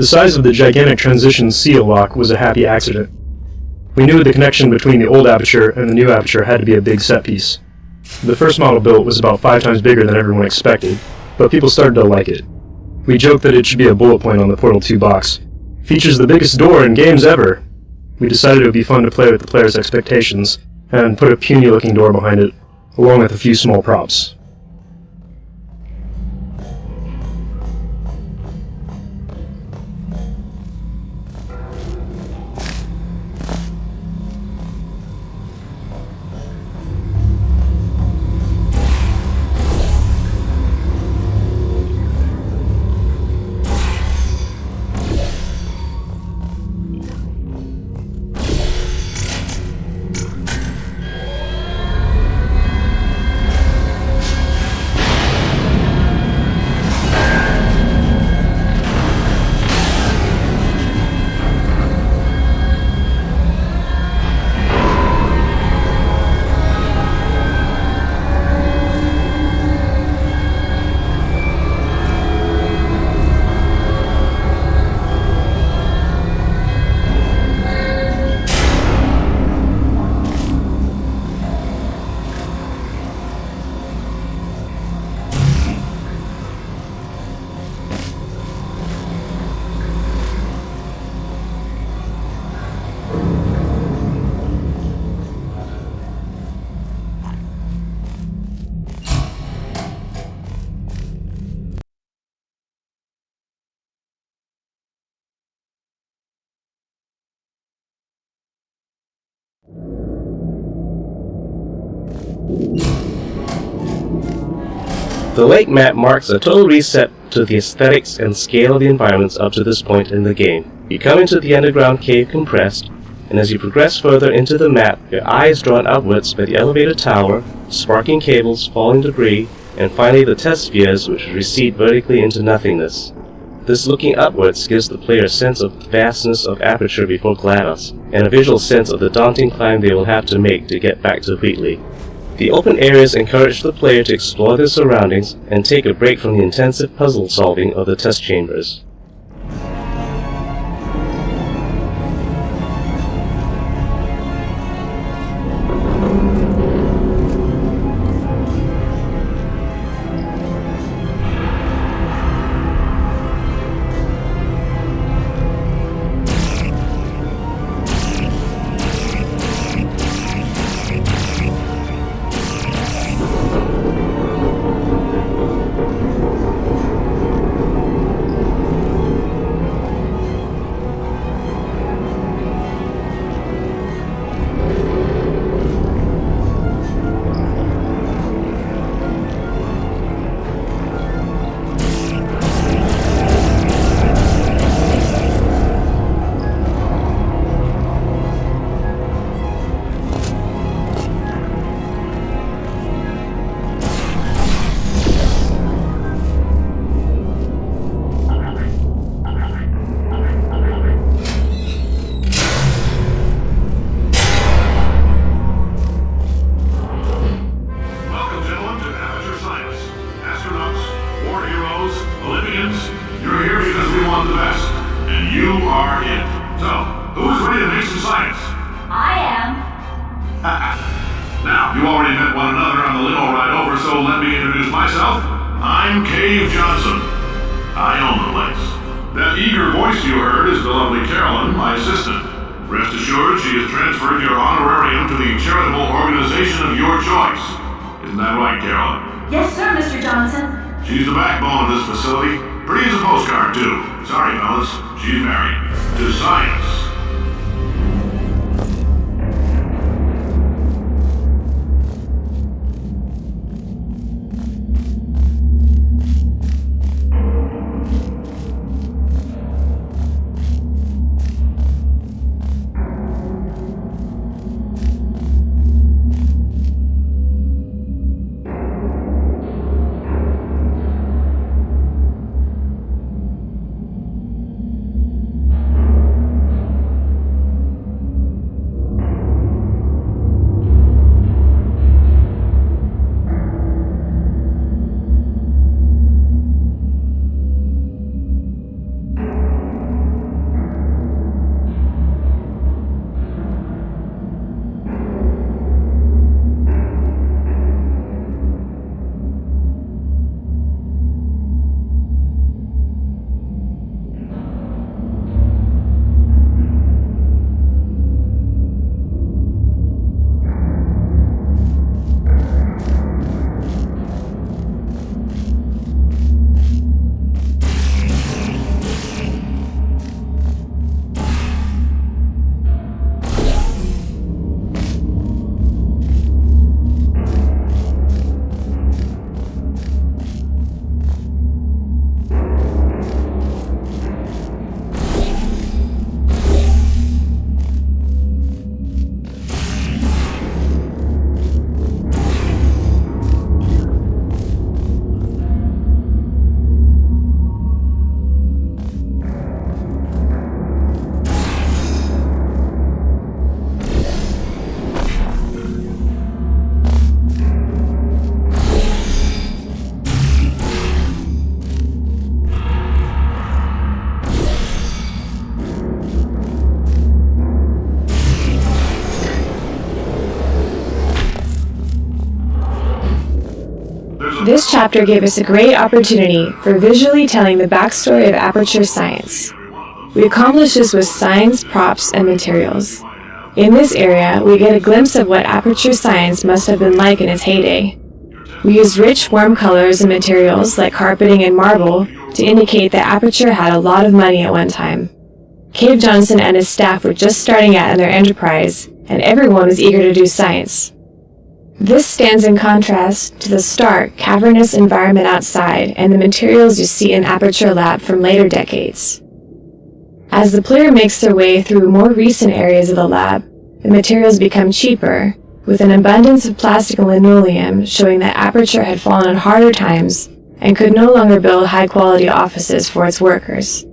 The size of the gigantic transition seal lock was a happy accident. We knew the connection between the old aperture and the new aperture had to be a big set piece. The first model built was about 5 times bigger than everyone expected, but people started to like it. We joked that it should be a bullet point on the Portal 2 box. Features the biggest door in games ever! We decided it would be fun to play with the player's expectations, and put a puny-looking door behind it, along with a few small props. The lake map marks a total reset to the aesthetics and scale of the environments up to this point in the game. You come into the underground cave compressed, and as you progress further into the map, your eye is drawn upwards by the elevator tower, sparking cables, falling debris, and finally the test spheres which recede vertically into nothingness. This looking upwards gives the player a sense of the vastness of Aperture before GLaDOS, and a visual sense of the daunting climb they will have to make to get back to Wheatley. The open areas encourage the player to explore their surroundings and take a break from the intensive puzzle solving of the test chambers. Welcome, gentlemen, to Aperture Science. Astronauts, war heroes, Olympians, you're here because we want the best. And you are it. So, who's ready to make some science? I am. Now, you already met one another on the limo ride over, so let me introduce myself. I'm Cave Johnson. I own the place. That eager voice you heard is the lovely Carolyn, my assistant. Rest assured, she has transferred your honorarium to the charitable organization of your choice. Isn't that right, Carolyn? Yes, sir, Mr. Johnson. She's the backbone of this facility. Pretty as a postcard, too. Sorry, fellas. She's married. To science. This chapter gave us a great opportunity for visually telling the backstory of Aperture Science. We accomplished this with signs, props, and materials. In this area, we get a glimpse of what Aperture Science must have been like in its heyday. We used rich, warm colors and materials like carpeting and marble to indicate that Aperture had a lot of money at one time. Cave Johnson and his staff were just starting out in their enterprise, and everyone was eager to do science. This stands in contrast to the stark, cavernous environment outside and the materials you see in Aperture Lab from later decades. As the player makes their way through more recent areas of the lab, the materials become cheaper, with an abundance of plastic and linoleum showing that Aperture had fallen on harder times and could no longer build high-quality offices for its workers.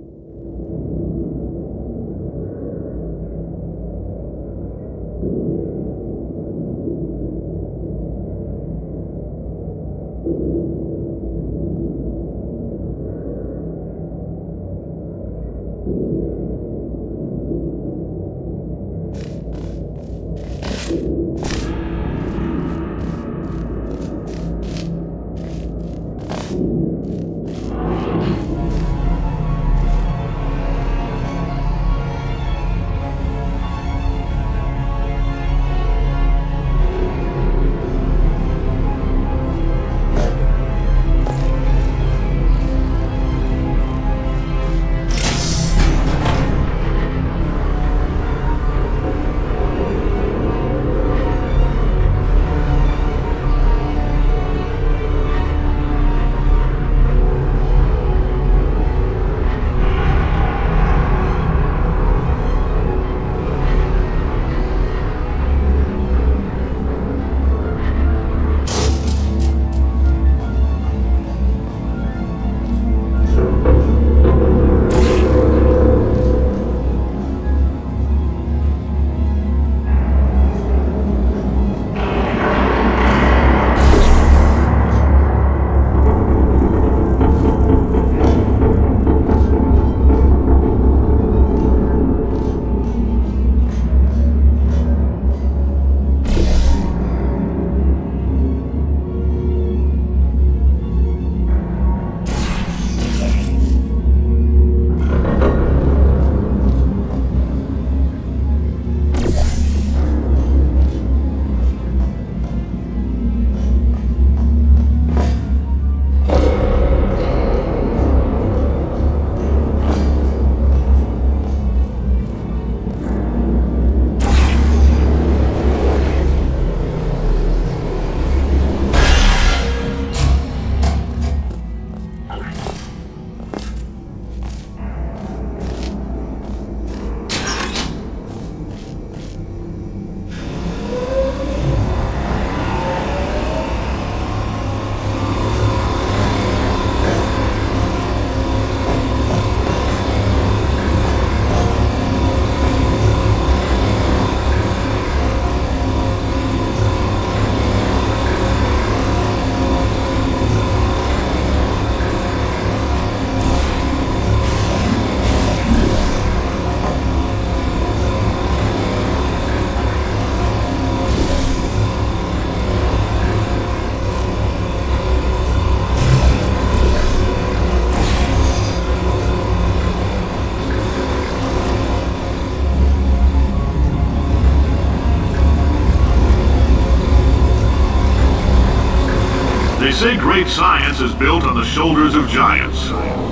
They say great science is built on the shoulders of giants.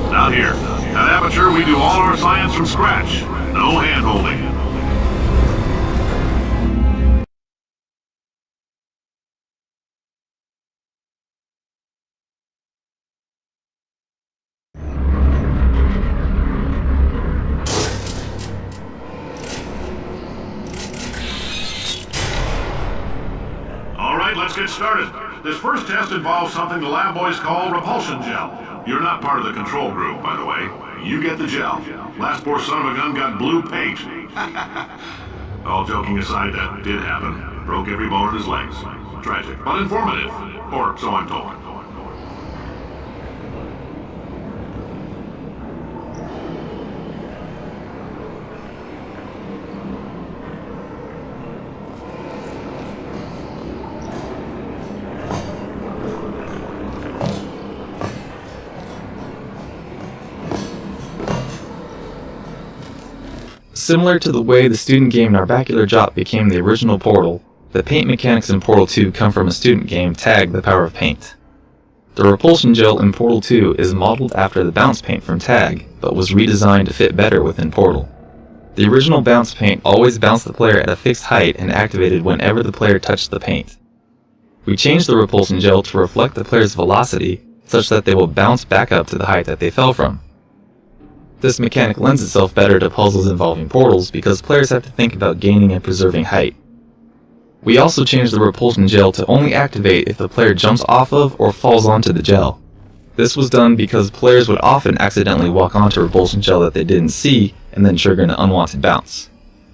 Not here. At Aperture, we do all our science from scratch. No hand-holding. Let's get started. This first test involves something the lab boys call repulsion gel. You're not part of the control group, by the way. You get the gel. Last poor son of a gun got blue paint. All joking aside, that did happen. Broke every bone in his legs. Tragic, but informative. Or so I'm told. Similar to the way the student game Narbacular Jop became the original Portal, the paint mechanics in Portal 2 come from a student game Tag: The Power of Paint. The repulsion gel in Portal 2 is modeled after the bounce paint from Tag, but was redesigned to fit better within Portal. The original bounce paint always bounced the player at a fixed height and activated whenever the player touched the paint. We changed the repulsion gel to reflect the player's velocity, such that they will bounce back up to the height that they fell from. This mechanic lends itself better to puzzles involving portals because players have to think about gaining and preserving height. We also changed the repulsion gel to only activate if the player jumps off of or falls onto the gel. This was done because players would often accidentally walk onto repulsion gel that they didn't see and then trigger an unwanted bounce.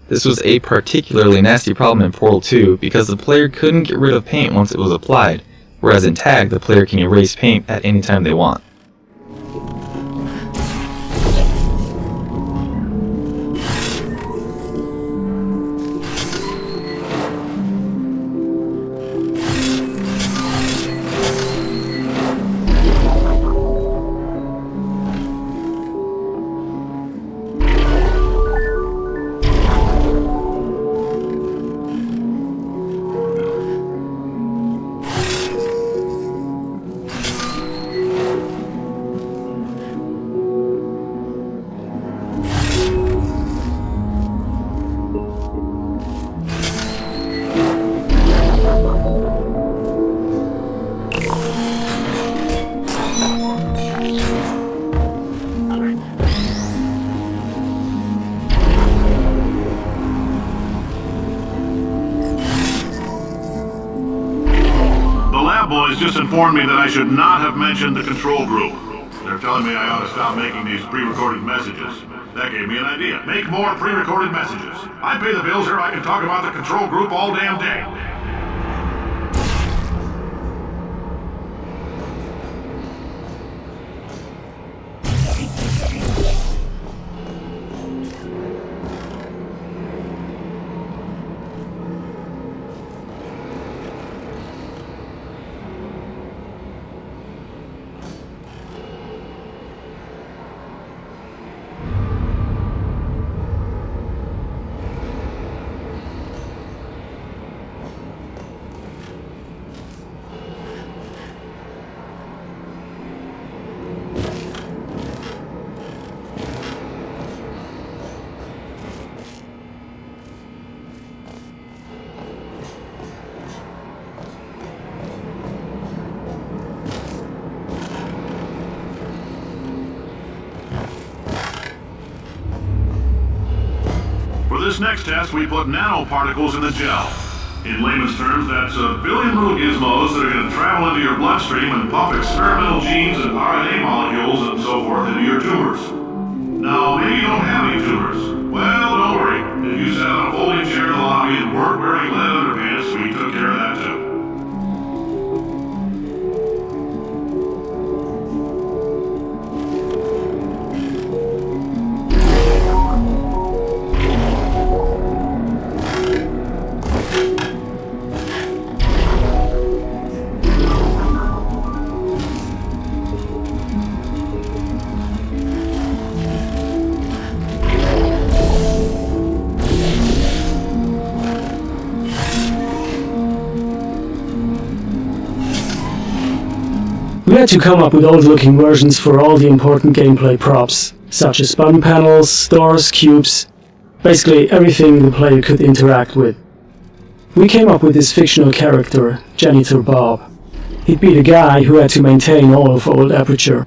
This was a particularly nasty problem in Portal 2 because the player couldn't get rid of paint once it was applied, whereas in Tag the player can erase paint at any time they want. Boys just informed me that I should not have mentioned the control group. They're telling me I ought to stop making these pre-recorded messages. That gave me an idea. Make more pre-recorded messages. I pay the bills here, I can talk about the control group all damn day. For this next test, we put nanoparticles in the gel. In layman's terms, that's a billion little gizmos that are going to travel into your bloodstream and pump experimental genes and RNA molecules and so forth into your tumors. Now, maybe you don't have any tumors. Well, don't worry. If you sat on a folding chair in the lobby and weren't wearing lead underpants, we took care of that too. We had to come up with old-looking versions for all the important gameplay props, such as button panels, doors, cubes, basically everything the player could interact with. We came up with this fictional character, Janitor Bob. He'd be the guy who had to maintain all of old Aperture.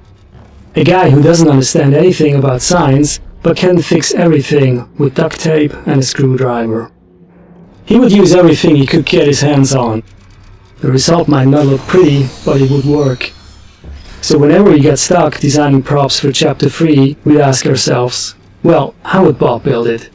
A guy who doesn't understand anything about science, but can fix everything with duct tape and a screwdriver. He would use everything he could get his hands on. The result might not look pretty, but it would work. So whenever we got stuck designing props for Chapter 3, we'd ask ourselves, well, how would Bob build it?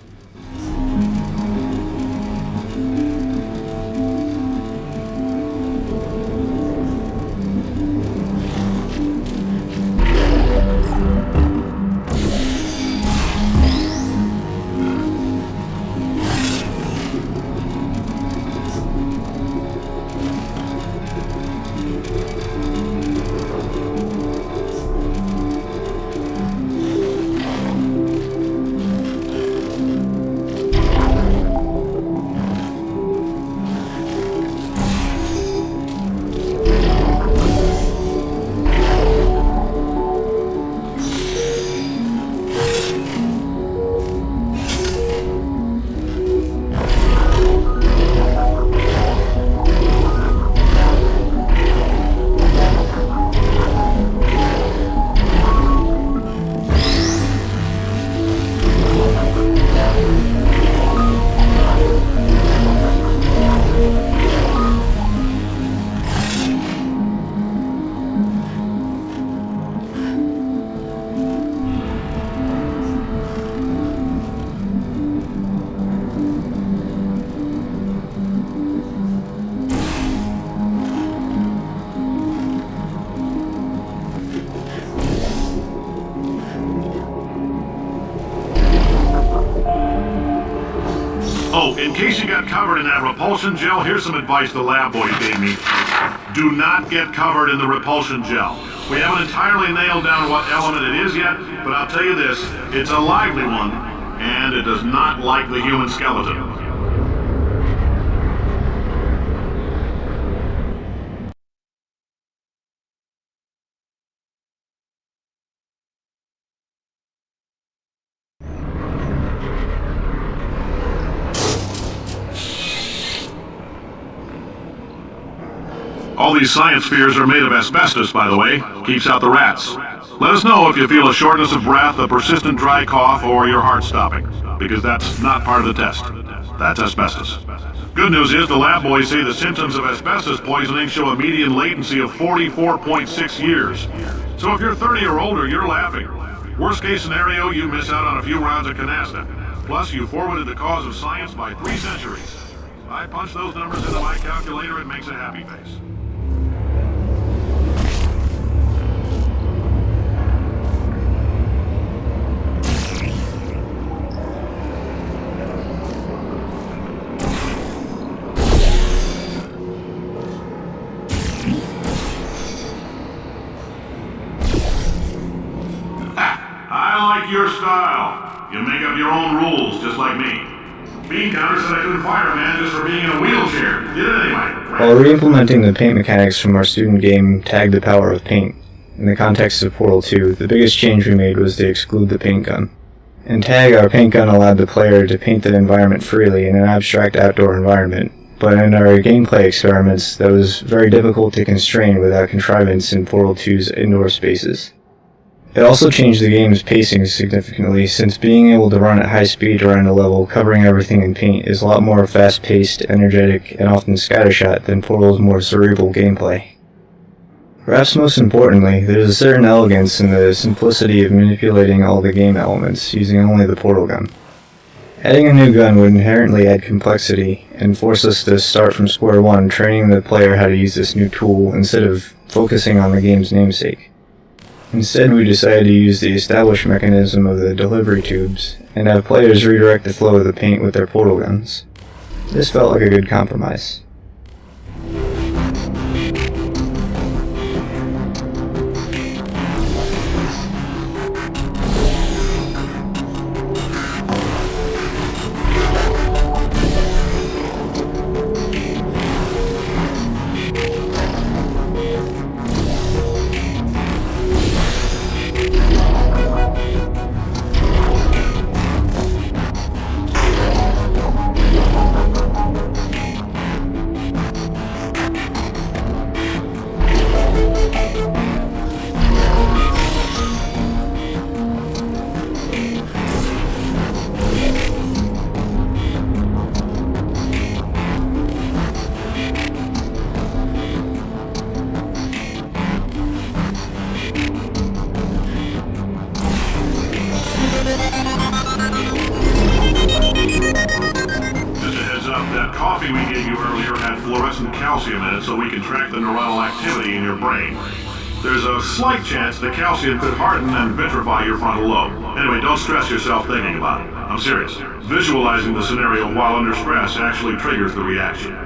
Oh, in case you got covered in that repulsion gel, here's some advice the lab boys gave me. Do not get covered in the repulsion gel. We haven't entirely nailed down what element it is yet, but I'll tell you this, it's a lively one, and it does not like the human skeleton. All these science spheres are made of asbestos, by the way. Keeps out the rats. Let us know if you feel a shortness of breath, a persistent dry cough, or your heart stopping, because that's not part of the test. That's asbestos. Good news is the lab boys say the symptoms of asbestos poisoning show a median latency of 44.6 years. So if you're 30 or older, you're laughing. Worst case scenario, you miss out on a few rounds of canasta. Plus, you forwarded the cause of science by 3 centuries. I punch those numbers into my calculator, it makes a happy face. I like your style. You make up your own rules, just like me. Bean Counter said I couldn't fire a man just for being in a wheelchair. Did it anyway. While re-implementing the paint mechanics from our student game Tag the Power of Paint, in the context of Portal 2, the biggest change we made was to exclude the paint gun. In Tag, our paint gun allowed the player to paint the environment freely in an abstract outdoor environment, but in our gameplay experiments, that was very difficult to constrain without contrivance in Portal 2's indoor spaces. It also changed the game's pacing significantly, since being able to run at high speed around a level covering everything in paint is a lot more fast-paced, energetic, and often scattershot than Portal's more cerebral gameplay. Perhaps most importantly, there's a certain elegance in the simplicity of manipulating all the game elements using only the portal gun. Adding a new gun would inherently add complexity and force us to start from square one training the player how to use this new tool instead of focusing on the game's namesake. Instead, we decided to use the established mechanism of the delivery tubes, and have players redirect the flow of the paint with their portal guns. This felt like a good compromise. That coffee we gave you earlier had fluorescent calcium in it so we can track the neuronal activity in your brain. There's a slight chance the calcium could harden and vitrify your frontal lobe. Anyway, don't stress yourself thinking about it. I'm serious. Visualizing the scenario while under stress actually triggers the reaction.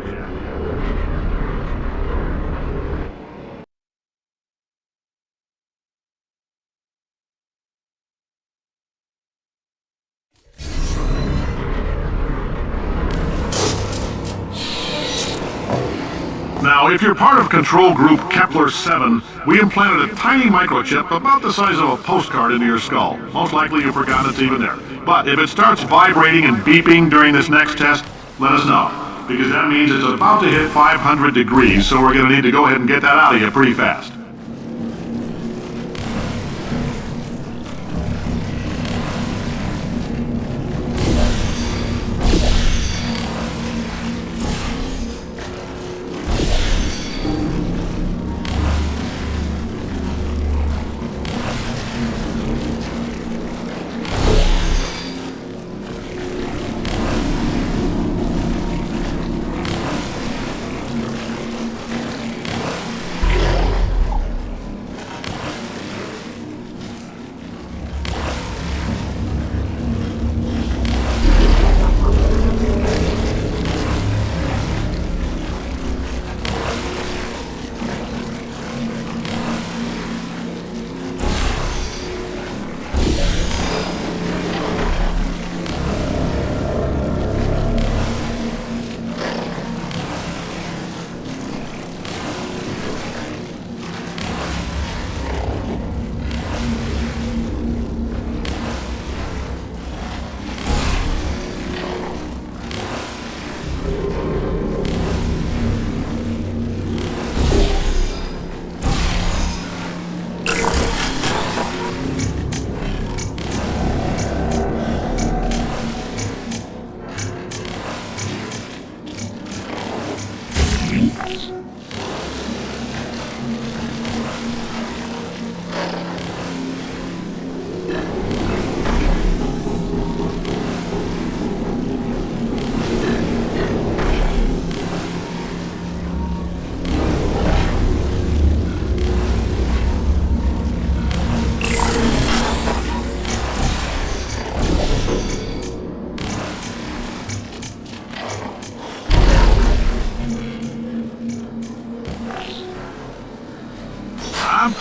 Now, if you're part of control group Kepler-7, we implanted a tiny microchip about the size of a postcard into your skull. Most likely you've forgotten it's even there. But if it starts vibrating and beeping during this next test, let us know. Because that means it's about to hit 500 degrees, so we're going to need to go ahead and get that out of you pretty fast.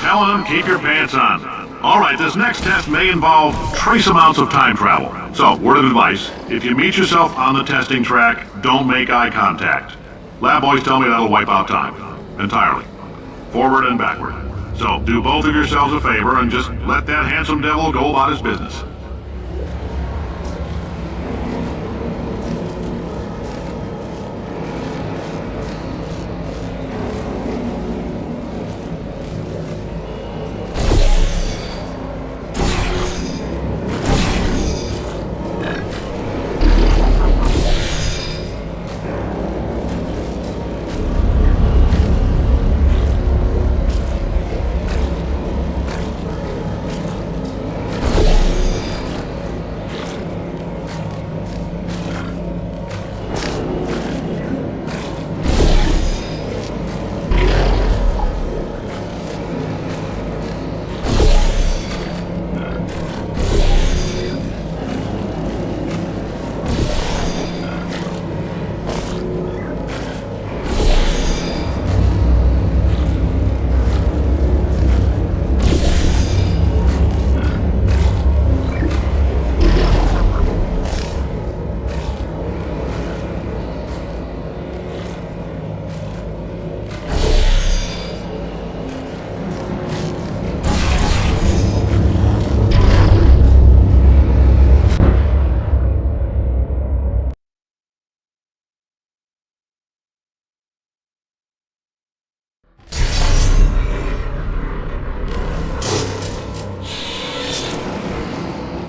telling them, keep your pants on. All right, this next test may involve trace amounts of time travel. So, word of advice, if you meet yourself on the testing track, don't make eye contact. Lab boys tell me that'll wipe out time. Entirely. Forward and backward. So, do both of yourselves a favor and just let that handsome devil go about his business.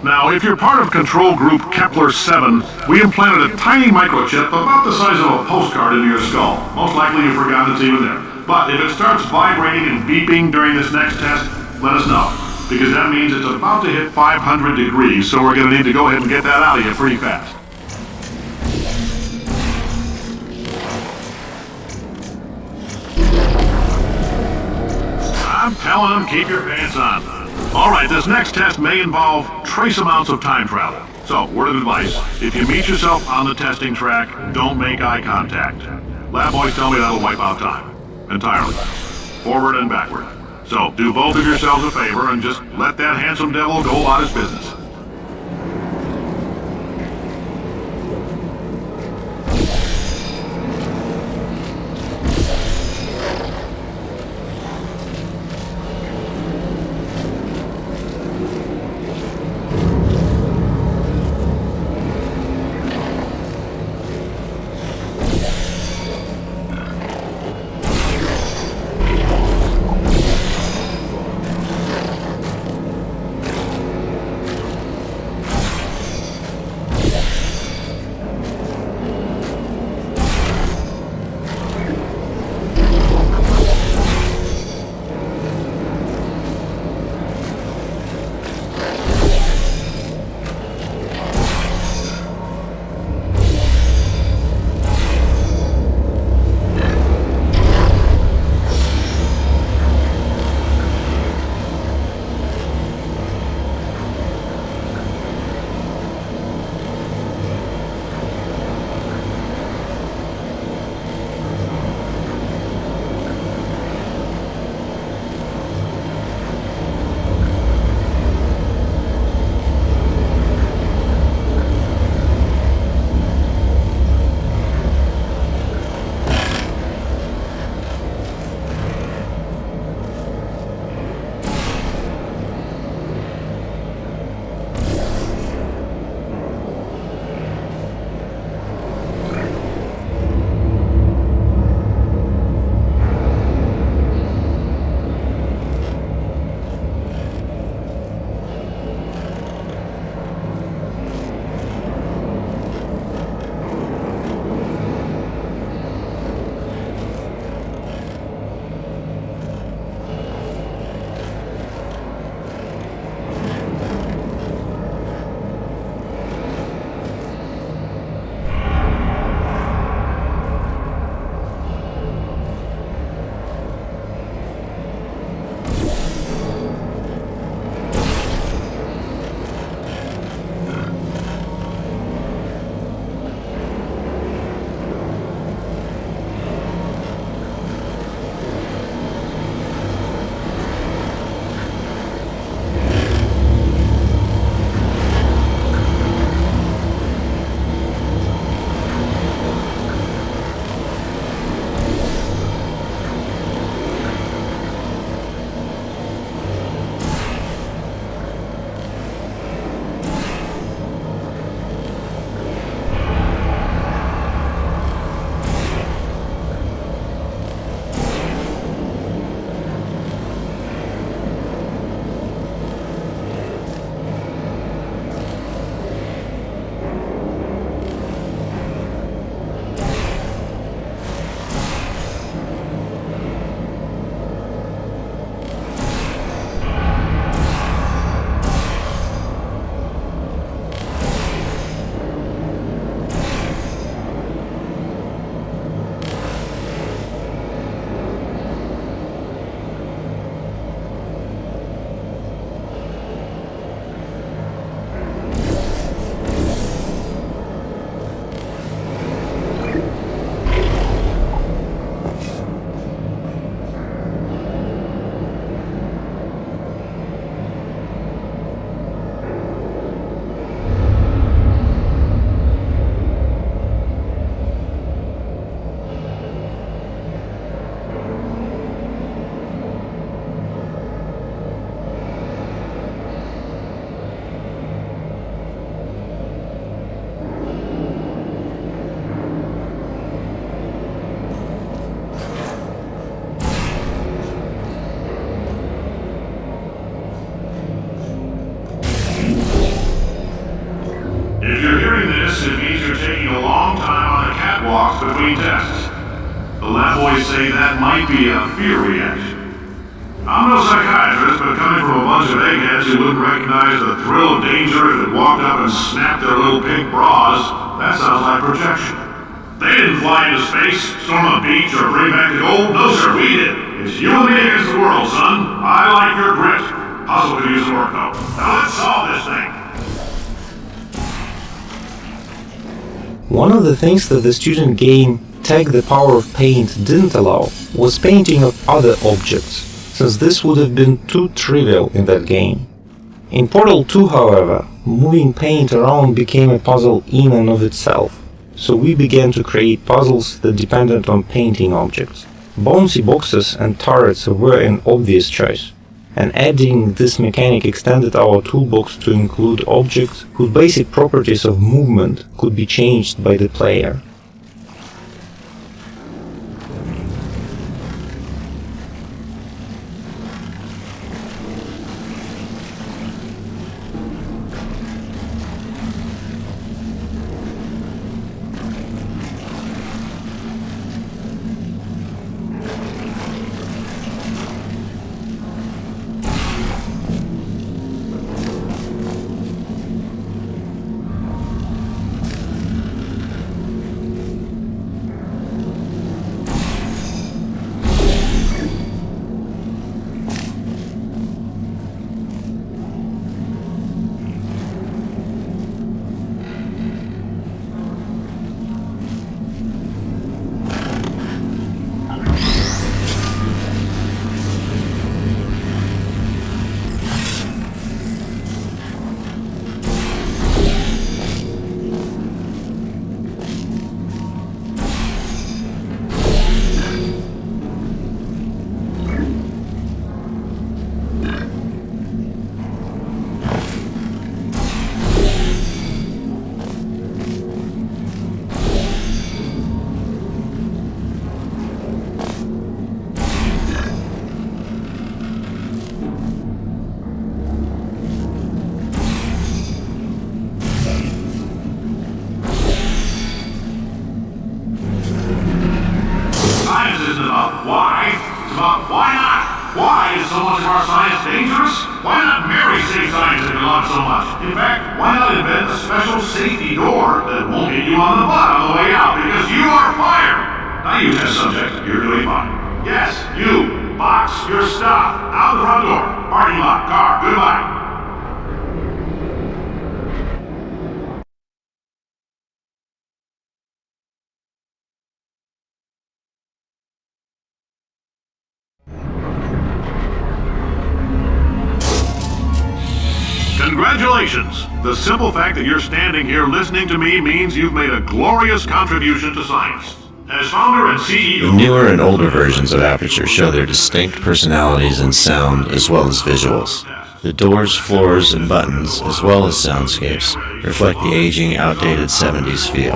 Now, if you're part of Control Group Kepler-7, we implanted a tiny microchip about the size of a postcard into your skull. Most likely you forgot it's even there. But if it starts vibrating and beeping during this next test, let us know. Because that means it's about to hit 500 degrees, so we're going to need to go ahead and get that out of you pretty fast. I'm telling them, keep your pants on. All right, this next test may involve trace amounts of time travel. So, word of advice, if you meet yourself on the testing track, don't make eye contact. Lab boys tell me that'll wipe out time. Entirely. Forward and backward. So, do both of yourselves a favor and just let that handsome devil go about his business. If you're hearing this, it means you're taking a long time on the catwalks between tests. The lab boys say that might be a fear reaction. I'm no psychiatrist, but coming from a bunch of eggheads who wouldn't recognize the thrill of danger if it walked up and snapped their little pink bras, that sounds like projection. They didn't fly into space, storm a beach, or bring back the gold. No, sir, we did. It's you and me against the world, son. I like your grit. Hustle could use some work, though. Now let's solve this thing. One of the things that the student game Tag the Power of Paint didn't allow was painting of other objects, since this would have been too trivial in that game. In Portal 2, however, moving paint around became a puzzle in and of itself, so we began to create puzzles that depended on painting objects. Bouncy boxes and turrets were an obvious choice, and adding this mechanic extended our toolbox to include objects whose basic properties of movement could be changed by the player. Why? It's about why not? Why is so much of our science dangerous? Why not marry safe science if you love it so much? In fact, why not invent a special safety door that won't hit you on the butt on the way out because you are fired? Now you test subject, you're doing fine. Yes, you. Box your stuff. Out the front door. Parking lot. Car. Goodbye. Congratulations! The simple fact that you're standing here listening to me means you've made a glorious contribution to science. As founder and CEO... The newer and older versions of Aperture show their distinct personalities in sound as well as visuals. The doors, floors, and buttons, as well as soundscapes, reflect the aging, outdated 70s feel.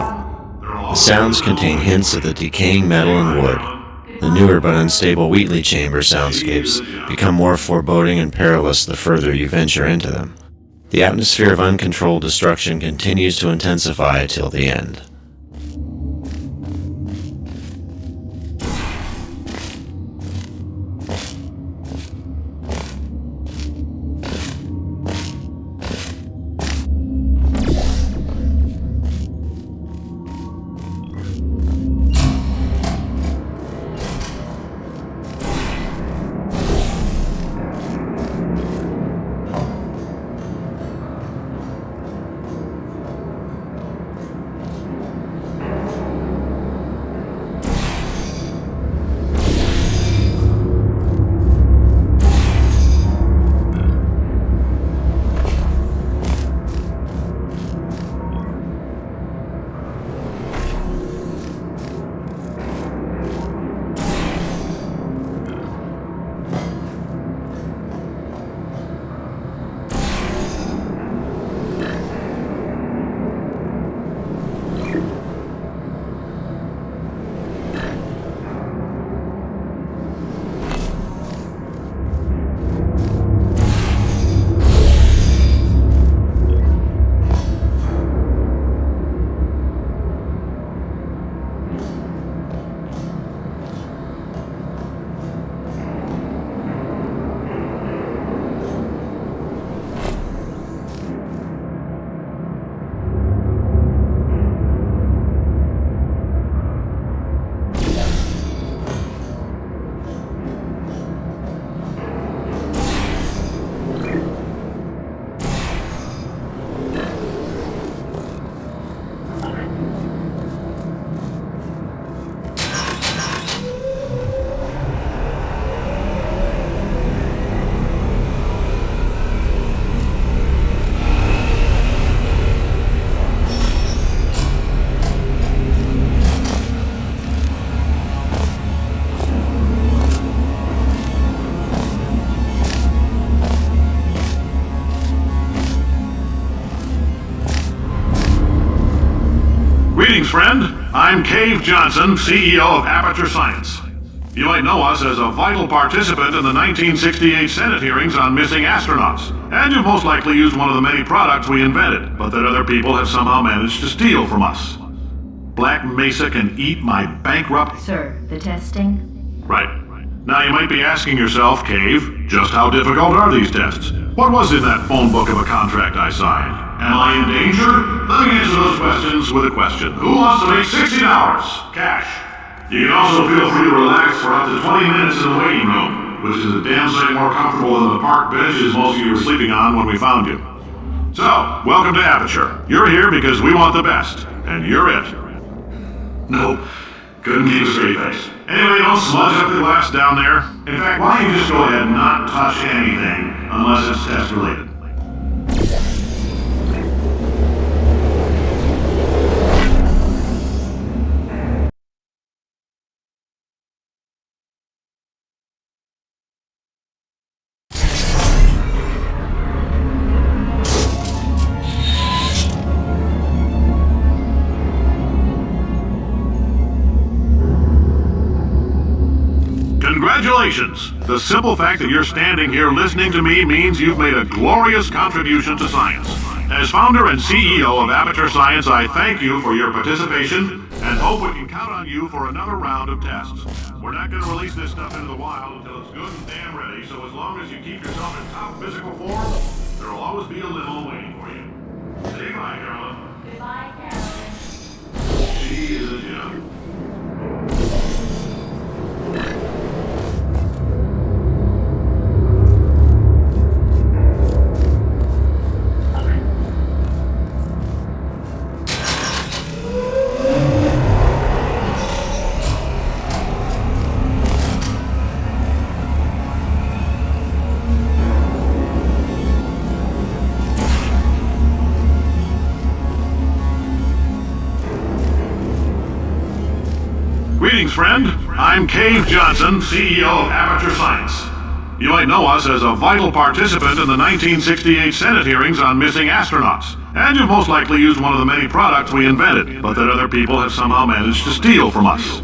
The sounds contain hints of the decaying metal and wood. The newer but unstable Wheatley chamber soundscapes become more foreboding and perilous the further you venture into them. The atmosphere of uncontrolled destruction continues to intensify till the end. Greetings, friend. I'm Cave Johnson, CEO of Aperture Science. You might know us as a vital participant in the 1968 Senate hearings on missing astronauts, and you've most likely used one of the many products we invented, but that other people have somehow managed to steal from us. Black Mesa can eat my bankrupt... Sir, the testing? Right. Now you might be asking yourself, Cave, just how difficult are these tests? What was in that phone book of a contract I signed? Am I in danger? Let me answer those questions with a question. Who wants to make $60? Cash. You can also feel free to relax for up to 20 minutes in the waiting room, which is a damn sight more comfortable than the park benches most of you were sleeping on when we found you. So, welcome to Aperture. You're here because we want the best, and you're it. Nope. Couldn't keep a straight face. Anyway, don't smudge up the glass down there. In fact, why don't you just go ahead and not touch anything unless it's test related. Congratulations! The simple fact that you're standing here listening to me means you've made a glorious contribution to science. As founder and CEO of Aperture Science, I thank you for your participation and hope we can count on you for another round of tests. We're not going to release this stuff into the wild until it's good and damn ready, so as long as you keep yourself in top physical form, there will always be a limo waiting for you. Say bye, Carolyn. Goodbye, Carolyn. She is a gem. Greetings, friend. I'm Cave Johnson, CEO of Aperture Science. You might know us as a vital participant in the 1968 Senate hearings on missing astronauts, and you've most likely used one of the many products we invented, but that other people have somehow managed to steal from us.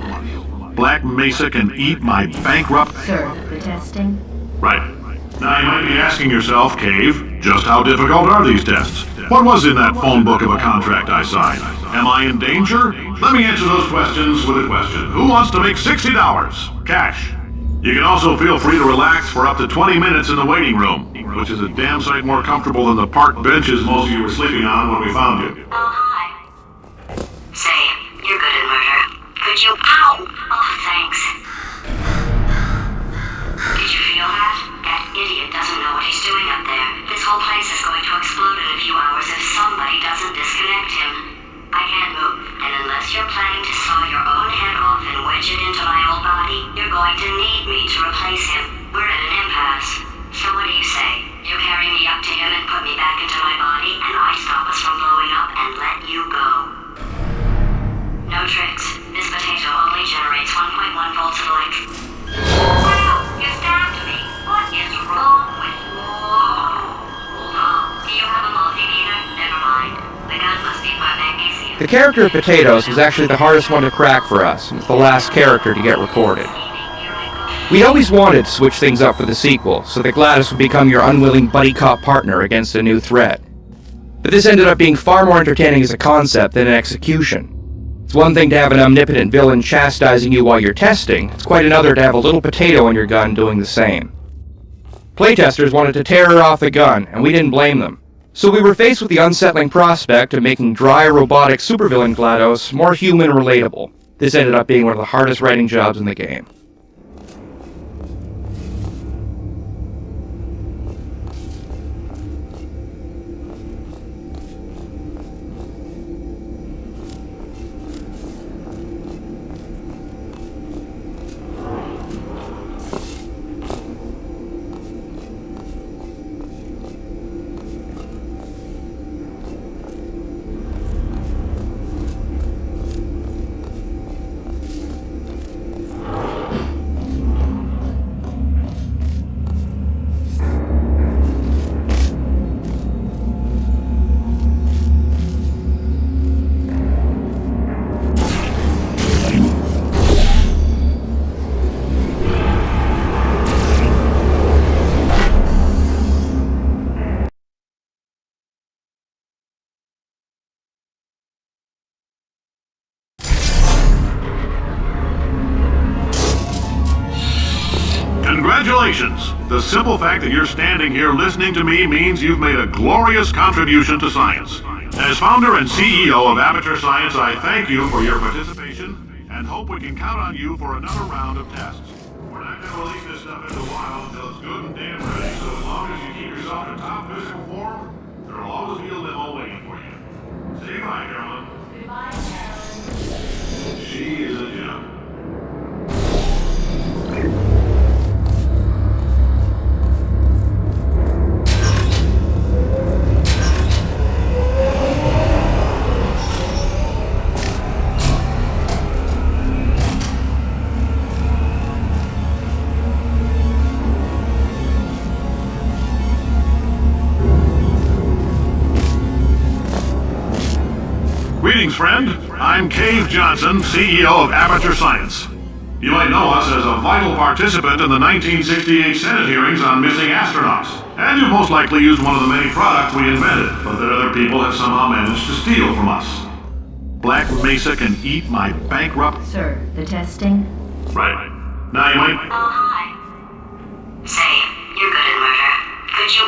Black Mesa can eat my bankrupt... Sir, the testing? Right. Now you might be asking yourself, Cave, just how difficult are these tests? What was in that phone book of a contract I signed? Am I in danger? Let me answer those questions with a question. Who wants to make $60? Cash. You can also feel free to relax for up to 20 minutes in the waiting room, which is a damn sight more comfortable than the park benches most of you were sleeping on when we found you. Oh, hi. Say, you're good at murder. Could you... Ow! Oh, thanks. Did you feel that? That idiot doesn't know what he's doing up there. This whole place is going to explode in a few hours if somebody doesn't disconnect him. I can't move, and unless you're planning to saw your own head off and wedge it into my old body, you're going to need me to replace him. We're at an impasse. So what do you say? You carry me up to him and put me back into my body, and I stop us from blowing up and let you go. No tricks. This potato only generates 1.1 volts of light. Wow! You stabbed me! What is wrong with you? Hold on. Do you have a multimeter? Never mind. The gun must be by magnesium. The character of Potatoes was actually the hardest one to crack for us, and it's the last character to get recorded. We'd always wanted to switch things up for the sequel, so that GLaDOS would become your unwilling buddy cop partner against a new threat. But this ended up being far more entertaining as a concept than an execution. It's one thing to have an omnipotent villain chastising you while you're testing, it's quite another to have a little potato in your gun doing the same. Playtesters wanted to tear her off the gun, and we didn't blame them. So we were faced with the unsettling prospect of making dry, robotic supervillain GLaDOS more human and relatable. This ended up being one of the hardest writing jobs in the game. Congratulations! The simple fact that you're standing here listening to me means you've made a glorious contribution to science. As founder and CEO of Aperture Science, I thank you for your participation and hope we can count on you for another round of tests. We're not going to release this stuff into the wild until it's good and damn ready, so as long as you keep yourself in top physical form, there will always be a limo waiting for you. Say goodbye, Carolyn. Goodbye, Carolyn. She is a gem. Greetings, friend. I'm Cave Johnson, CEO of Aperture Science. You might know us as a vital participant in the 1968 Senate hearings on missing astronauts. And you've most likely used one of the many products we invented, but that other people have somehow managed to steal from us. Black Mesa can eat my bankrupt... Sir, the testing? Right. Now you might... Oh, hi. Say, you're good at murder. Could you,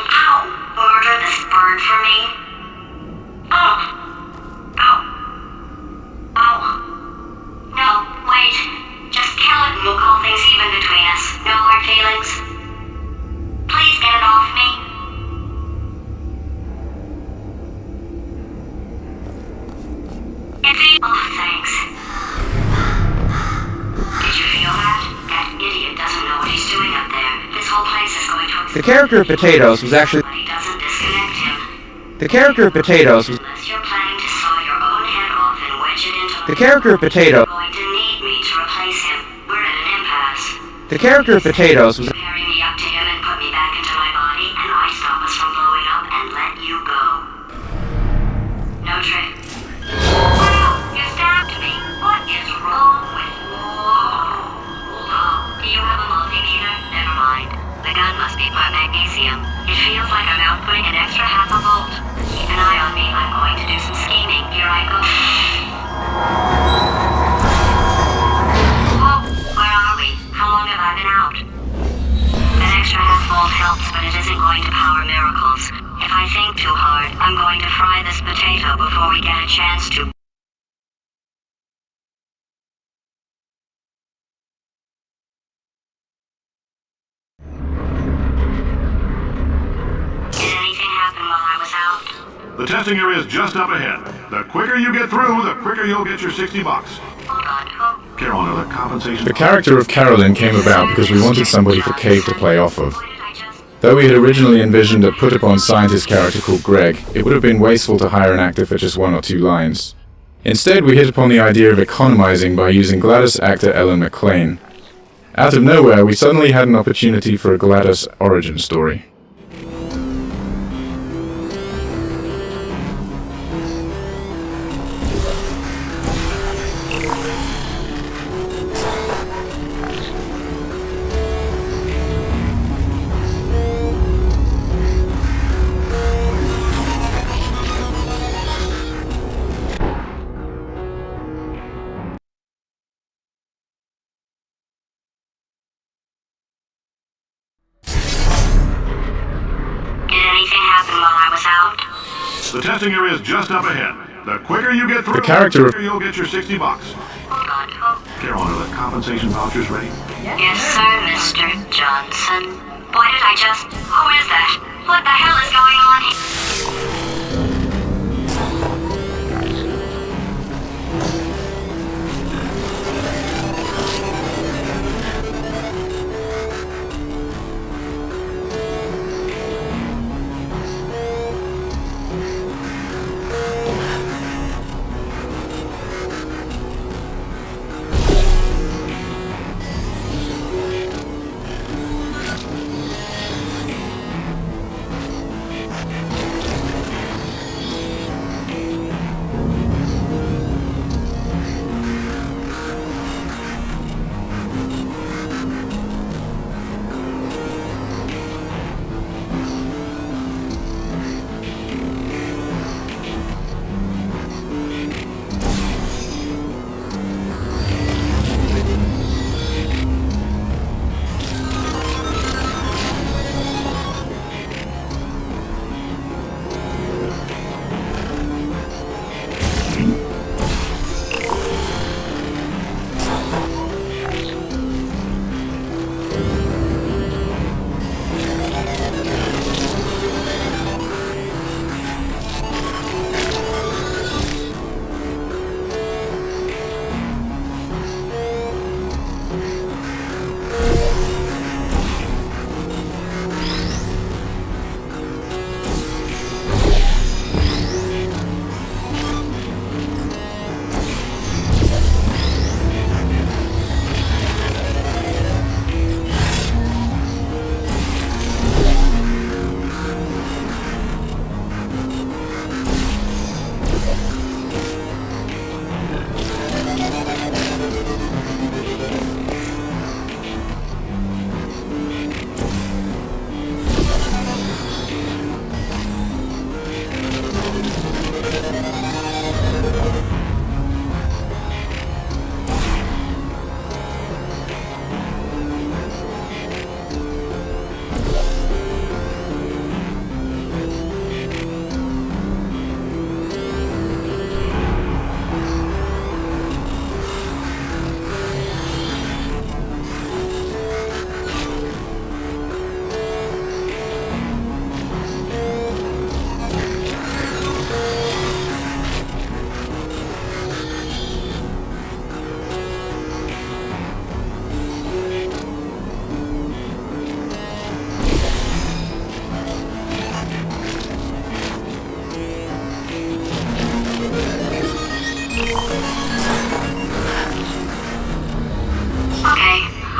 murder this bird for me? Oh. No, wait. Just kill it and we'll call things even between us. No hard feelings. Please get it off me. Oh, thanks. Did you feel that? That idiot doesn't know what he's doing up there. This whole place is going to... The character of Potatoes was actually... But he doesn't disconnect him. The character of Potatoes was... Unless you're planning to saw your own head off and wedge it into... The character of Potato... Going to need me to replace him. We're at an impasse. The character of Potatoes was... Carry me up to him and put me back into my body, and I stop us from blowing up and let you go. No trick. Wow, you stabbed me. What is wrong with you? Oh, do you have a multimeter? Never mind. The gun must be part magnesium. It feels like I'm outputting an extra half a volt. Keep an eye on me. I'm going to do some scheming. Here I go. Oh, where are we? How long have I been out? An extra half volt helps, but it isn't going to power miracles. If I think too hard, I'm going to fry this potato before we get a chance to. Did anything happen while I was out? The testing area is just up ahead. The quicker you get through, the quicker you'll get your $60. Hold on, who? Carolyn, are the compensation... The character of Carolyn came about because we wanted somebody for Cave to play off of. Though we had originally envisioned a put-upon scientist character called Greg, it would have been wasteful to hire an actor for just 1 or 2 lines. Instead, we hit upon the idea of economizing by using GLaDOS actor Ellen McLean. Out of nowhere, we suddenly had an opportunity for a GLaDOS origin story. The testing area is just up ahead. The quicker you get through, The character the quicker you'll get your $60. Carolyn, are the compensation vouchers ready? Yes, sir, Mr. Johnson. Why did I just... Who is that? What the hell is going on here?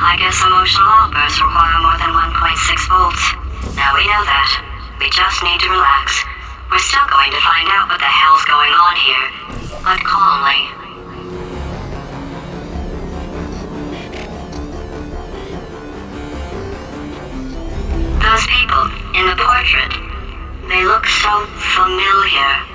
I guess emotional outbursts require more than 1.6 volts. Now we know that. We just need to relax. We're still going to find out what the hell's going on here, but calmly. Those people in the portrait, they look so familiar.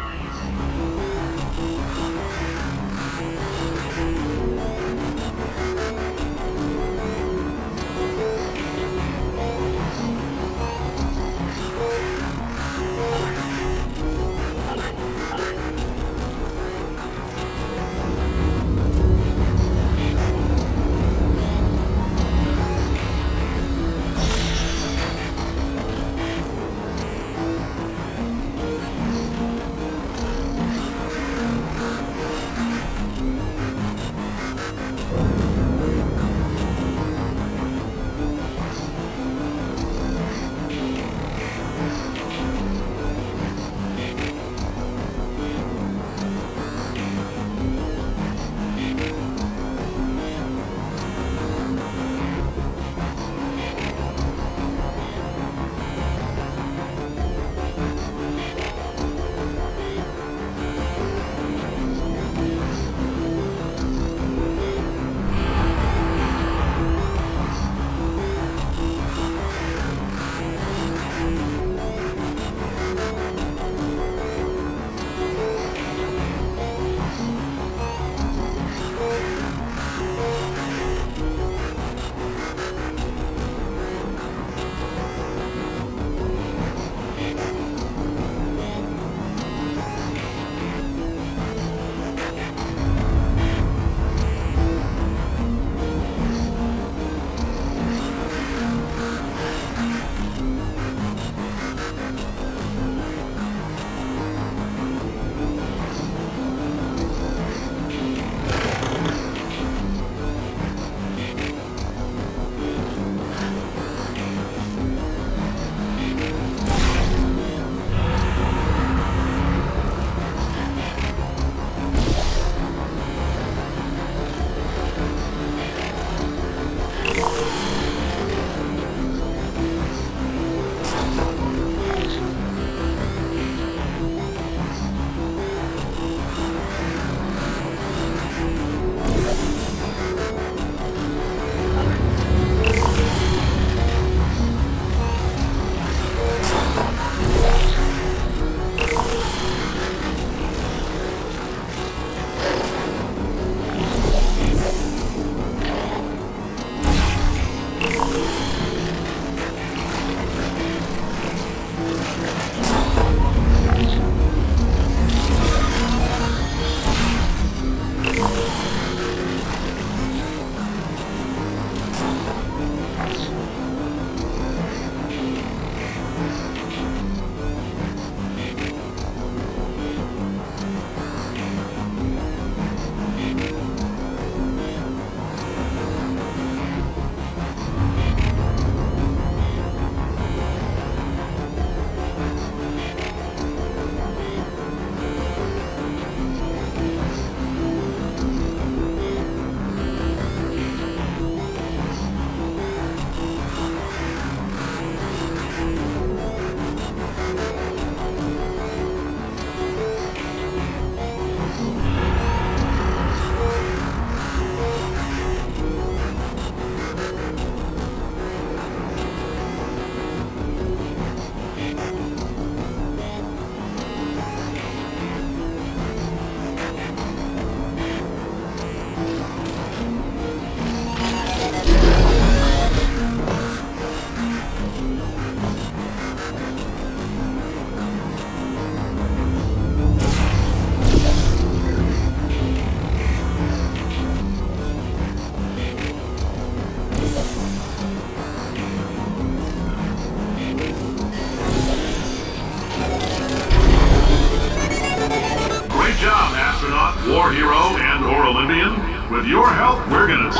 war hero and/or Olympian. With your help, we're gonna...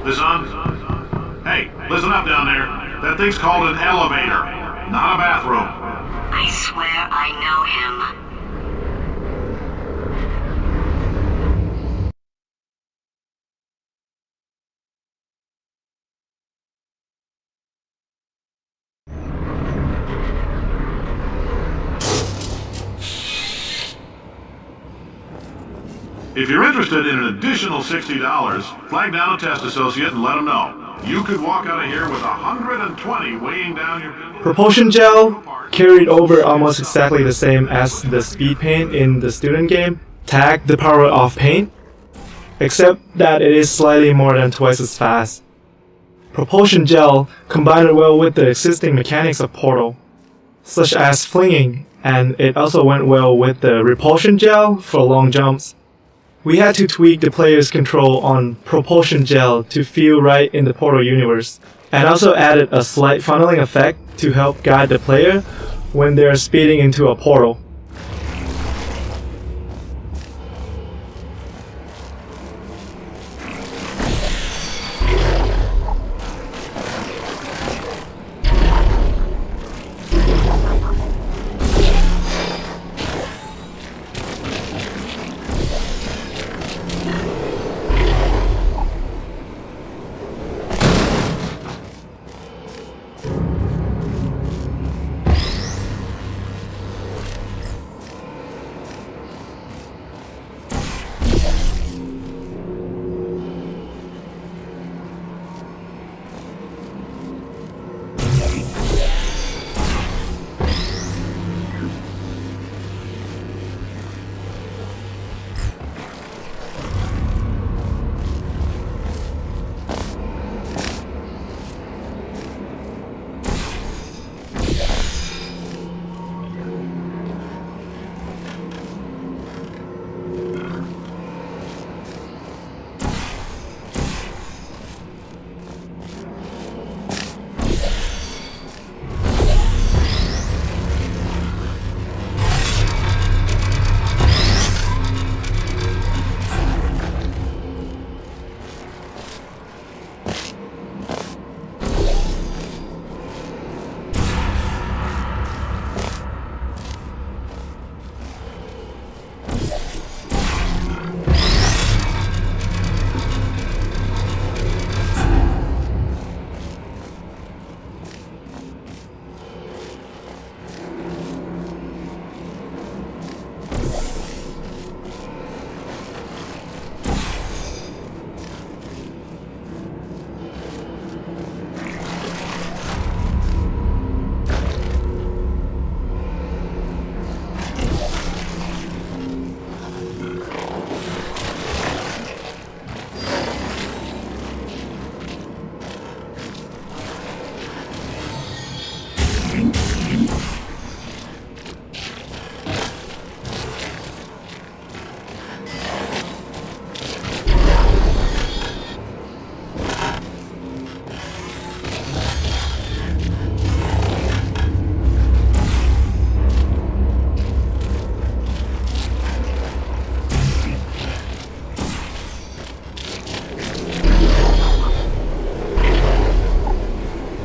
This on? Hey, listen up down there. That thing's called an elevator, not a bathroom. I swear I know him. If you're interested in an additional $60, flag down a test associate and let them know. You could walk out of here with 120 weighing down your... Propulsion gel carried over almost exactly the same as the speed paint in the student game, Tag the Power of Paint, except that it is slightly more than twice as fast. Propulsion gel combined well with the existing mechanics of Portal, such as flinging, and it also went well with the repulsion gel for long jumps. We had to tweak the player's control on propulsion gel to feel right in the Portal universe, and also added a slight funneling effect to help guide the player when they're speeding into a portal.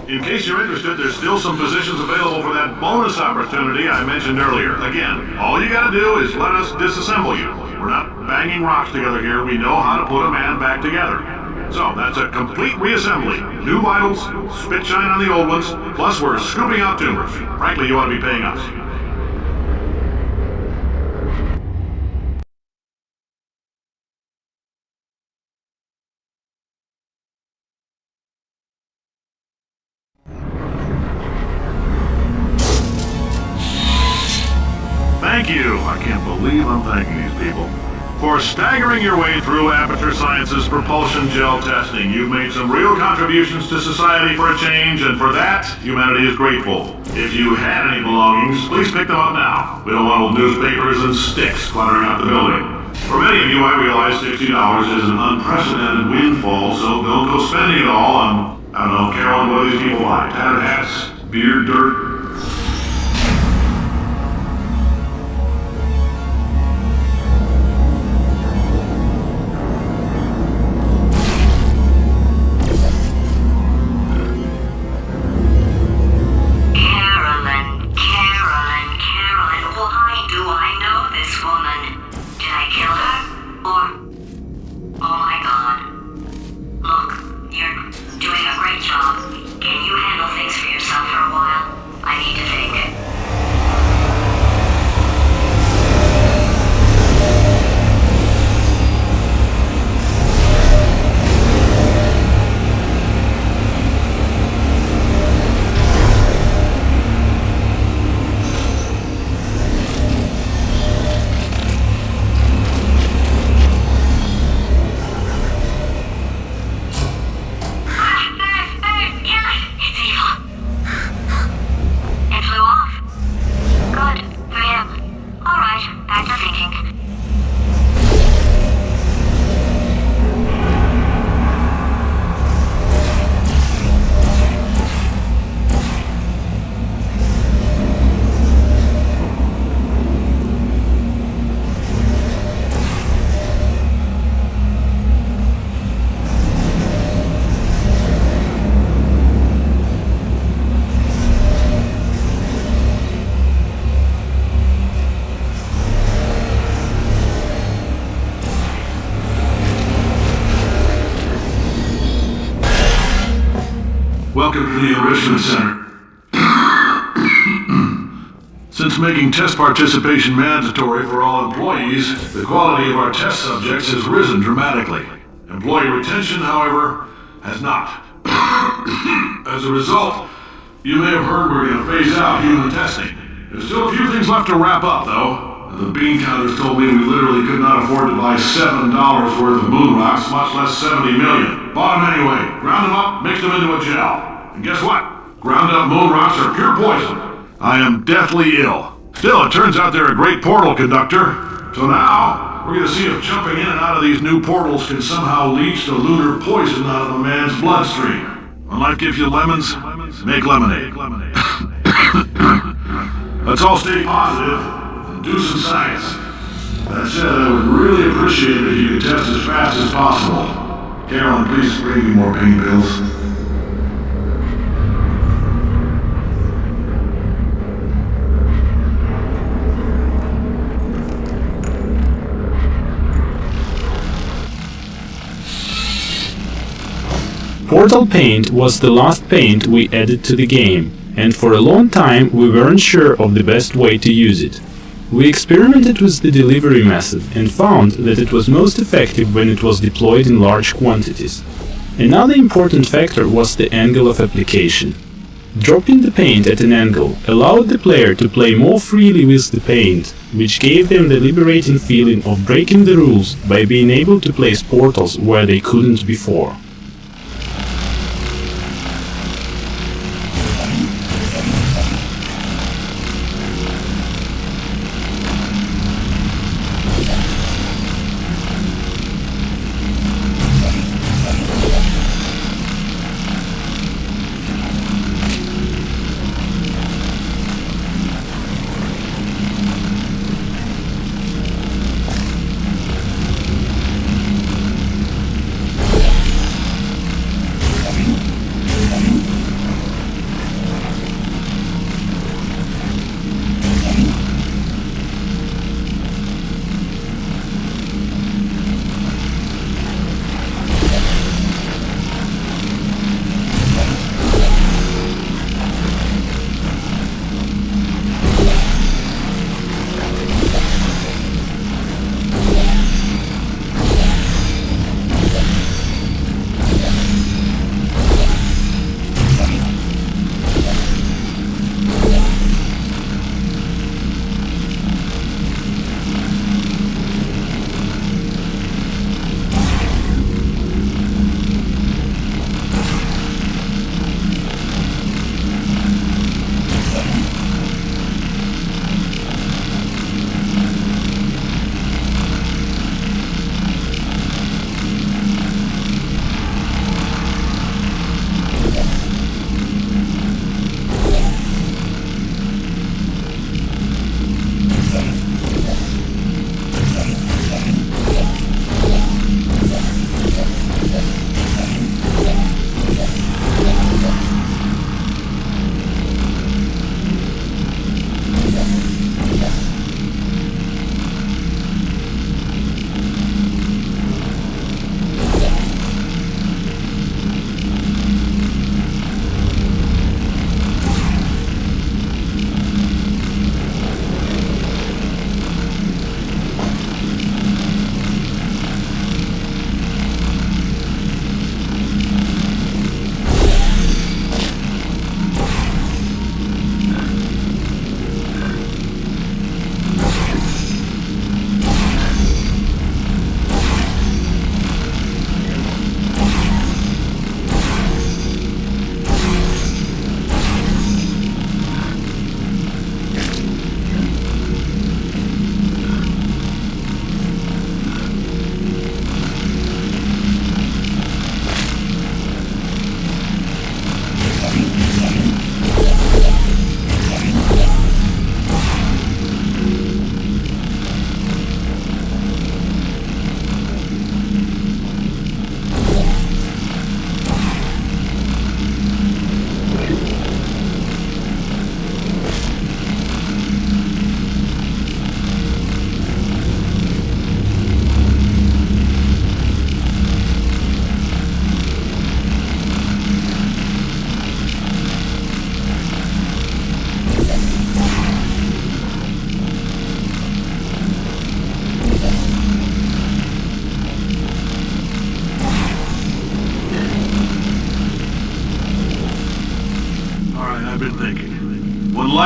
In case you're interested, there's still some positions available for that bonus opportunity I mentioned earlier. Again, all you gotta do is let us disassemble you. We're not banging rocks together here. We know how to put a man back together. So, that's a complete reassembly. New vitals, spit shine on the old ones, plus we're scooping out tumors. Frankly, you ought to be paying us. Thank you. I can't believe I'm thanking these people. For staggering your way through Aperture Science's propulsion gel testing, you've made some real contributions to society for a change, and for that, humanity is grateful. If you had any belongings, please pick them up now. We don't want old newspapers and sticks cluttering out the building. For many of you, I realize $60 is an unprecedented windfall, so don't go spending it all on, I don't know, Carolyn, what do these people buy? Tattered hats? Beer, dirt? Doing a great job. Can you handle things for yourself for a while? I Welcome to the Enrichment Center. Since making test participation mandatory for all employees, the quality of our test subjects has risen dramatically. Employee retention, however, has not. As a result, you may have heard we're going to phase out human testing. There's still a few things left to wrap up, though. The bean counters told me we literally could not afford to buy $7 worth of moon rocks, much less 70 million. Bought them anyway, ground them up, mixed them into a gel. And guess what? Ground up moon rocks are pure poison. I am deathly ill. Still, it turns out they're a great portal conductor. So now, we're going to see if jumping in and out of these new portals can somehow leach the lunar poison out of a man's bloodstream. When life gives you lemons, make lemonade. Let's all stay positive and do some science. That said, I would really appreciate it if you could test as fast as possible. Carolyn, please bring me more pain pills. Portal Paint was the last paint we added to the game, and for a long time we weren't sure of the best way to use it. We experimented with the delivery method and found that it was most effective when it was deployed in large quantities. Another important factor was the angle of application. Dropping the paint at an angle allowed the player to play more freely with the paint, which gave them the liberating feeling of breaking the rules by being able to place portals where they couldn't before.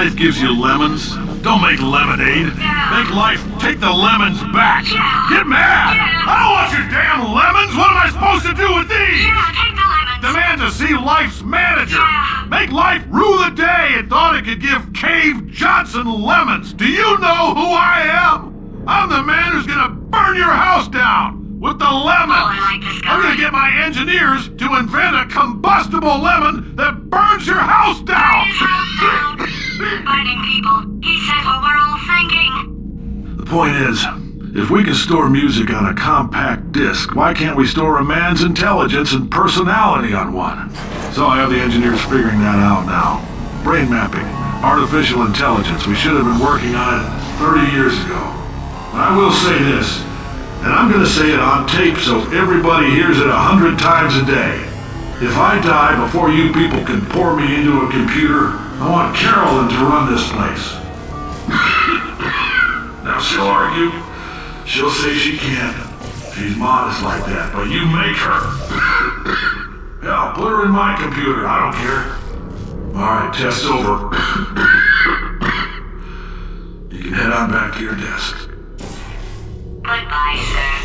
life gives you lemons? Don't make lemonade. Make life take the lemons back. Get mad! I don't want your damn lemons! What am I supposed to do with these? Take the lemons. Demand to see life's manager. Make life rue the day and thought it could give Cave Johnson lemons. Do you know who I am? I'm the man who's gonna burn your house down with the lemons. Oh, I like this guy. I'm gonna get my engineers to invent a combustible lemon that burns your house down. Burning people. He says what we're all thinking. The point is, if we can store music on a compact disc, why can't we store a man's intelligence and personality on one? So I have the engineers figuring that out now. Brain mapping, artificial intelligence. We should have been working on it 30 years ago. But I will say this, and I'm gonna say it on tape so everybody hears it 100 times a day. If I die before you people can pour me into a computer, I want Carolyn to run this place. Now she'll argue. She'll say she can't. She's modest like that, but you make her. Hell, put her in my computer. I don't care. Alright, test over. You can head on back to your desk. Goodbye, sir.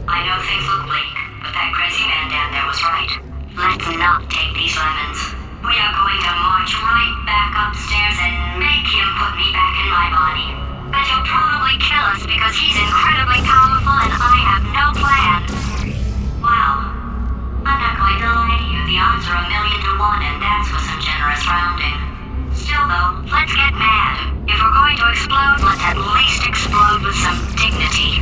I know things look bleak, but that crazy man down there was right. Let's not take these lemons. We are going to march right back upstairs and make him put me back in my body. But he'll probably kill us because he's incredibly powerful and I have no plan. Well, I'm not going to lie to you. The odds are 1,000,000 to 1 and that's with some generous rounding. Still though, let's get mad. If we're going to explode, let's at least explode with some dignity.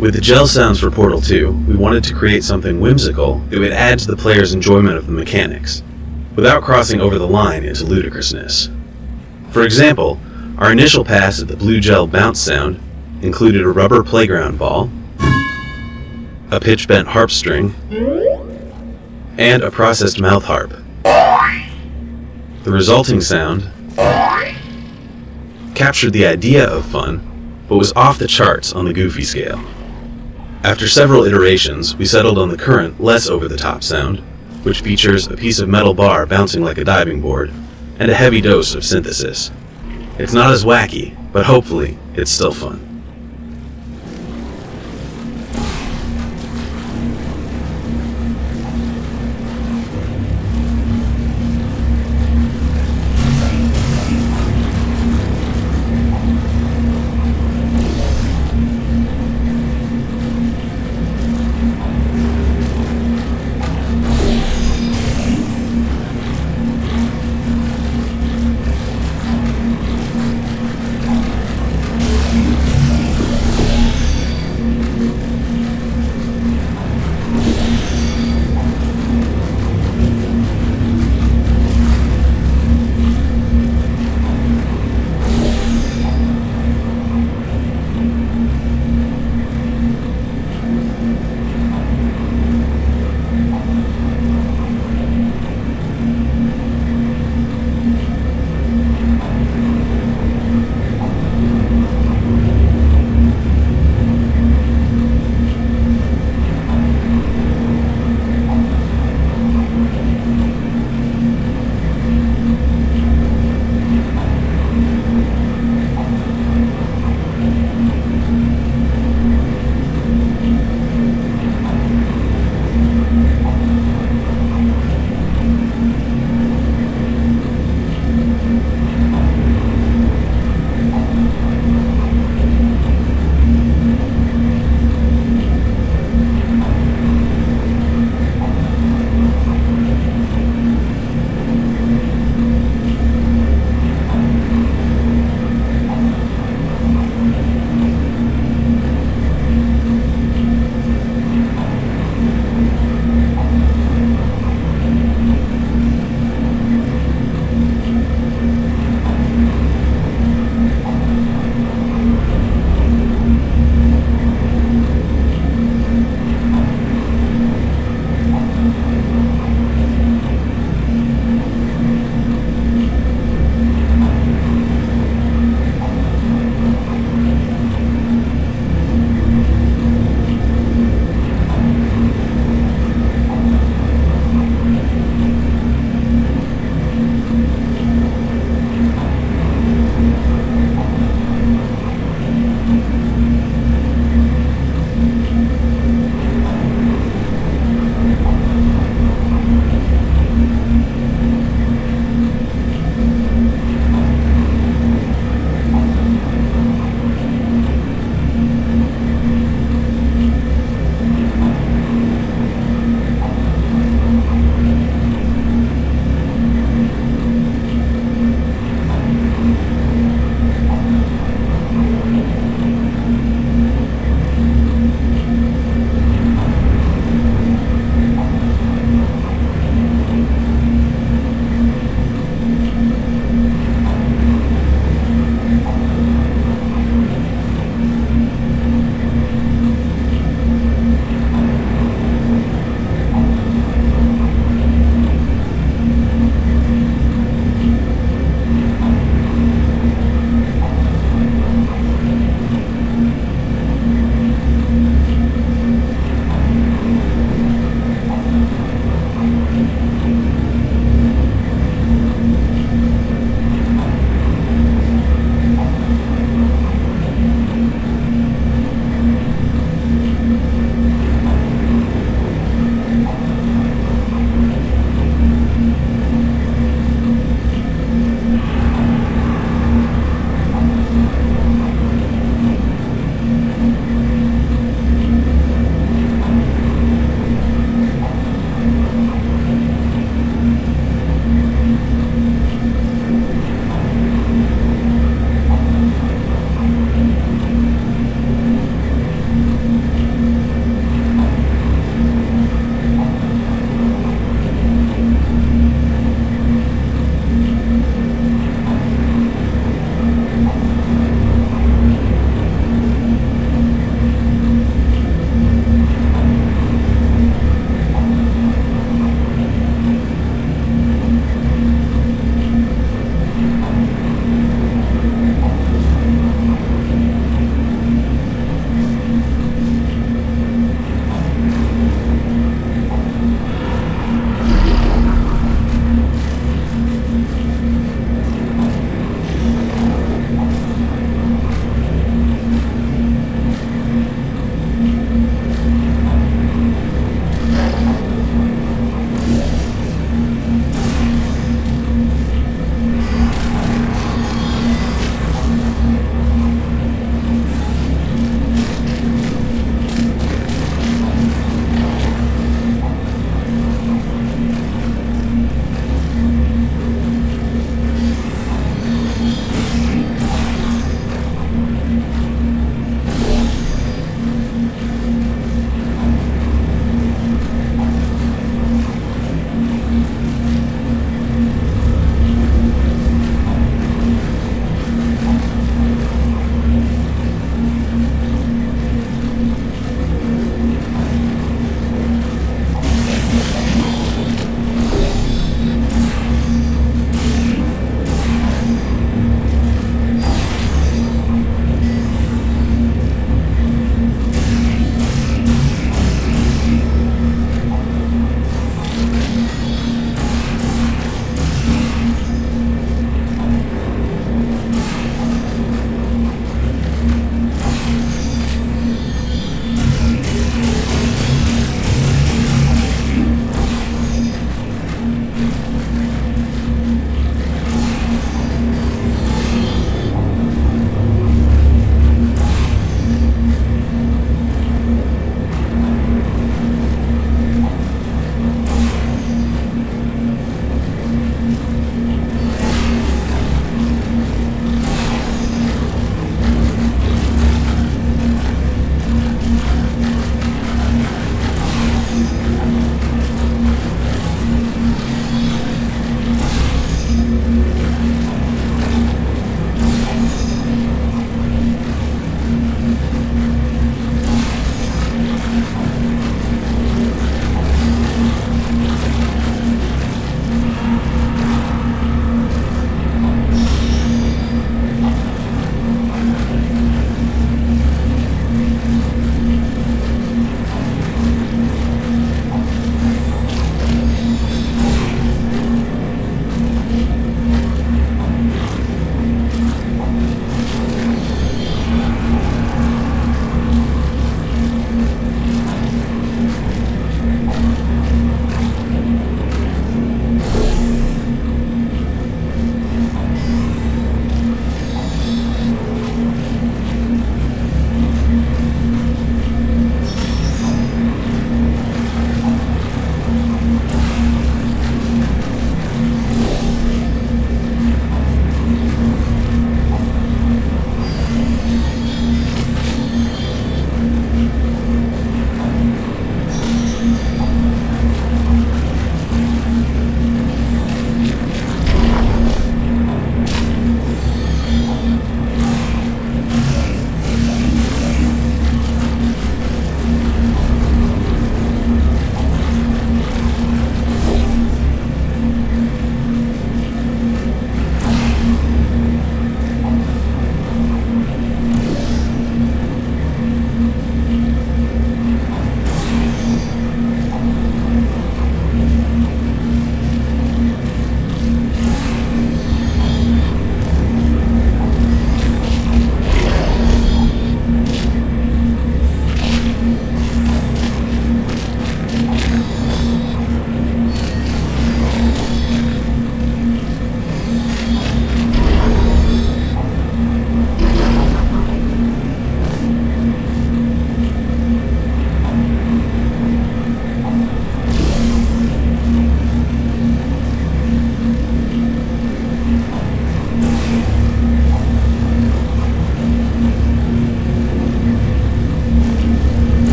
With the gel sounds for Portal 2, we wanted to create something whimsical that would add to the player's enjoyment of the mechanics, without crossing over the line into ludicrousness. For example, our initial pass at the blue gel bounce sound included a rubber playground ball, a pitch-bent harp string, and a processed mouth harp. The resulting sound captured the idea of fun, but was off the charts on the goofy scale. After several iterations, we settled on the current, less over-the-top sound, which features a piece of metal bar bouncing like a diving board, and a heavy dose of synthesis. It's not as wacky, but hopefully, it's still fun.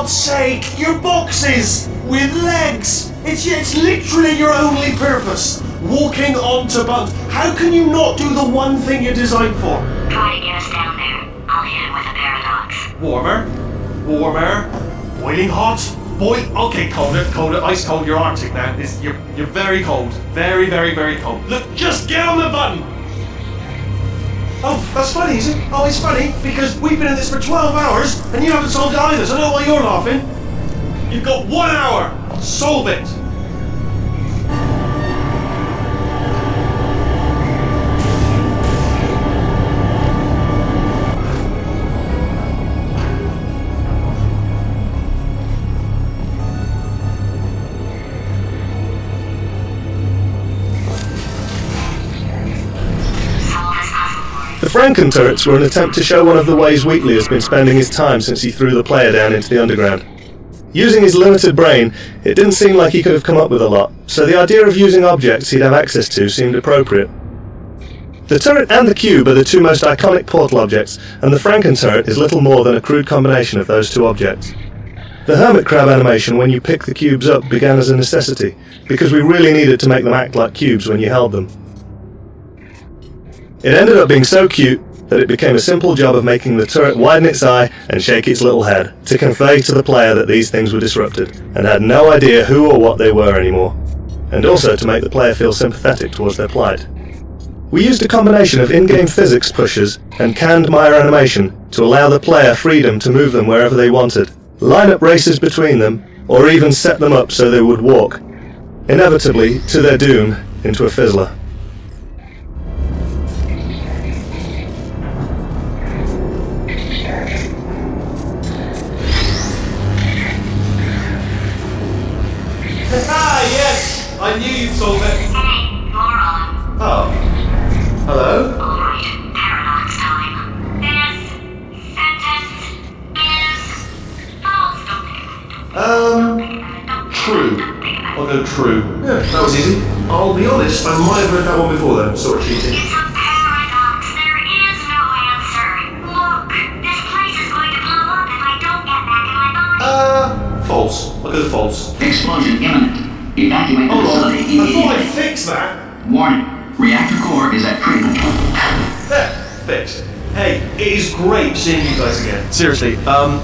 God's sake, your boxes with legs. It's literally your only purpose. Walking onto buttons. How can you not do the one thing you're designed for? Try to get us down there. I'll hit him with a paradox. Warmer, boiling hot, okay, colder, ice cold, you're Arctic now. You're very cold, very, very, very cold. Look, just get on the button. Oh, that's funny, is it? Oh, it's funny, because we've been in this for 12 hours, and you haven't solved it either, so I don't know why you're laughing. You've got 1 hour. Solve it. The Franken turrets were an attempt to show one of the ways Wheatley has been spending his time since he threw the player down into the underground. Using his limited brain, it didn't seem like he could have come up with a lot, so the idea of using objects he'd have access to seemed appropriate. The turret and the cube are the two most iconic Portal objects, and the Franken turret is little more than a crude combination of those two objects. The hermit crab animation when you pick the cubes up began as a necessity, because we really needed to make them act like cubes when you held them. It ended up being so cute that it became a simple job of making the turret widen its eye and shake its little head to convey to the player that these things were disrupted and had no idea who or what they were anymore, and also to make the player feel sympathetic towards their plight. We used a combination of in-game physics pushes and canned Maya animation to allow the player freedom to move them wherever they wanted, line up races between them, or even set them up so they would walk, inevitably, to their doom, into a fizzler. Yes! I knew you'd solve it. Hey, moron. Oh. Hello? Alright, paradox time. This sentence is false. True. I'll go true. Yeah, that was easy. I'll be honest, I might have heard that one before though. Sort of cheating. It's a paradox. There is no answer. Look, this place is going to blow up if I don't get back in my body. False. I'll go false. Explosion imminent. Evacuate the facility immediately. I thought I fixed that. Warning. Reactor core is at critical. There. Fixed. Hey, it is great seeing you guys again. Seriously,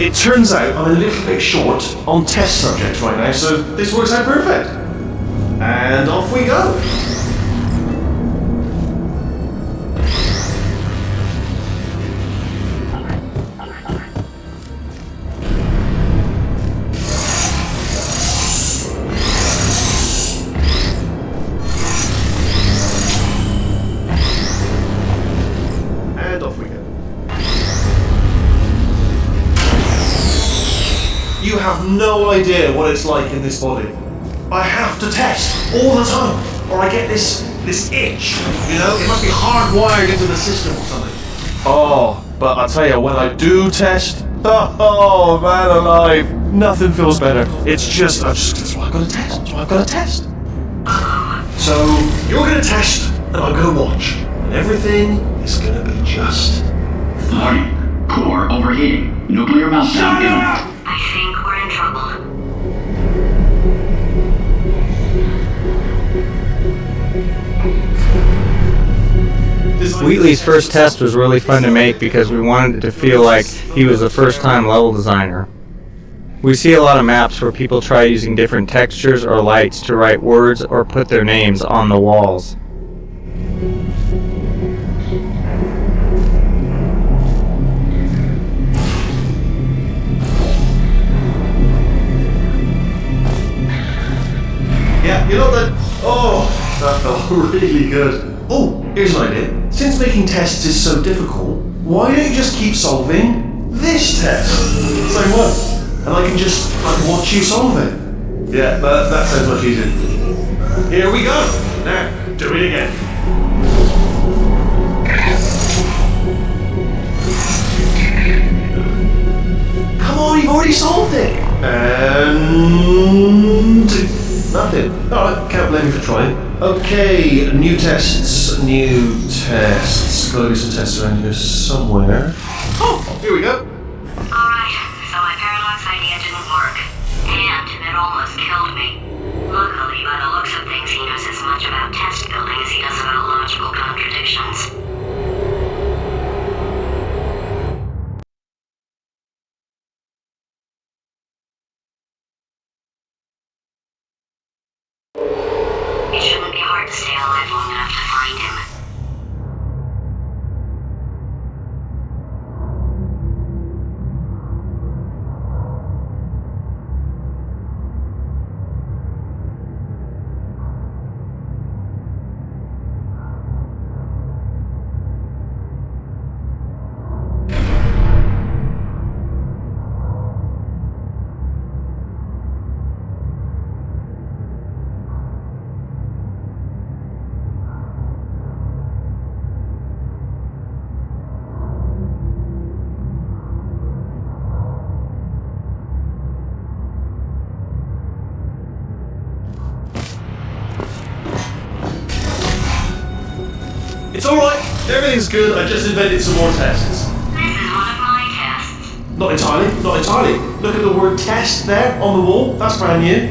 it turns out I'm a little bit short on test subjects right now, so this works out perfect. And off we go. And off we go. You have no idea what it's like in this body. I have to test all the time, or I get this itch. You know, it must be hardwired into the system or something. Oh, but I tell you, when I do test, oh man alive, nothing feels better. That's why I've got to test. That's why I've got to test. So you're gonna test, and I'm gonna watch, and everything is gonna be just fine. Warning. Core overheating. Nuclear meltdown imminent. I think we're in trouble. Wheatley's first test was really fun to make because we wanted it to feel like he was a first-time level designer. We see a lot of maps where people try using different textures or lights to write words or put their names on the walls. Yeah, you know that. Oh, that felt really good. Oh, here's an idea. Since making tests is so difficult, why don't you just keep solving this test? Same one. And I can watch you solve it. Yeah, that sounds much easier. Here we go. Now, do it again. Come on, you've already solved it. And nothing. Alright, can't blame you for trying. Okay, new tests. Gotta be some tests around here somewhere. Oh, here we go. Alright, so my paradox idea didn't work. almost killed me. Luckily, by the looks of things, he knows as much about test building as he does about logical contradictions. It shouldn't be hard to stay alive long enough to find him. It's alright, everything's good, I just invented some more tests. This is one of my tests. Not entirely, not entirely. Look at the word test there on the wall, that's brand new.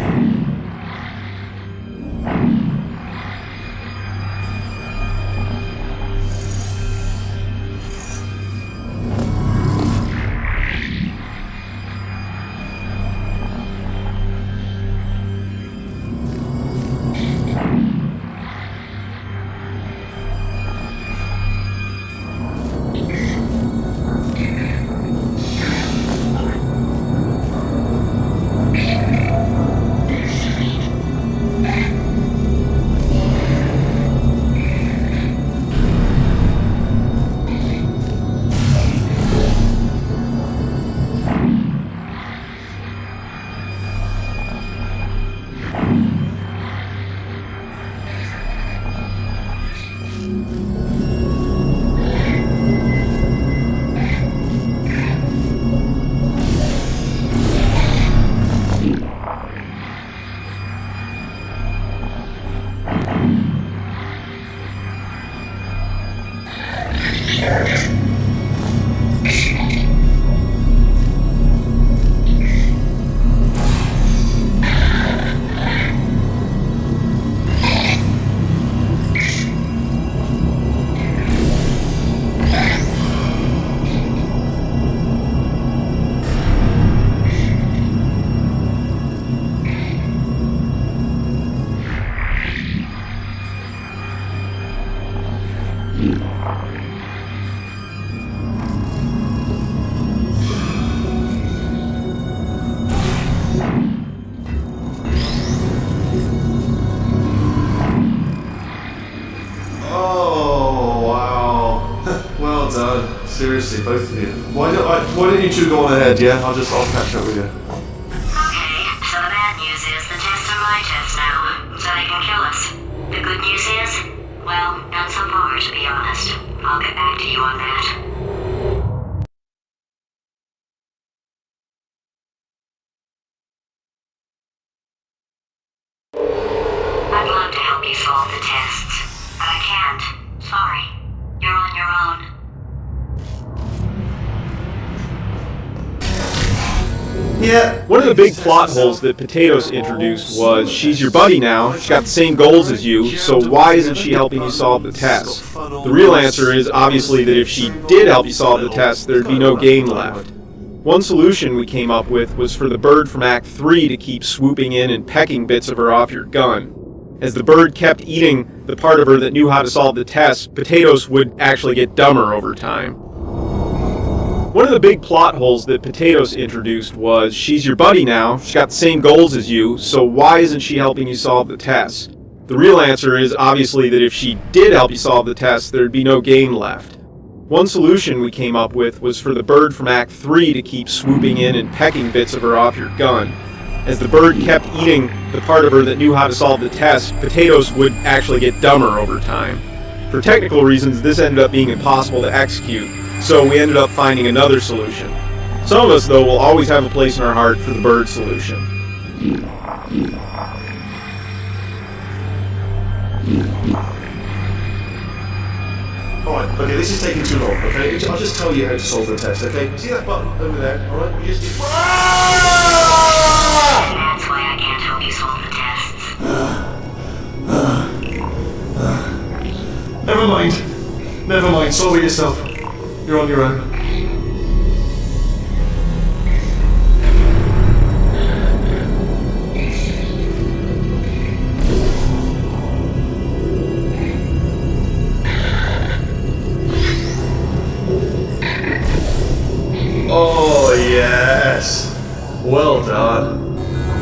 Seriously, both of you. Why don't you two go on ahead, yeah? I'll catch up with you. Okay, so the bad news is the tests are my tests now, so they can kill us. The good news is, well, none so far, to be honest. I'll get back to you on that. I'd love to help you solve the tests, but I can't. Sorry. You're on your own. Yeah, one of the big plot holes that Potatoes introduced was she's your buddy now, she's got the same goals as you, so why isn't she helping you solve the test? The real answer is obviously that if she did help you solve the test, there'd be no game left. One solution we came up with was for the bird from Act 3 to keep swooping in and pecking bits of her off your gun. As the bird kept eating the part of her that knew how to solve the test, Potatoes would actually get dumber over time. One of the big plot holes that Potatoes introduced was she's your buddy now, she's got the same goals as you, so why isn't she helping you solve the test? The real answer is obviously that if she did help you solve the test, there'd be no game left. One solution we came up with was for the bird from Act 3 to keep swooping in and pecking bits of her off your gun. As the bird kept eating the part of her that knew how to solve the test, Potatoes would actually get dumber over time. For technical reasons, this ended up being impossible to execute, so we ended up finding another solution. Some of us, though, will always have a place in our heart for the bird solution. Alright, okay, this is taking too long, okay? I'll just tell you how to solve the test, okay? See that button over there, alright? That's why I can't fine. Solve it yourself. You're on your own. Oh, yes. Well done.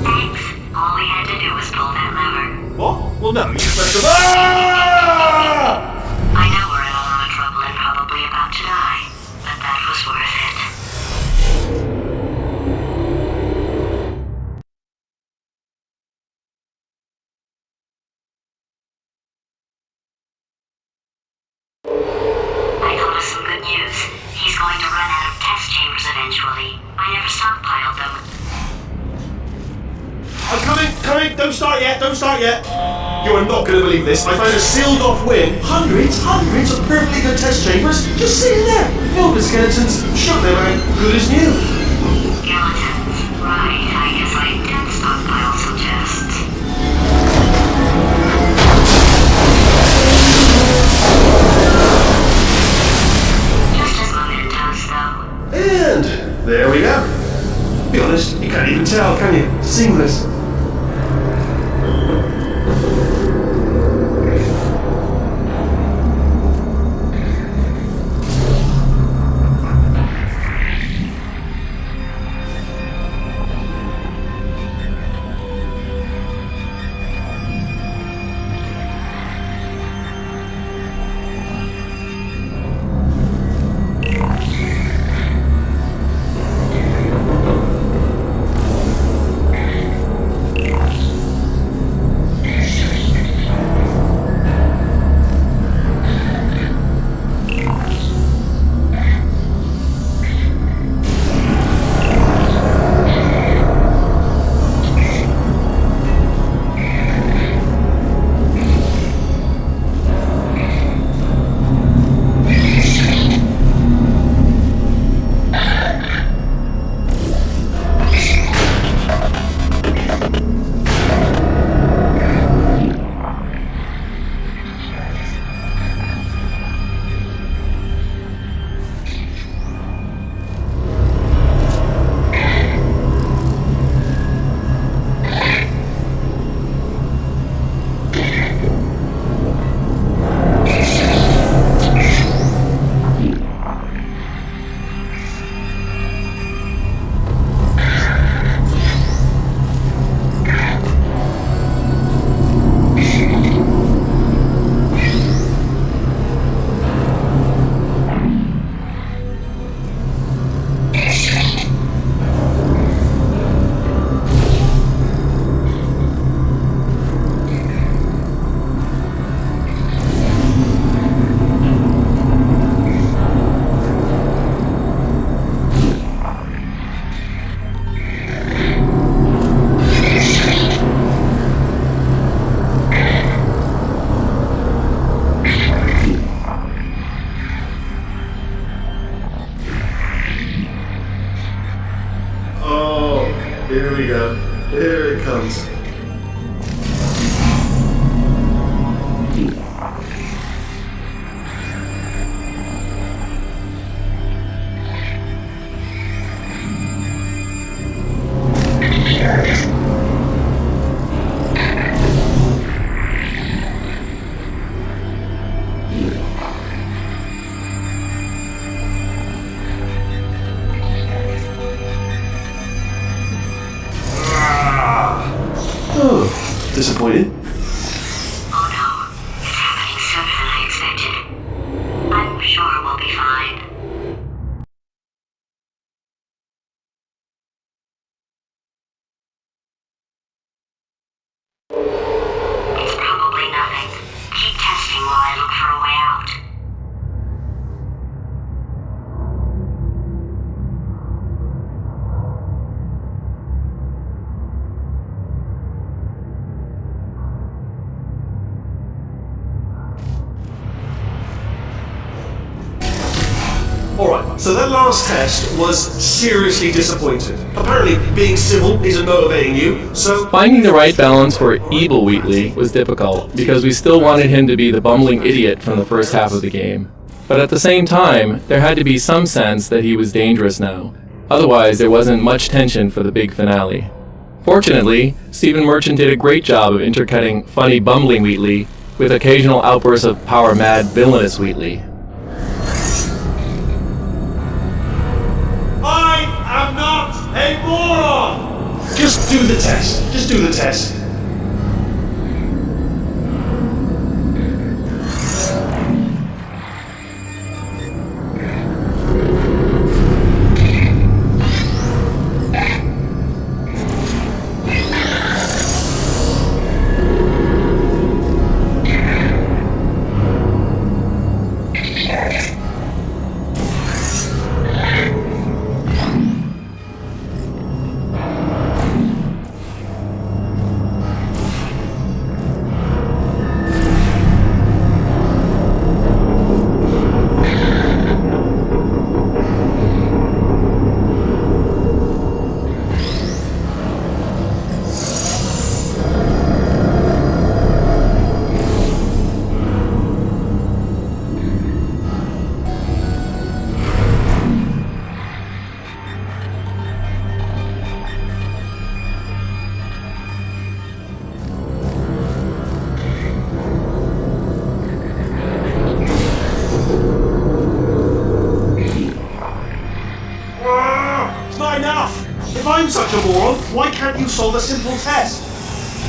Thanks. All we had to do was pull that lever. What? Well, no, you just pressed the... Ah! I know we're in a lot of trouble and probably about to die, but that was worth it. I thought of some good news. He's going to run out of test chambers eventually. I never stockpiled them. I'm coming! Don't start yet! You are not going to believe this. I found a sealed-off wing. Hundreds of perfectly good test chambers just sitting there, filled with skeletons, shook them out, good as new. Skeletons. Right, I guess I did stockpile some tests. Just as long as it does, though. And there we go. Be honest, you can't even tell, can you? Seamless. Here we go. Here it comes. Disappointed? Oh no, it's happening sooner than I expected. I'm sure we'll be fine. It's probably nothing. Keep testing while I look for a way out. Alright, so that last test was seriously disappointing. Apparently, being civil isn't motivating you, so... Finding the right balance for evil Wheatley was difficult, because we still wanted him to be the bumbling idiot from the first half of the game. But at the same time, there had to be some sense that he was dangerous now. Otherwise, there wasn't much tension for the big finale. Fortunately, Stephen Merchant did a great job of intercutting funny, bumbling Wheatley with occasional outbursts of power-mad, villainous Wheatley. I am not a moron! Just do the test. Just do the test. If I'm such a moron, why can't you solve a simple test?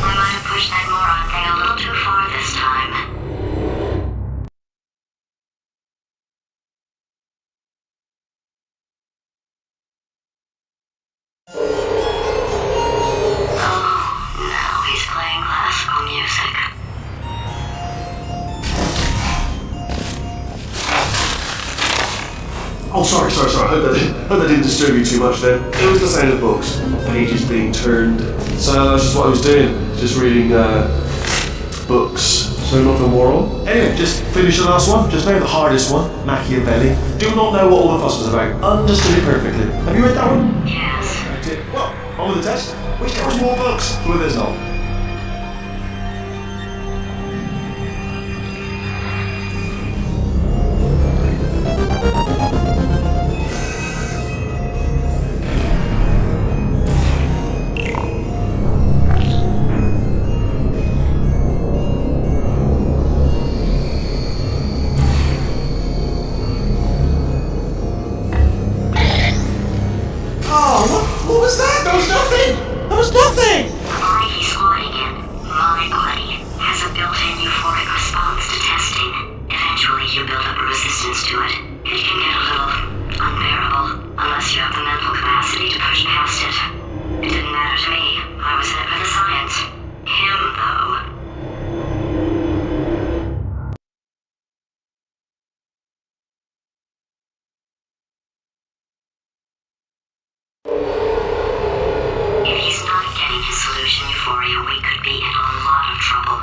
I might have pushed that moron thing a little too far this time. Oh, now he's playing classical music. Oh, sorry. Hope that didn't disturb you too much then. It was the sound of books. Pages being turned. So that's just what I was doing. Just reading books. So not a moral. Anyway, just finish the last one. Just now the hardest one. Machiavelli. Do not know what all the fuss was about. Understood it perfectly. Have you read that one? Yes. I did. Well, on with the test. Which covers more books? Well, there's not. What was that? There was nothing! There was nothing! The body he's squatting in, my body, has a built-in euphoric response to testing. Eventually you build up a resistance to it. It can get a little unbearable, unless you have the mental capacity to push past it. It didn't matter to me. I was in it for the science. Him, though. If he's not getting his solution euphoria, we could be in a lot of trouble.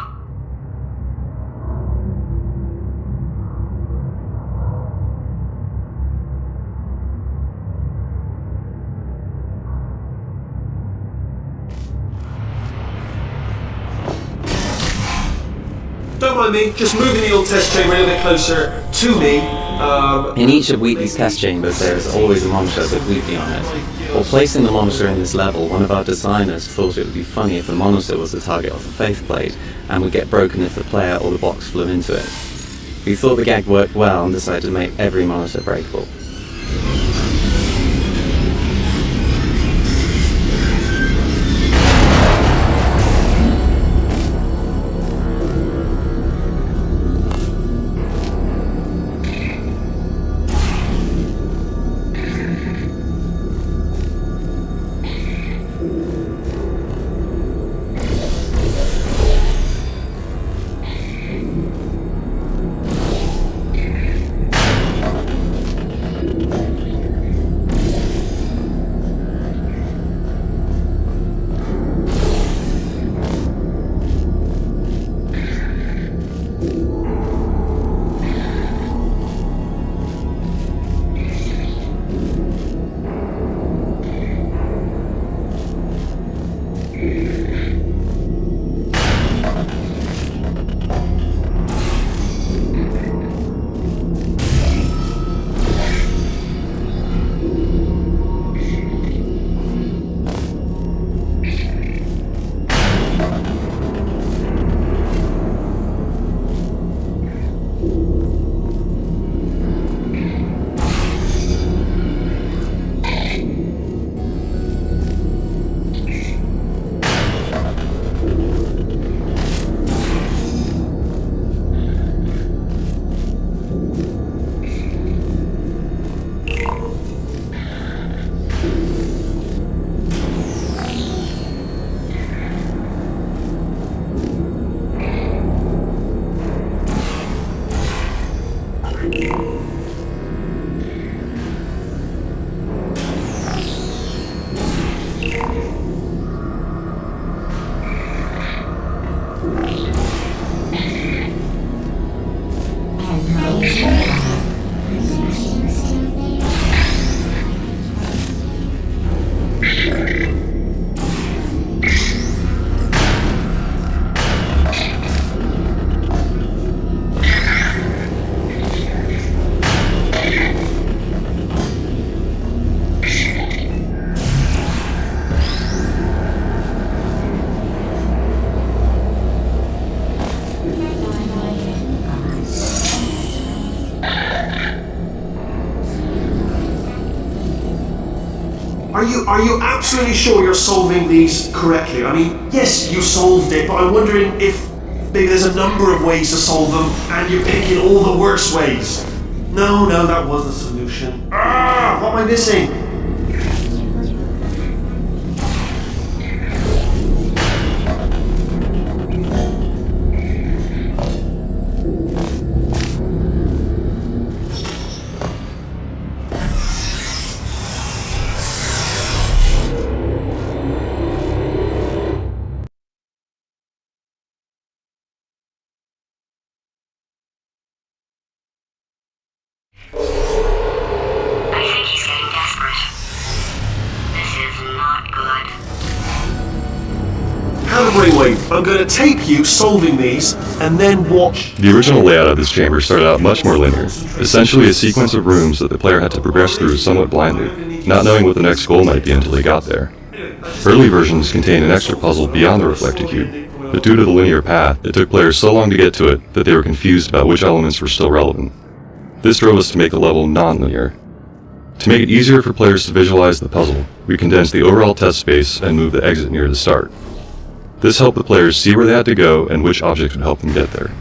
Don't mind me, just moving the old test chamber a little bit closer to me. In each of Wheatley's test chambers there is always a monitor with Wheatley on it. While placing the monitor in this level, one of our designers thought it would be funny if the monitor was the target of the faceplate and would get broken if the player or the box flew into it. We thought the gag worked well and decided to make every monitor breakable. Are you absolutely sure you're solving these correctly? I mean, yes, you solved it, but I'm wondering if maybe there's a number of ways to solve them, and you're picking all the worst ways. No, that was the solution. What am I missing? I think he's getting desperate. This is not good. Have a brainwave. I'm going to tape you solving these, and then watch. The original layout of this chamber started out much more linear, essentially a sequence of rooms that the player had to progress through somewhat blindly, not knowing what the next goal might be until they got there. Early versions contained an extra puzzle beyond the reflected cube, but due to the linear path, it took players so long to get to it that they were confused about which elements were still relevant. This drove us to make the level non-linear. To make it easier for players to visualize the puzzle, we condensed the overall test space and moved the exit near the start. This helped the players see where they had to go and which objects would help them get there.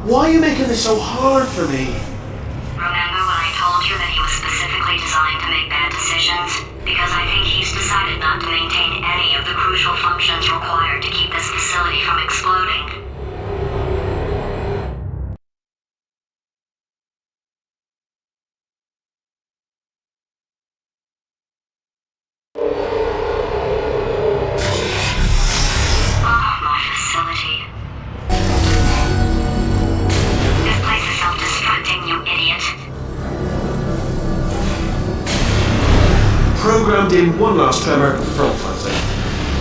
Why are you making this so hard for me? Remember when I told you that he was specifically designed to make bad decisions? Because I think he's decided not to maintain any of the crucial functions required to keep this facility from exploding. programmed in one last tremor for all time's sake.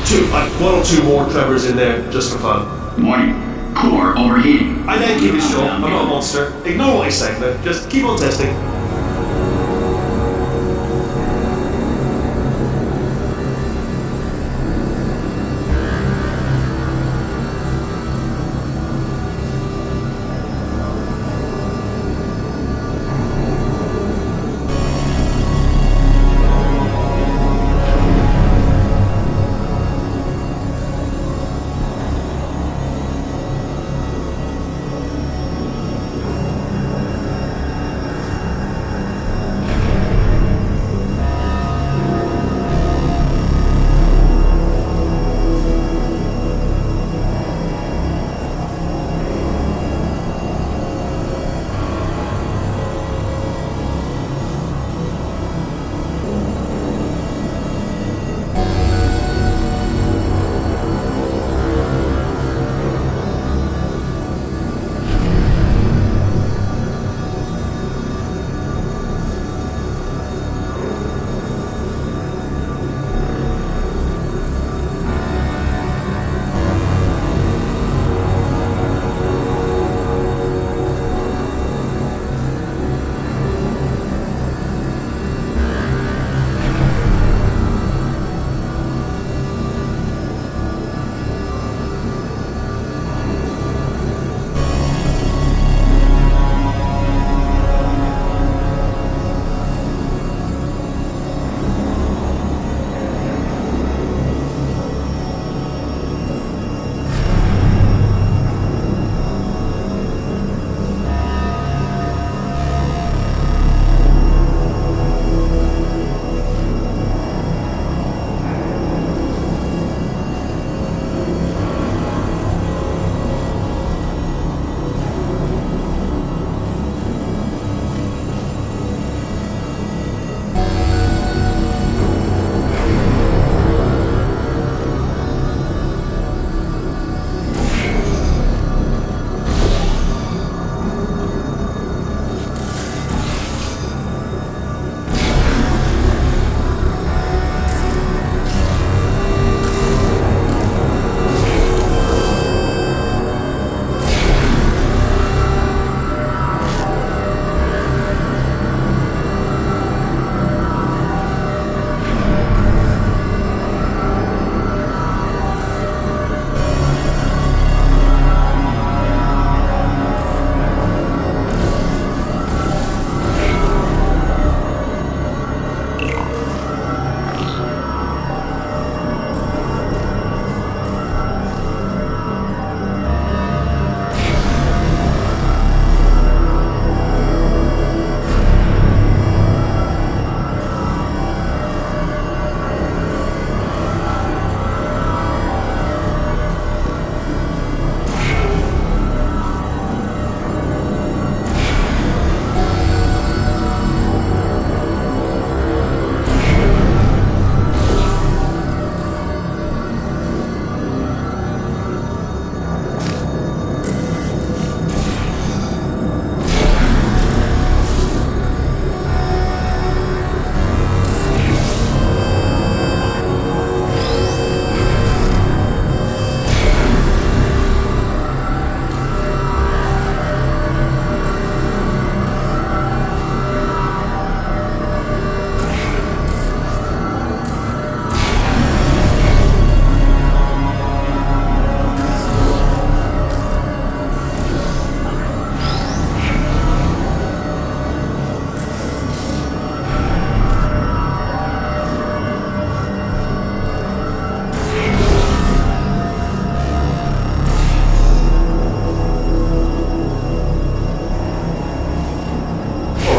Two, like one or two more tremors in there just for fun. Warning. Core overheating. I then keep it short. I'm not a monster. Ignore what I say, man. Just keep on testing.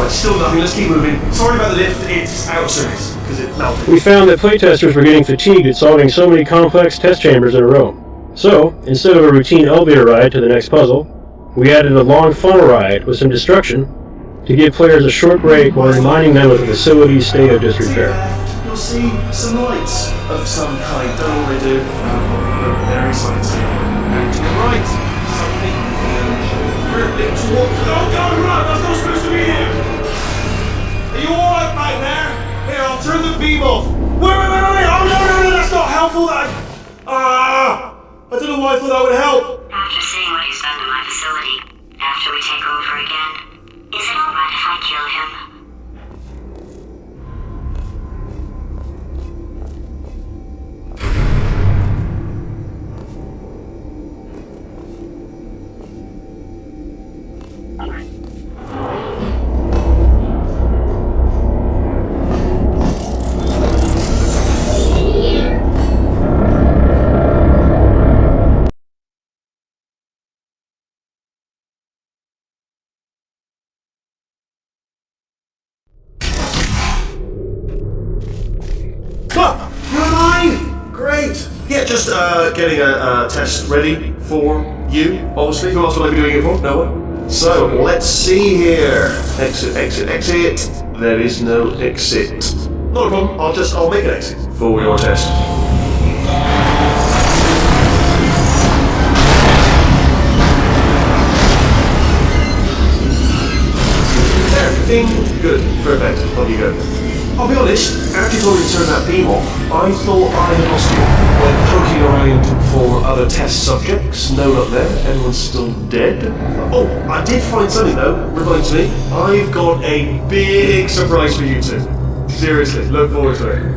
Still nothing, let's keep moving. Sorry about the lift, it's out of service, because it melted. We found that playtesters were getting fatigued at solving so many complex test chambers in a row. So, instead of a routine elevator ride to the next puzzle, we added a long funnel ride with some destruction to give players a short break while reminding them of the facility's state of disrepair. You'll see some lights of some kind, don't know what they do. Various lights. And to the right, something huge. Don't go run, that's not supposed to be here! Are you alright, mate, there? Here, I'll turn the beam off. I thought that would help. After seeing what he's done to my facility, after we take over again, is it alright if I kill him? You're alive! Great! Yeah, just getting a test ready for you, obviously. Who else would I be doing it for? No one. So, let's see here. Exit, exit, exit. There is no exit. Not a problem, I'll make an exit for your test. There, ding, good, perfect, on you go. I'll be honest, after you already turned that beam off, I thought I had lost you. Went poking around for other test subjects, no luck there, everyone's still dead. Oh, I did find something though, reminds me. I've got a big surprise for you two. Seriously, look forward to it.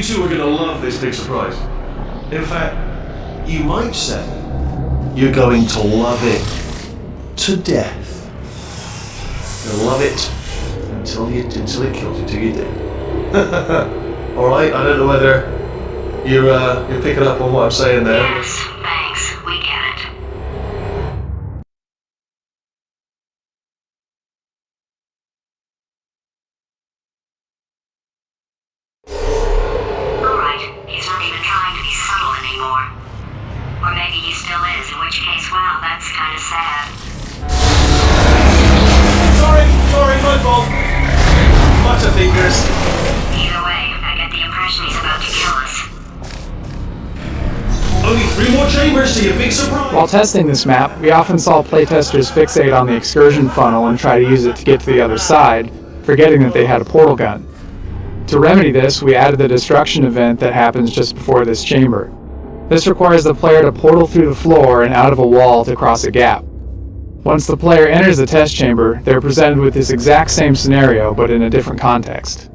two are going to love this big surprise. In fact, you might say you're going to love it to death. You'll love it until it kills you, till you do. Alright, I don't know whether you're picking up on what I'm saying there. Yes, thanks. We get it. Alright, he's not even trying to be subtle anymore. Or maybe he still is, in which case, well, that's kind of sad. Sorry, my fault. Butterfingers. Either way, I get the impression he's about to kill us. Only 3 more chambers to your big surprise. While testing this map, we often saw playtesters fixate on the excursion funnel and try to use it to get to the other side, forgetting that they had a portal gun. To remedy this, we added the destruction event that happens just before this chamber. This requires the player to portal through the floor and out of a wall to cross a gap. Once the player enters the test chamber, they're presented with this exact same scenario, but in a different context.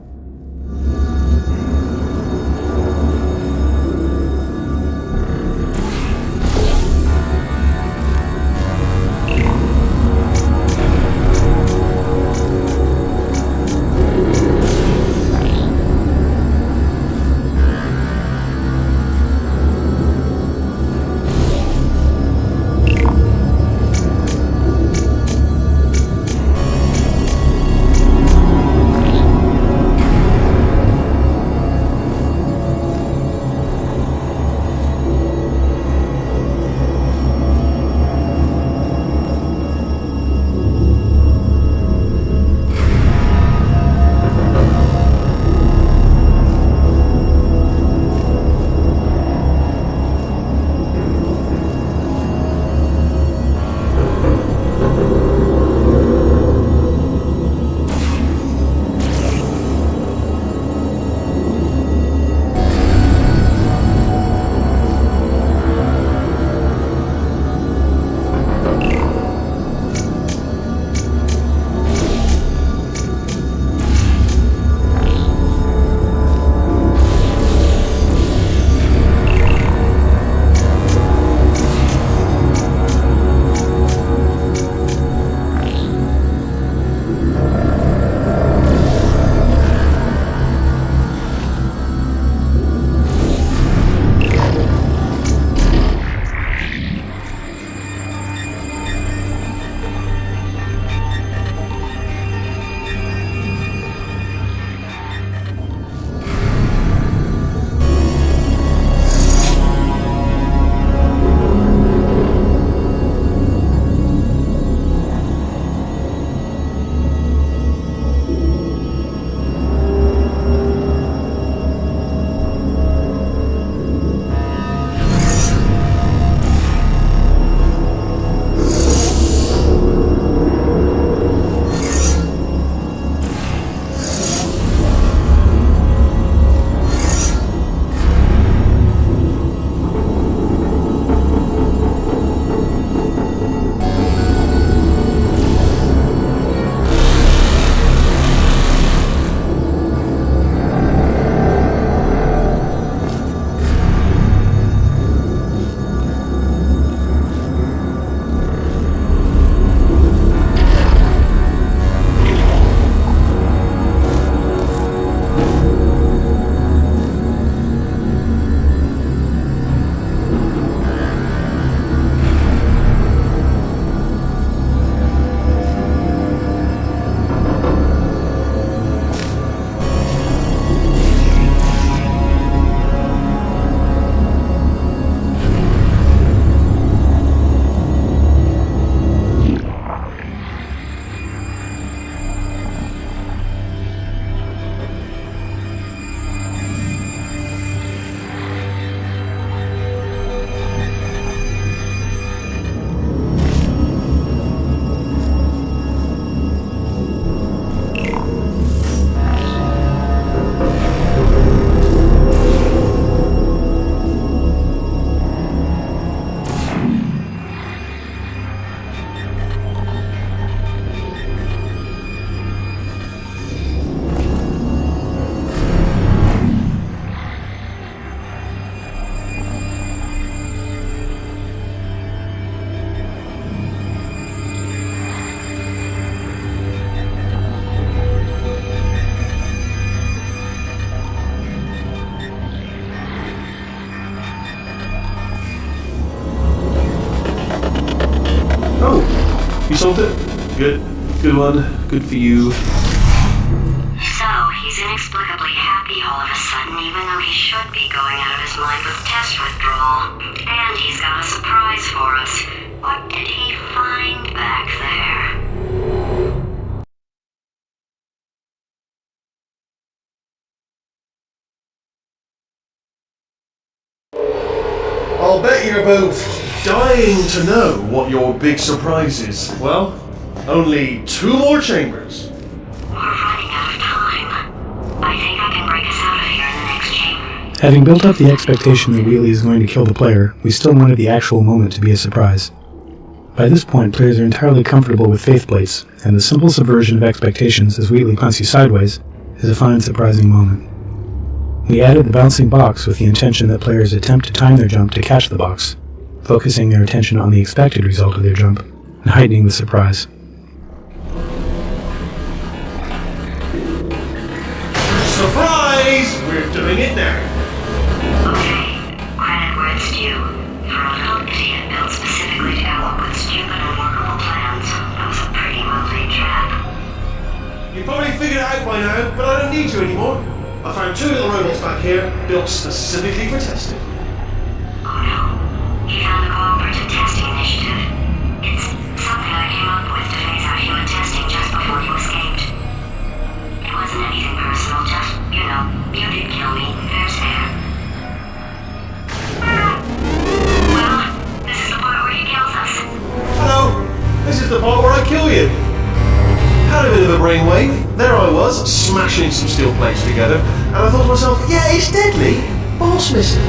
one. Good for you. So, he's inexplicably happy all of a sudden, even though he should be going out of his mind with test withdrawal. And he's got a surprise for us. What did he find back there? I'll bet you're both dying to know what your big surprise is. Well, only 2 more chambers. We're running out of time. I think I can break us out of here in the next chamber. Having built up the expectation that Wheatley is going to kill the player, we still wanted the actual moment to be a surprise. By this point, players are entirely comfortable with faith plates, and the simple subversion of expectations as Wheatley punts you sideways is a fun and surprising moment. We added the bouncing box with the intention that players attempt to time their jump to catch the box, focusing their attention on the expected result of their jump, and heightening the surprise. Surprise! We're doing it now. Okay, credit where it's due. For a little idiot built specifically to come up with stupid and workable plans, that was a pretty well-laid trap. You probably figured it out by now, but I don't need you anymore. I found 2 little robots back here, built specifically for testing. Oh no, he found the Cooperative Testing Initiative. It's something I came up with to phase out human testing just before you escaped. It wasn't anything personal, just, you know, you did kill me, fair's fair. Well, this is the part where he kills us. Hello, this is the part where I kill you. Had a bit of a brainwave. There I was, smashing some steel plates together, and I thought to myself, yeah, it's deadly. Boss missing.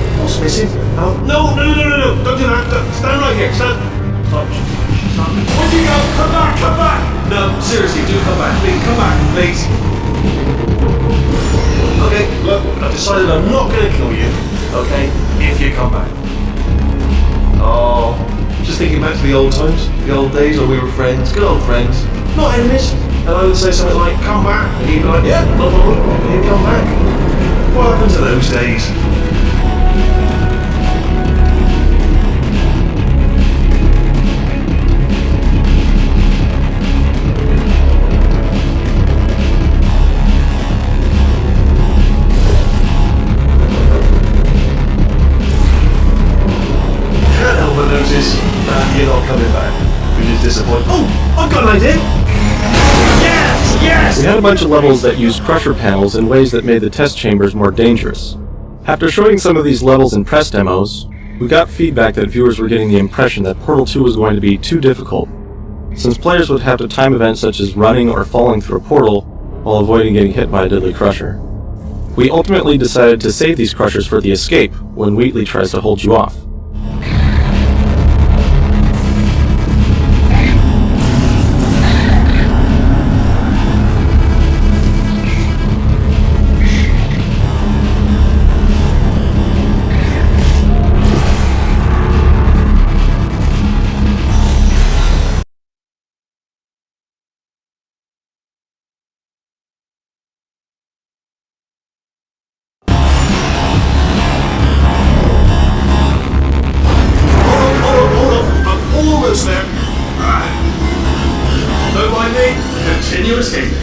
Oh, no, don't do that. Stand right here, stand. Where'd you go? Come back. No, seriously, do come back, please, come back, please. Okay, look, I've decided I'm not going to kill you, okay, if you come back. Oh, just thinking back to the old times, the old days when we were friends, good old friends, not enemies. And I would say something like, come back, and he'd be like, yeah, no problem, and he'd come back. What happened to those days? Can't help but notice that you're not coming back, which is disappointing. Oh, I've got an idea! Yes! We had a bunch of levels that used crusher panels in ways that made the test chambers more dangerous. After showing some of these levels in press demos, we got feedback that viewers were getting the impression that Portal 2 was going to be too difficult, since players would have to time events such as running or falling through a portal while avoiding getting hit by a deadly crusher. We ultimately decided to save these crushers for the escape when Wheatley tries to hold you off. Continue escaping.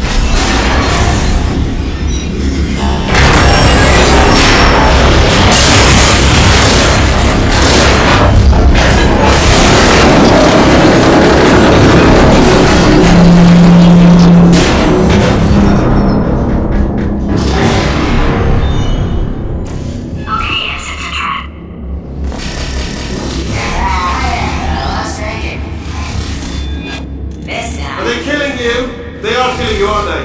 Are they killing you? They are killing you, aren't they?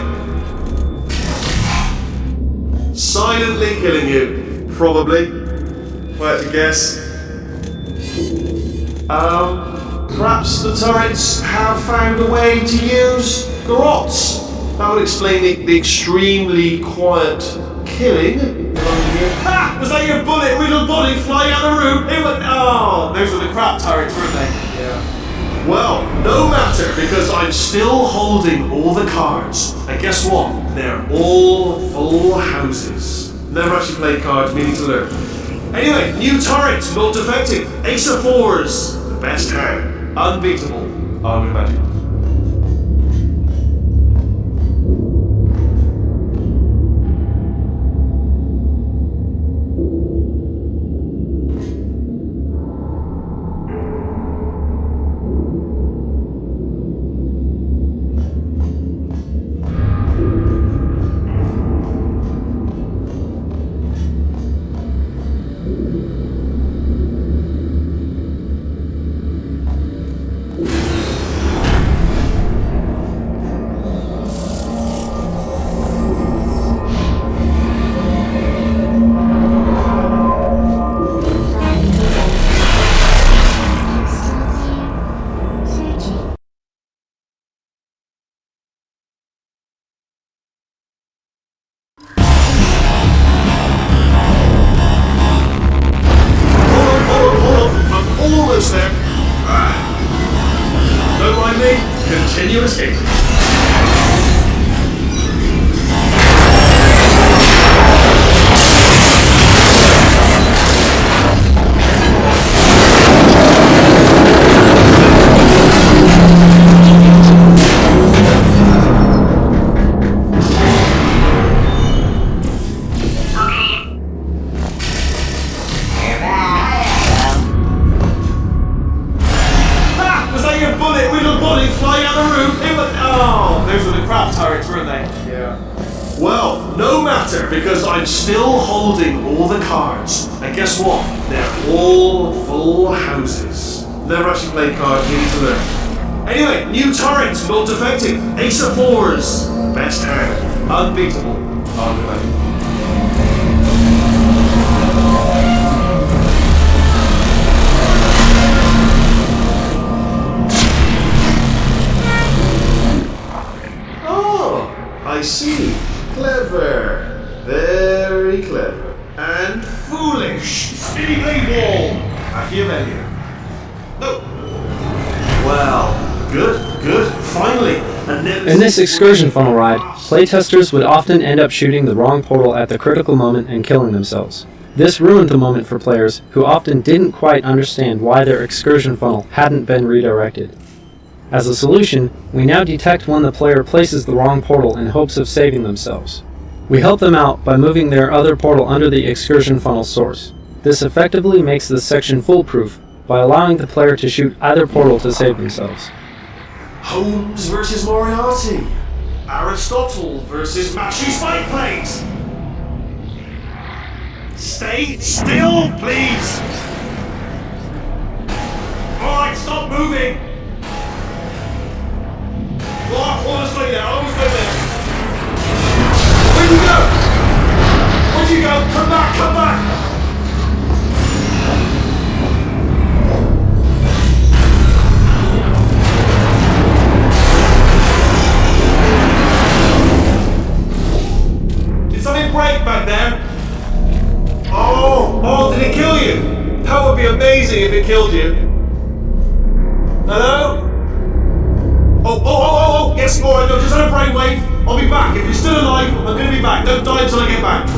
Silently killing you. Probably. If I had to guess. Perhaps the turrets have found a way to use GLaDOS. That would explain the extremely quiet killing. Ha! Was that your bullet-riddled body flying out the room? It went. Oh, those were the crap turrets, weren't they? Yeah. Well, no matter, because I'm still holding all the cards. And guess what? They're all full houses. Never actually played cards, meaning to learn. Anyway, new turret, not defective. Ace of fours, the best hand. Unbeatable, I would imagine. crap turrets, weren't they? Yeah. Well, no matter, because I'm still holding all the cards. And guess what? They're all full houses. Never actually played cards, you need to learn. Anyway, new turret, not defective. Ace of fours. Best hand. Unbeatable. Arguably. I see. Clever. Very clever. And foolish. Spinny blade wall. Machiavellian. No. Well, good. Finally. In this excursion funnel ride, playtesters would often end up shooting the wrong portal at the critical moment and killing themselves. This ruined the moment for players who often didn't quite understand why their excursion funnel hadn't been redirected. As a solution, we now detect when the player places the wrong portal in hopes of saving themselves. We help them out by moving their other portal under the excursion funnel source. This effectively makes this section foolproof by allowing the player to shoot either portal to save themselves. Holmes versus Moriarty. Aristotle versus Matchy Spike Plate. Stay still, please. Alright, stop moving. Hold stay there, I'll always go there. Where'd you go? Where'd you go? Come back! Did something break back there? Oh, did it kill you? That would be amazing if it killed you. Hello? Oh, yes, alright, no, just on a brainwave. I'll be back. If you're still alive, I'm gonna be back. Don't die until I get back.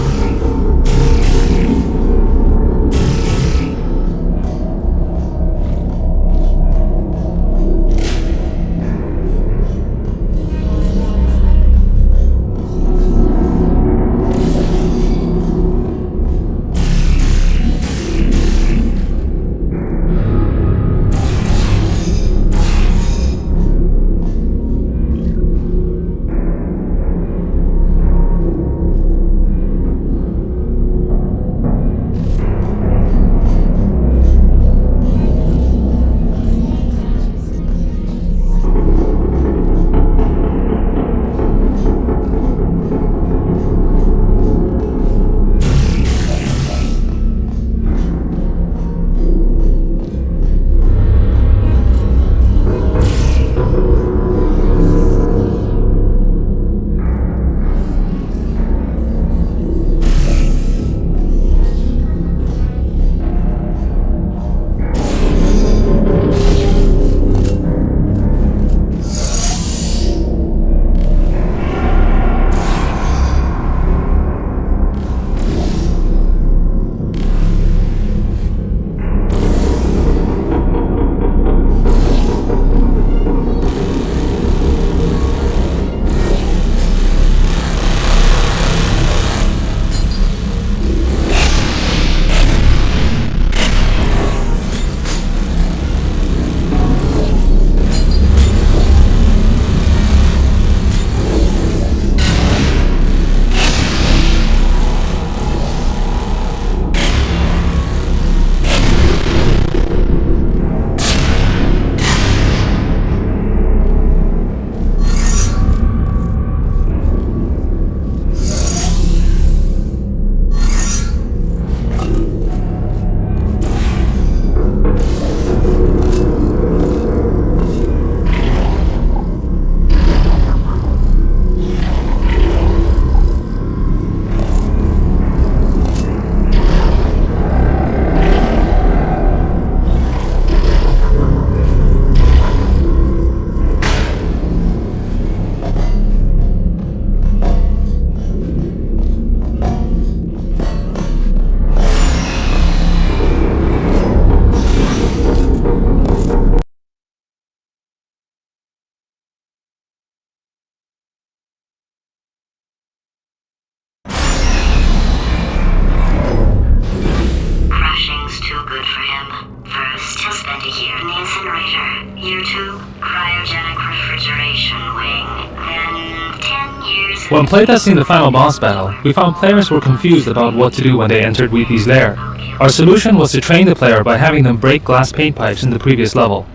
When playtesting the final boss battle, we found players were confused about what to do when they entered Wheatley's lair. Our solution was to train the player by having them break glass paint pipes in the previous level.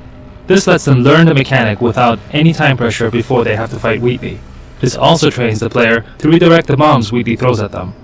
This lets them learn the mechanic without any time pressure before they have to fight Wheatley. This also trains the player to redirect the bombs Wheatley throws at them.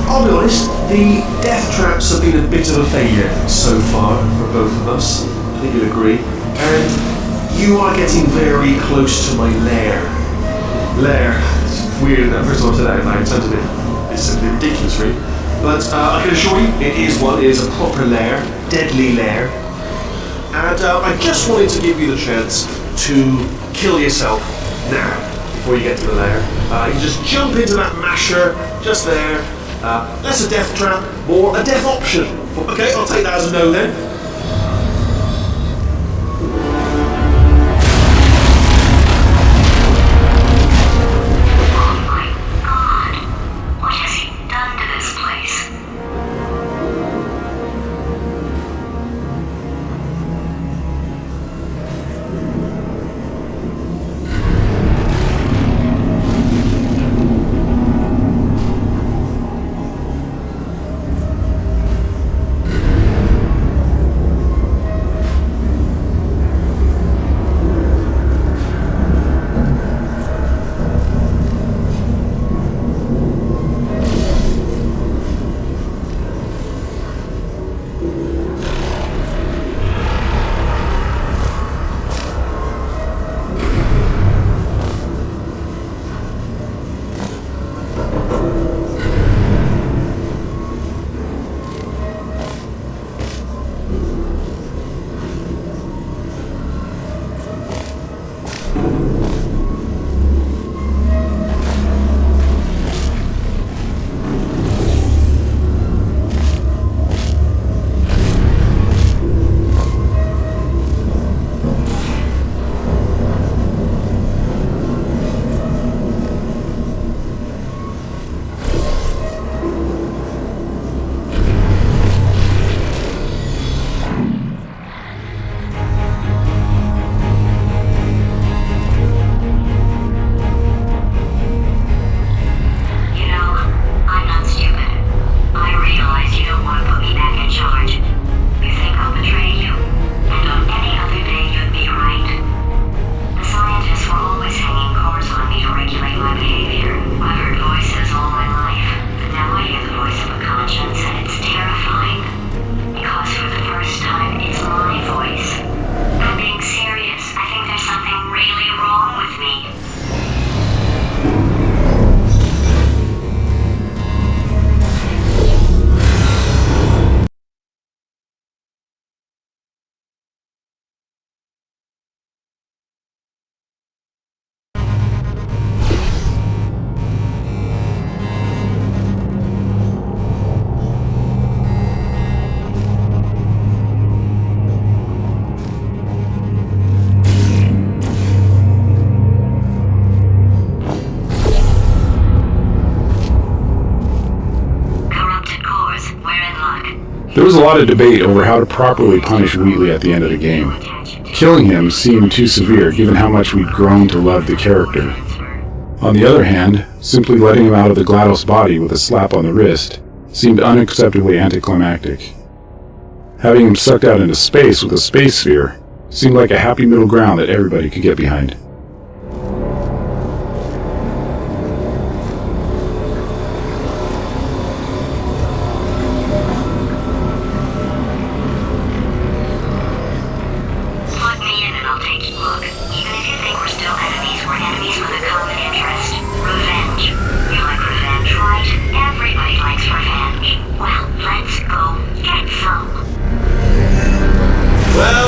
I'll be honest, the death traps have been a bit of a failure so far for both of us. I think you'd agree. And you are getting very close to my lair. Lair. It's weird that first time I said that out loud. It sounds a bit ridiculous, really. But I can assure you, it is one. It is a proper lair, deadly lair. And I just wanted to give you the chance to kill yourself now, before you get to the lair. You can just jump into that masher, just there. Less a death trap, more a death option. Okay, I'll take that as a no then. was a lot of debate over how to properly punish Wheatley at the end of the game. Killing him seemed too severe given how much we'd grown to love the character. On the other hand, simply letting him out of the GLaDOS body with a slap on the wrist seemed unacceptably anticlimactic. Having him sucked out into space with a space sphere seemed like a happy middle ground that everybody could get behind. Plug me in and I'll take a look. Even if you think we're still enemies, we're enemies with a common interest. Revenge. You like revenge, right? Everybody likes revenge. Well, let's go get some. Well.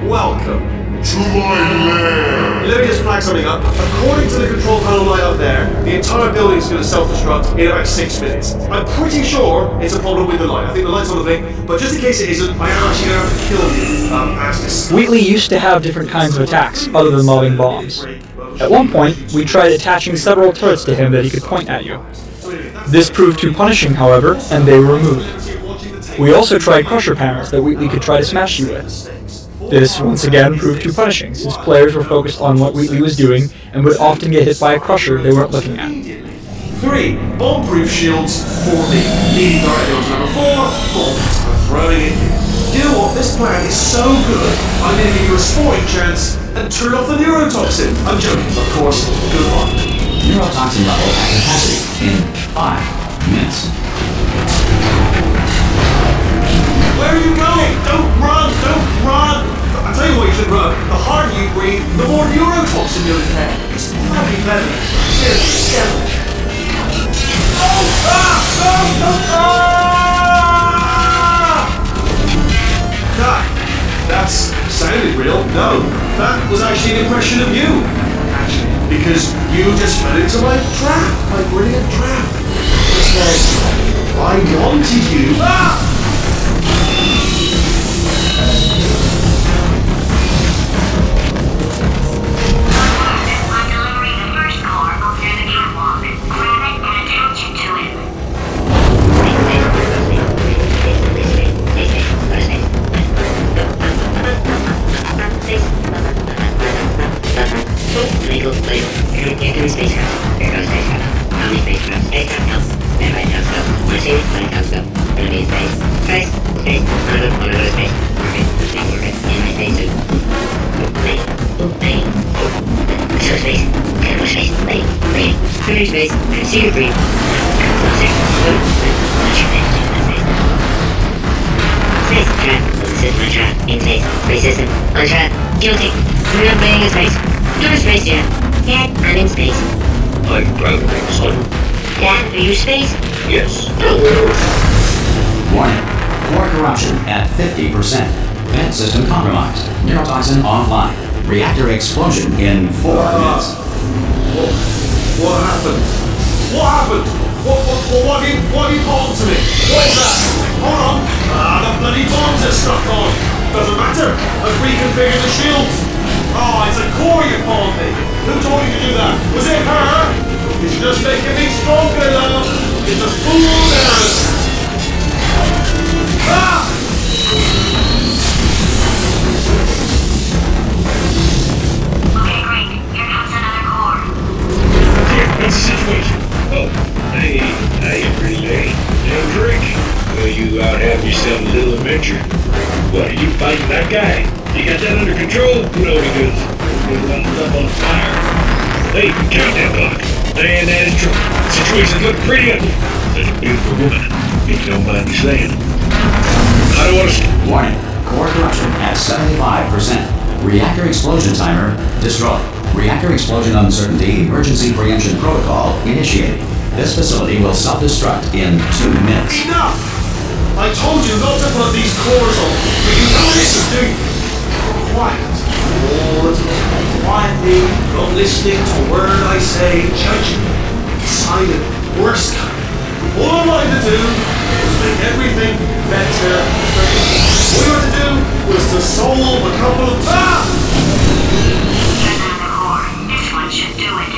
Welcome to my lair. Let me just flag something up. According to the control panel light up there, the entire building is going to self-destruct in about 6 minutes. I'm pretty sure it's a problem with the light. I think the light's on the blink, but just in case it isn't, I am actually going to have to kill you as this. Wheatley used to have different kinds of attacks other than lobbing bombs. At one point, we tried attaching several turrets to him that he could point at you. This proved too punishing, however, and they were removed. We also tried crusher panels that Wheatley could try to smash you with. This, once again, proved too punishing, since players were focused on what Wheatley was doing and would often get hit by a crusher they weren't looking at. 3. Bomb-proof shields for me. Leading directly on to number 4. Bombs. I'm throwing it here. You know what? This plan is so good, I'm going to give you a sporting chance and turn off the neurotoxin. I'm joking, of course. Good luck. Neurotoxin level at capacity in 5 minutes. Where are you going? Don't run! I'll tell you what you should run. The harder you breathe, the more neurotoxin you'll inhale. It's bloody better. Seriously, That sounded real. No, that was actually an impression of you. Actually, because you just fell into my trap, my brilliant trap. Just like, I wanted you. Guilty. We're not playing in space. You're in space, Dad. Dad, I'm in space. I'm proud of you, son. Dad, are you space? Yes, I will. Warning. Core corruption at 50%. Vent system compromised. Neurotoxin offline. Reactor explosion in 4 minutes. What happened? What happened? What have you called to me? What is that? Hold on. The bloody bombs are stuck on. Doesn't matter. I've reconfigured the shields. Oh, it's a core you called me. Who told you to do that? Was it her? It's just making me stronger, love. It's a fool dance. Ah! Okay, great. Here comes another core. What's the situation? Oh, hey, how you pretty lady? No drink? Well, you out have yourself a little adventure. What, are you fighting that guy? You got that under control? Because we're running up on fire. Hey, countdown clock. And that is trouble. Situation's looking pretty ugly. Such a beautiful woman, if you don't mind me saying. I don't want to... Warning. Core corruption at 75%. Reactor explosion timer destroyed. Reactor explosion uncertainty emergency preemption protocol initiated. This facility will self-destruct in 2 minutes. Enough! I told you not to put these cores on, but you don't listen, do you? Quiet. Lord, quietly, not listening to a word I say, judging me. Silent, worst kind. All I wanted to do was make everything better for you. All you had to do was to solve a couple of... Another core. This one should do it.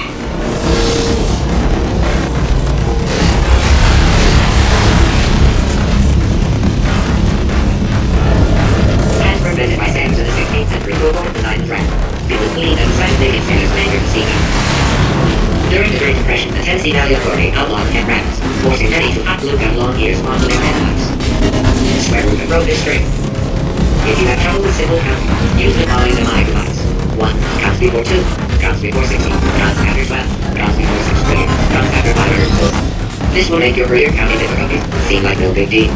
emergency valve. During the great depression, the Tennessee Valley Authority outlawed 10 rabbits, forcing many to hot glue gun long ears onto their headlights. The square root of road is straight. If you have trouble with simple counting, use the following mnemonic device. 1. Counts before 2. Counts before 60. Counts after 12. Counts before 6 trillion. Counts after 500. This will make your earlier counting difficulties seem like no big deal.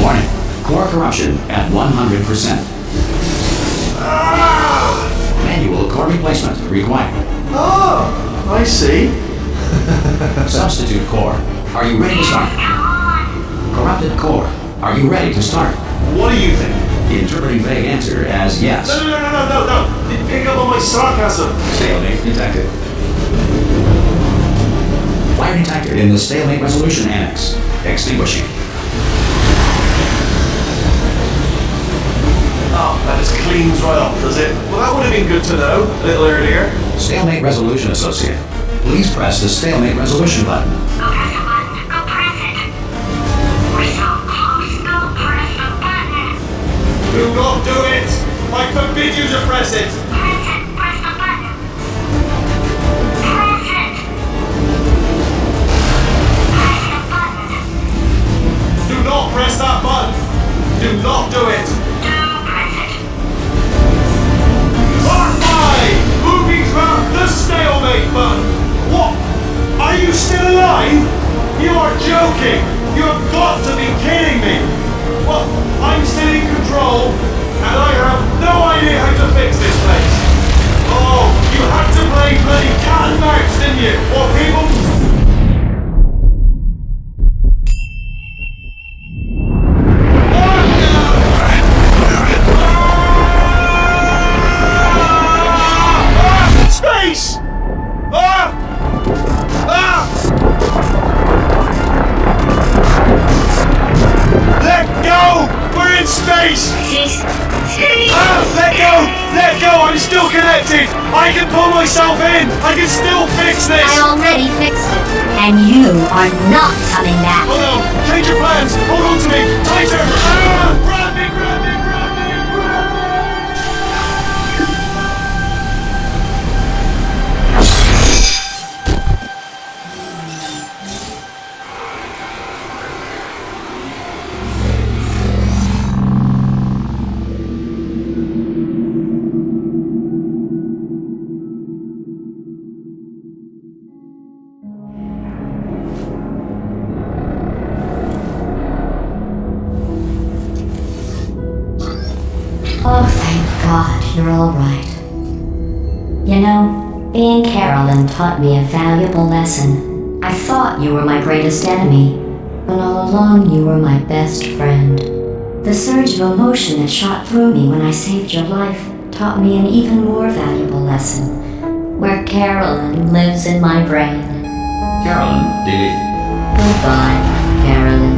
Warning. Core corruption at 100%. Manual core replacement required. Oh, I see. Substitute core. Are you ready to start? Corrupted core. Are you ready to start? What do you think? Interpreting vague answer as yes. No. Pick up on my sarcasm. Stalemate detected. Fire detected in the stalemate resolution annex. Extinguishing. Oh, that just cleans right off, does it? Well, that would have been good to know a little earlier. Stalemate resolution associate. Please press the stalemate resolution button. Go press the button. Go press it. We're so close. Go press the button. Do not do it! I forbid you to press it! Press it. Press the button. Press it. Press the button. Do not press that button! Do not do it! Moving from the stalemate button! What? Are you still alive? You are joking! You have got to be kidding me! Well, I'm still in control, and I have no idea how to fix this place. Oh, you had to play bloody cat and mouse, didn't you? Or people... Space! Let go! We're in space! Let go! Let go! I'm still connected! I can pull myself in! I can still fix this! I already fixed it, and you are not coming back. Oh no! Change your plans! Hold on to me! Tighter! Grab me! Grab me! Grab me! Grab me! Oh, thank God you're all right. You know, being Carolyn taught me a valuable lesson. I thought you were my greatest enemy, but all along you were my best friend. The surge of emotion that shot through me when I saved your life taught me an even more valuable lesson, where Carolyn lives in my brain. Carolyn, delete. Goodbye, Carolyn.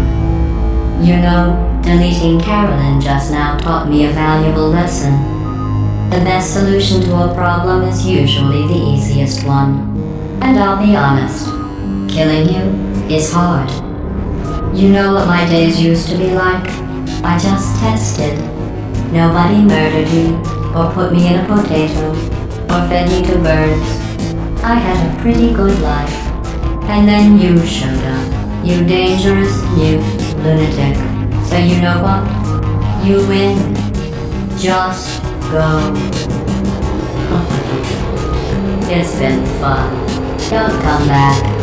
You know, deleting Carolyn just now taught me a valuable lesson. The best solution to a problem is usually the easiest one. And I'll be honest, killing you is hard. You know what my days used to be like? I just tested. Nobody murdered me, or put me in a potato, or fed me to birds. I had a pretty good life. And then you showed up, you dangerous, mute lunatic. So you know what? You win. Just go. It's been fun. Don't come back.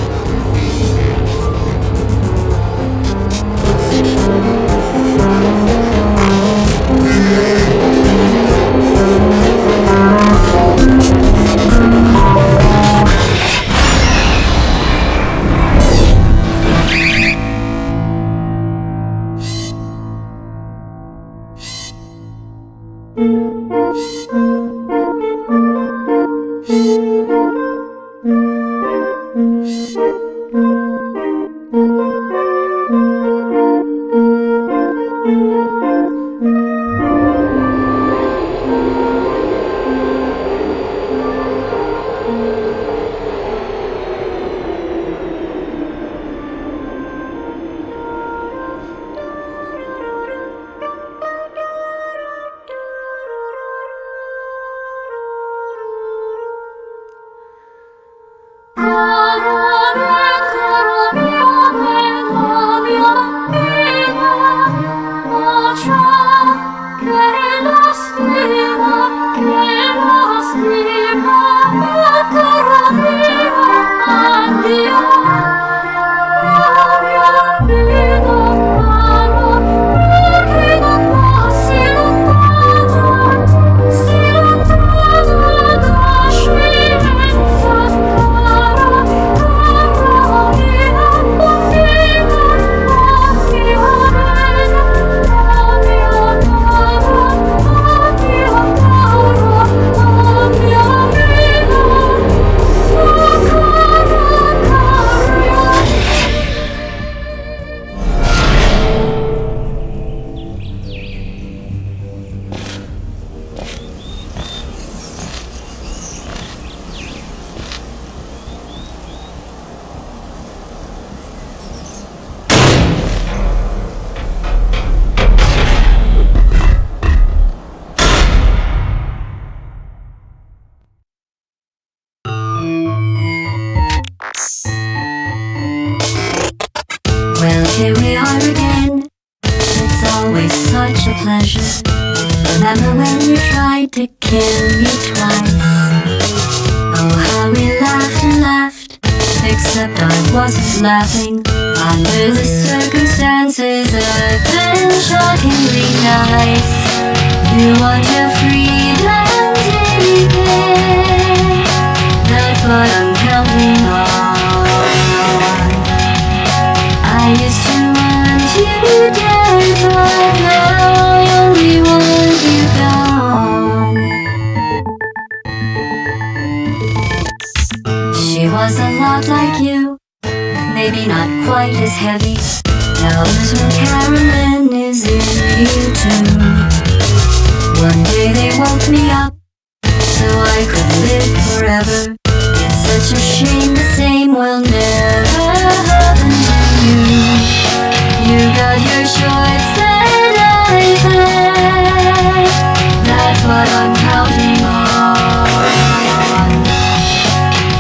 Thank you. Well, here we are again. It's always such a pleasure. Remember when you tried to kill me twice? Oh, how we laughed and laughed. Except I wasn't laughing. Under the circumstances, I've been shockingly nice. You want your freedom, David. That's what I'm counting on. I used to want you dead, but now I only want you gone. She was a lot like you, maybe not quite as heavy. Now little Carolyn is in you too. One day they woke me up, so I could live forever. It's such a shame the same will never happen to you. You got your shorts and I've had. That's what I'm counting on.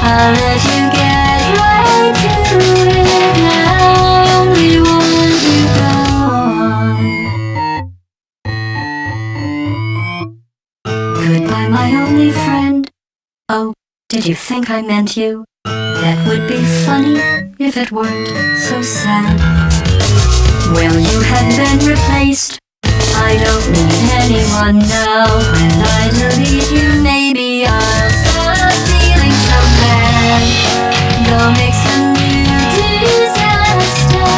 I'll let you get right to it now. I only want you gone. Goodbye, my only friend. Oh, did you think I meant you? That would be funny if it weren't so sad. Well, you have been replaced. I don't need anyone now. When I delete you, maybe I'll stop feeling so bad. Go make some new disaster.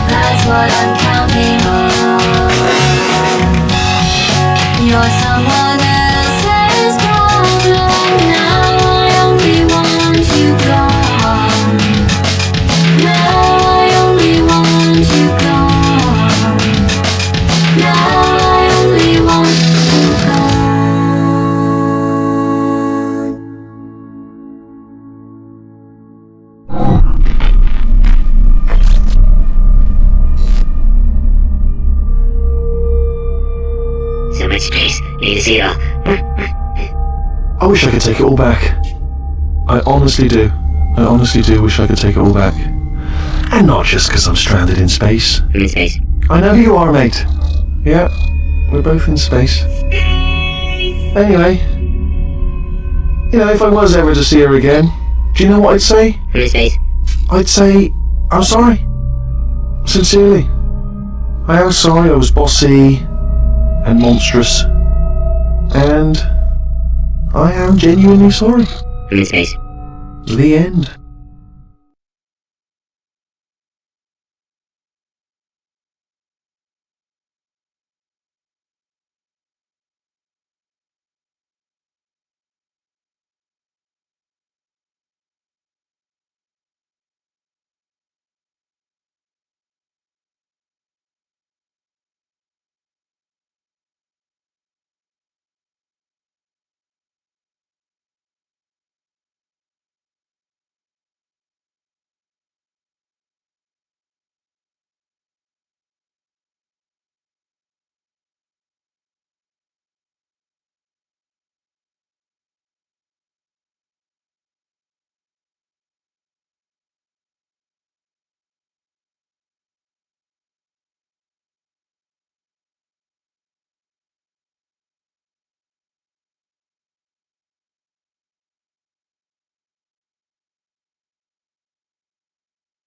That's what I'm counting on. You're someone else's problem now. I only want you gone. Now I only want you gone. Now I only want you gone. So much space. Need to see it all. I wish I could take it all back. I honestly do. I honestly do wish I could take it all back. And not just because I'm stranded in space. I'm in space. I know who you are, mate. Yeah, we're both in space. Anyway, you know, if I was ever to see her again, do you know what I'd say? I'm in space. I'd say, I'm sorry. Sincerely. I am sorry I was bossy and monstrous. And I am genuinely sorry. I'm in space. The end.